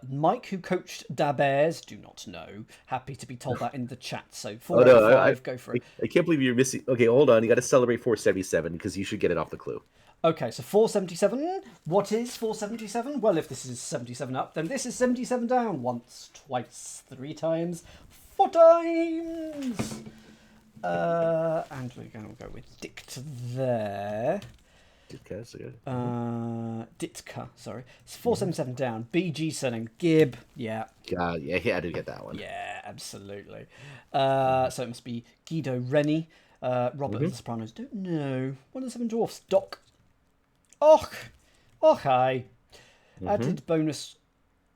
Mike, who coached Da Bears, do not know. Happy to be told that in the chat. So 4 out of 5, go for it. I can't believe you're missing. Okay, hold on. You got to celebrate 477 because you should get it off the clue. Okay, so 477. What is 477? Well, if this is 77 up, then this is 77 down. Once, twice, 3 times, 4 times. And we're going to go with Dict there. Ditka, sorry. It's 477 down. BG surname Gibb. Yeah. Yeah, I did get that one. Yeah, absolutely. So it must be Guido Rennie. Robert of the Sopranos. Don't know. One of the 7 Dwarfs. Doc. Och, hi. Added bonus.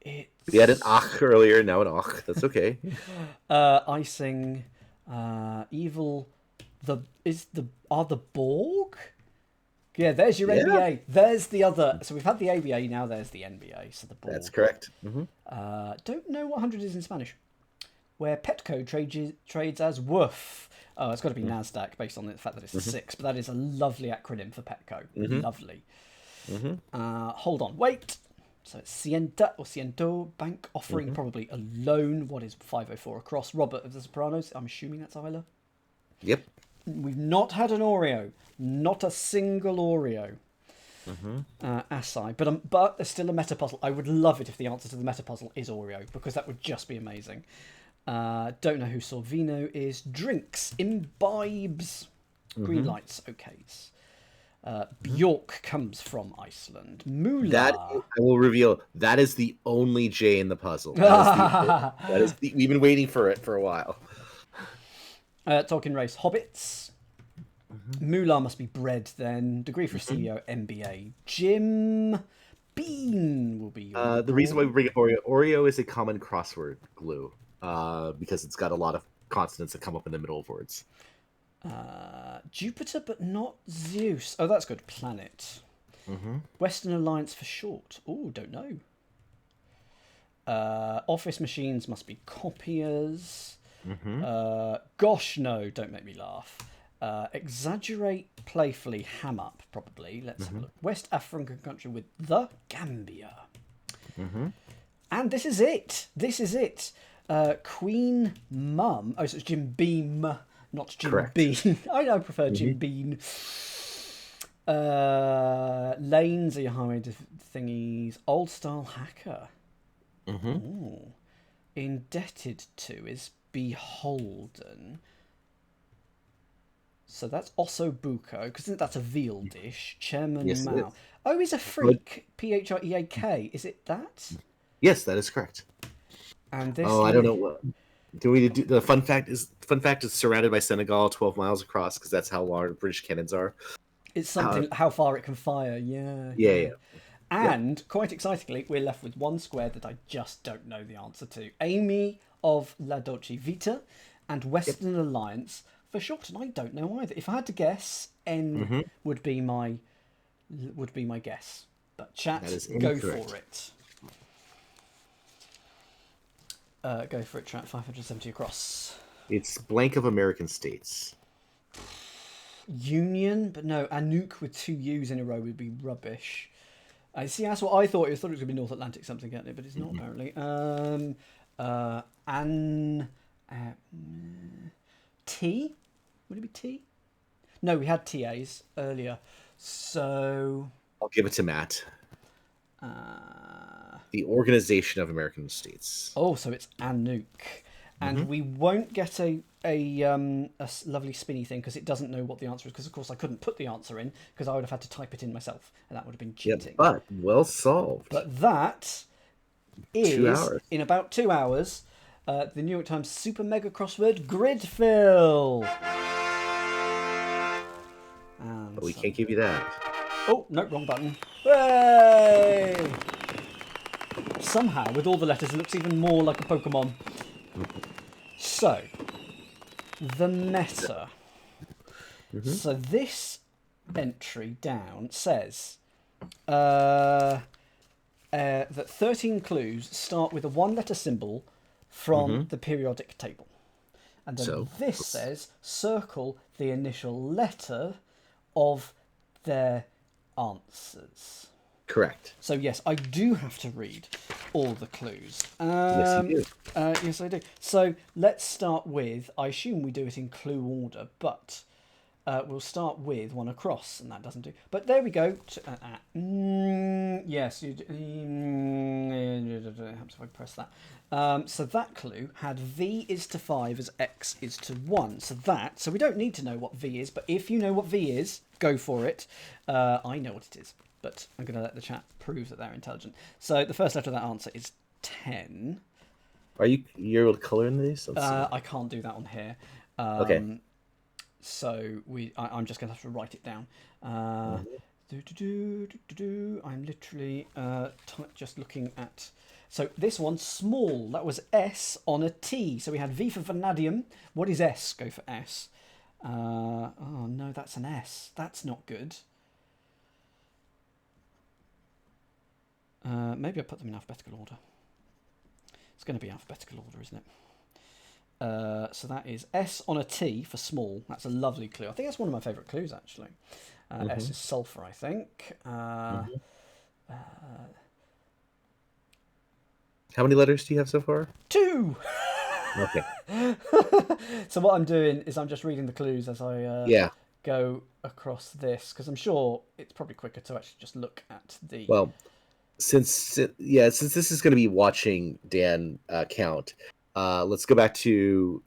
We had an ach earlier, now an och. That's okay. Icing. Evil. Are the Borg? Yeah, there's your NBA. There's the other. So we've had the ABA, now there's the NBA. So the Borg. That's correct. Don't know what 100 is in Spanish. Where Petco trades as Woof. Oh, it's got to be NASDAQ based on the fact that it's 6, but that is a lovely acronym for Petco. Lovely. Hold on, wait. So it's Cienta or Ciento Bank offering probably a loan. What is 504 across? Robert of the Sopranos. I'm assuming that's Isla. Yep. We've not had an Oreo. Not a single Oreo. Assai. But there's still a meta puzzle. I would love it if the answer to the meta puzzle is Oreo, because that would just be amazing. Don't know who Sorvino is. Drinks. Imbibes. Green lights. Okays. Bjork comes from Iceland. Moolah. That I will reveal. That is the only J in the puzzle. That is we've been waiting for it for a while. Tolkien race. Hobbits. Moolah must be bread then. Degree for CEO. MBA. Jim. Bean will be your the reason why we bring up Oreo is a common crossword glue. Because it's got a lot of consonants that come up in the middle of words. Jupiter, but not Zeus. Oh, that's good. Planet. Western Alliance for short. Oh, don't know. Office machines must be copiers. Gosh, no, don't make me laugh. Exaggerate playfully. Ham up, probably. Let's have a look. West African country with the Gambia. And this is it. This is it. Queen Mum. Oh, so it's Jim Beam, not Jim Correct. Bean. I prefer Jim Bean. Lanes are your highway thingies. Old style hacker. Ooh. Indebted to is beholden. So that's Ossobuco, because that's a veal dish. Chairman Yes, it Mao. is. Oh, he's a freak. Phreak. Is it that? Yes, that is correct. And this. I don't know what. Do we do the fun fact is surrounded by Senegal 12 miles across because that's how long British cannons are. It's something how far it can fire. Yeah. And quite excitingly, we're left with one square that I just don't know the answer to. Amy of La Dolce Vita and Western Alliance for short, and I don't know either. If I had to guess, N would be my guess. But chat, go for it. Go for it, Trap. 570 across. It's blank of American states. Union, but no, Anouk with 2 U's in a row would be rubbish. I see. That's what I thought. I thought it was going to be North Atlantic something, but it's not apparently. T? Would it be T? No, we had TAs earlier, so I'll give it to Matt. The Organization of American States. Oh, so it's Anouk, and we won't get a lovely spinny thing because it doesn't know what the answer is. Because of course I couldn't put the answer in because I would have had to type it in myself, and that would have been cheating. Yeah, but well solved. But that is in about 2 hours. The New York Times Super Mega Crossword Grid Fill. But we can't give you that. Oh, no, wrong button. Hooray! Somehow, with all the letters, it looks even more like a Pokemon. So, the meta. So this entry down says that 13 clues start with a 1-letter symbol from the periodic table. And then this says circle the initial letter of their answers. Correct. So yes, I do have to read all the clues. Yes, you do. Yes, I do. So let's start with, I assume we do it in clue order, but we'll start with 1 across, and that doesn't do. But there we go. Yes, you do. Perhaps if I press that. So that clue had V is to 5 as X is to 1. So we don't need to know what V is, but if you know what V is, go for it. I know what it is, but I'm going to let the chat prove that they're intelligent. So the first letter of that answer is 10. You're able to color in these? I can't do that on here. Okay. So I'm just going to have to write it down. I'm literally just looking at. So this one, small. That was S on a T. So we had V for vanadium. What is S? Go for S. Oh no, that's an S. That's not good. Maybe I'll put them in alphabetical order. It's going to be alphabetical order, isn't it? So that is S on a T for small. That's a lovely clue. I think that's one of my favourite clues, actually. S is sulphur, I think. How many letters do you have so far? 2! Okay. So what I'm doing is I'm just reading the clues as I go across this, because I'm sure it's probably quicker to actually just look at the... Well, since this is going to be watching Dan count, let's go back to...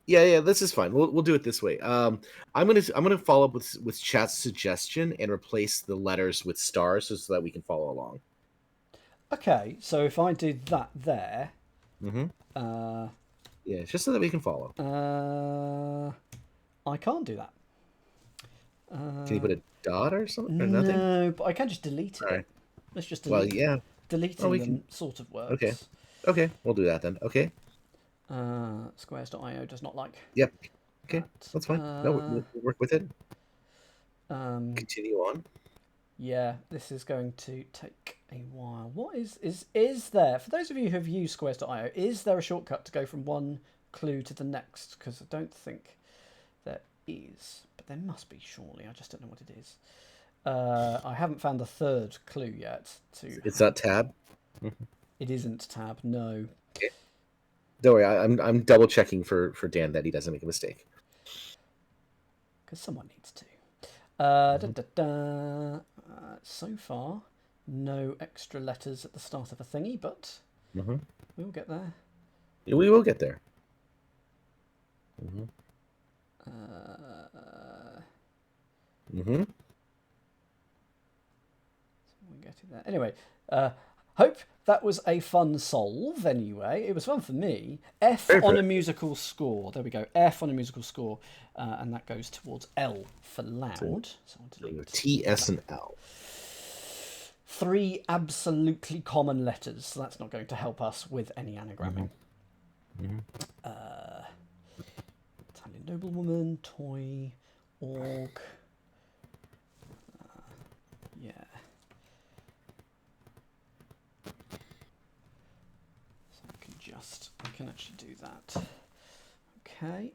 Yeah, this is fine. We'll do it this way. I'm gonna follow up with chat's suggestion and replace the letters with stars so that we can follow along. Okay, so if I do that there, yeah, just so that we can follow. I can't do that. Can you put a dot or something? Or nothing? No, but I can just delete it. Right. Let's just delete. Well, yeah. Deleting them sort of works. Okay, we'll do that then. Okay. Squares.io does not like. Yep. Okay, that's fine. No, we'll work with it. Continue on. Yeah, this is going to take a while. What is there, for those of you who have used Squares.io, is there a shortcut to go from one clue to the next? Because I don't think there is, but there must be, surely. I just don't know what it is. I haven't found the third clue yet. It's not tab? It isn't tab, no. Okay. Don't worry, I'm double checking for Dan that he doesn't make a mistake. Because someone needs to. So far, no extra letters at the start of a thingy, but we'll get there. We will get there. We're getting there. Anyway, hope that was a fun solve anyway. It was fun for me. F on a musical score. There we go. F on a musical score. And that goes towards L for loud. So I'll delete T, S, and L. 3 absolutely common letters. So that's not going to help us with any anagramming. Italian noblewoman, toy, org. Yeah. So I can just I can actually do that. Okay.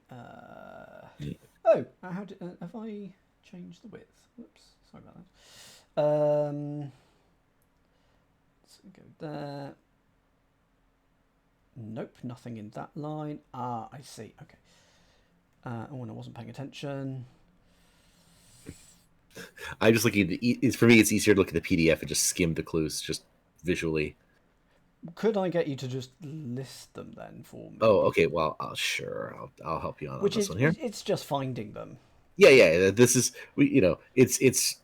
Oh, how did have I changed the width? Whoops, sorry about that. Let's go there. Nope, nothing in that line. Ah, I see. Okay. Oh, and I wasn't paying attention. I'm just looking at the, for me, it's easier to look at the PDF and just skim the clues just visually. Could I get you to just list them then for me? Oh, okay. Well, sure. I'll help you on this one here. It's just finding them. Yeah. This is it's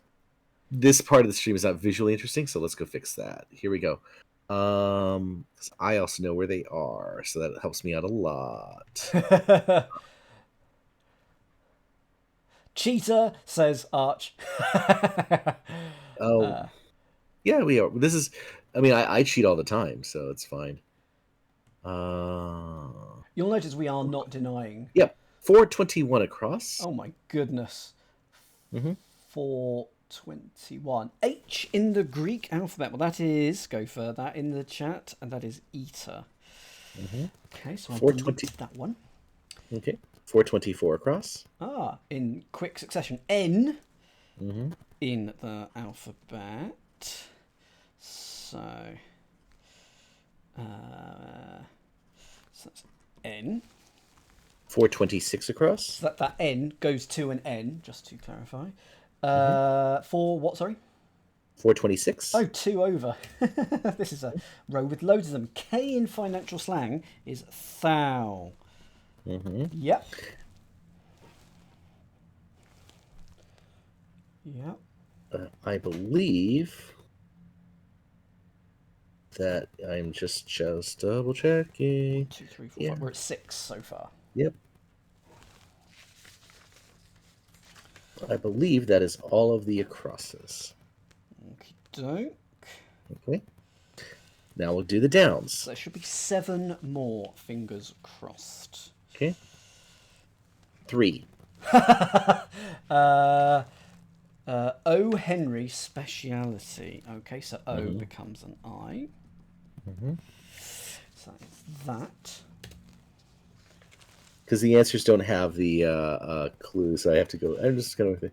this part of the stream is not visually interesting, so let's go fix that. Here we go. 'Cause I also know where they are, so that helps me out a lot. Cheater, says Arch. Yeah, we are. This is, I mean, I cheat all the time, so it's fine. You'll notice we are not denying. Yep, 421 across. Oh my goodness. 421. 21. H in the Greek alphabet. Well, that is, go for that in the chat, and that is eater. Okay, so I'll delete that one. Okay, 424 across. Ah, in quick succession. N in the alphabet. So that's N. 426 across. So that N goes to an N, just to clarify. For what, sorry? 426. Oh, 2 over. This is a row with loads of them. K in financial slang is thou. Yep. Yep. I believe that I'm just double checking. 2, 3, 4, 5. We're at 6 so far. Yep. I believe that is all of the acrosses. Okey-doke. Okay. Now we'll do the downs. So there should be 7 more, fingers crossed. Okay. 3. O. Henry speciality. Okay, so O becomes an I. So it's that. Because the answers don't have the clue, so I have to go. I'm just going to.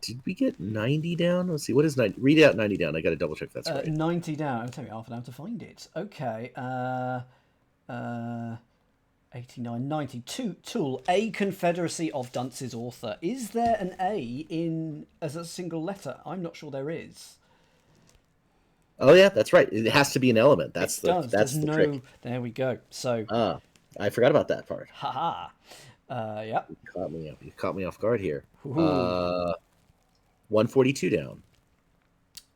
Did we get 90 down? Let's see. What is 90? Read out 90 down. I got to double check that's right. 90 down. It'll take me half an hour to find it. Okay. 89, 92. Tool. A Confederacy of Dunces author. Is there an A in as a single letter? I'm not sure there is. Oh yeah, that's right. It has to be an element. That's the trick. There we go. So. I forgot about that part. Haha. Yeah. You caught me off guard here. 142 down.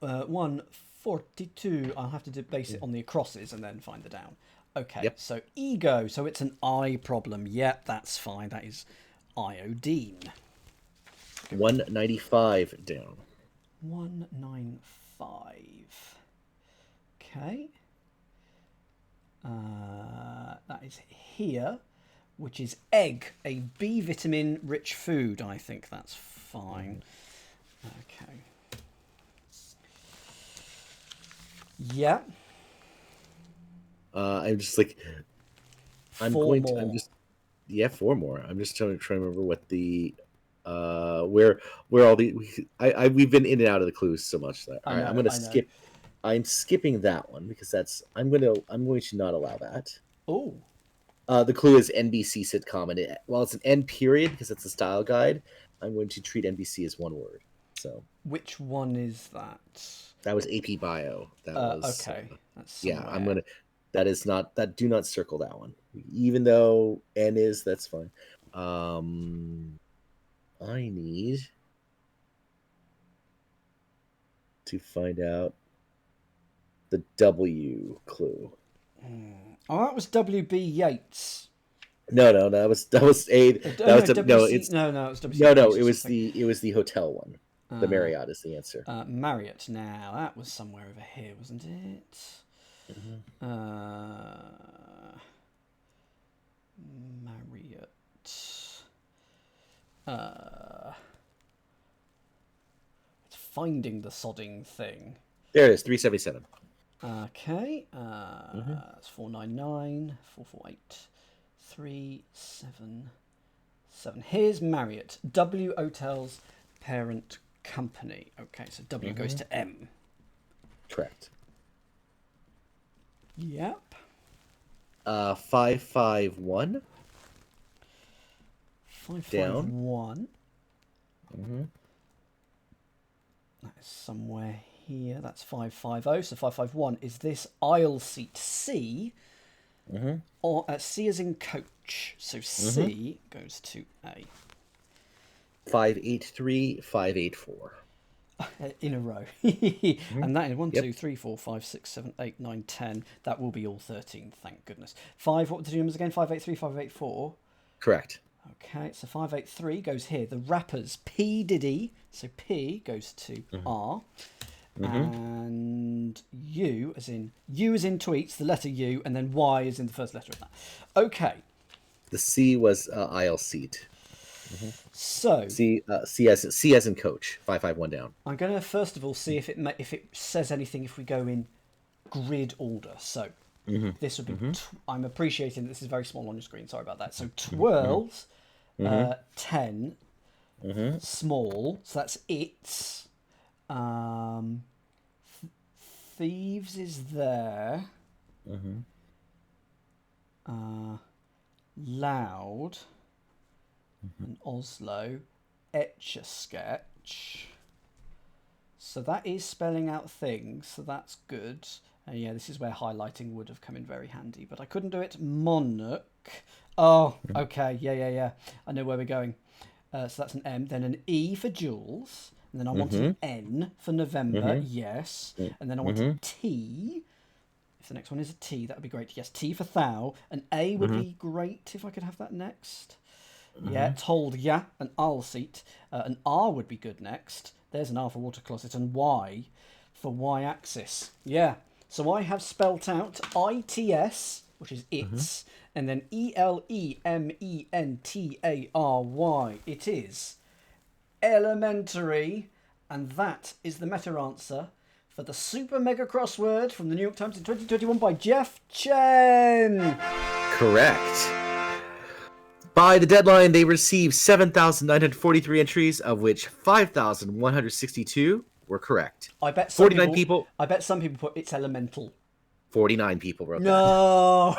142. I'll have to base it on the acrosses and then find the down. Okay. Yep. So ego. So it's an I problem. Yep, that's fine. That is iodine. 195 down. 195. Okay. That is here, which is egg, a B vitamin rich food. I think that's fine. Okay. Yeah. I'm just like, I'm 4 more. Four more. I'm just trying to remember what the, where all the, we've been in and out of the clues so much that, all right, I'm going to skip. I'm skipping that one because I'm going to not allow that. Oh. The clue is NBC sitcom, and while it's an N period because it's a style guide, I'm going to treat NBC as one word. So. Which one is that? That was AP Bio. That was okay. That's I'm gonna. That is not that. Do not circle that one. Even though N is, that's fine. I need to find out the W clue. Oh, that was W.B. Yeats. No, that was A. It was the hotel one. The Marriott is the answer. Marriott. Now that was somewhere over here, wasn't it? Marriott. It's finding the sodding thing. There it is. 377. Okay. That's 499, 448, 377. Here's Marriott. W Hotels parent company. Okay, so W goes to M. Correct. Yep. 551. 551. That is somewhere here. That's 550. So 551 is this aisle seat C, or C as in coach. So C goes to A. 583, 584. In a row. And that is 1, 2, 3, 4, 5, 6, 7, 8, 9, 10. That will be all 13, thank goodness. 5, what were the numbers again? 583, 584. Correct. Okay, so 583 goes here. The rappers P Diddy, so P goes to R, and U as in tweets, the letter U, and then Y is in the first letter of that. Okay. The C was aisle seat. So C as in coach. 551 down. I'm going to first of all see if it says anything if we go in grid order. So this would be. I'm appreciating that this is very small on your screen. Sorry about that. So twirls, 10, small. So that's it. Thieves is there. Loud. And Oslo, Etch a Sketch. So that is spelling out things, so that's good. And yeah, this is where highlighting would have come in very handy, but I couldn't do it. Monarch. Oh, okay, yeah. I know where we're going. So that's an M, then an E for Jules, and then I want an N for November, yes. And then I want a T. If the next one is a T, that would be great. Yes, T for Thou. An A would be great if I could have that next. Yeah, told, yeah, an aisle seat. An R would be good next. There's an R for water closet. And Y for Y-axis. Yeah, so I have spelt out ITS, which is it's, and then ELEMENTARY. It is elementary, and that is the meta answer for the Super Mega Crossword from the New York Times in 2021 by Jeff Chen. Correct. By the deadline, they received 7,943 entries, of which 5,162 were correct. I bet 49 people. I bet some people put it's elemental. 49 people wrote that. No.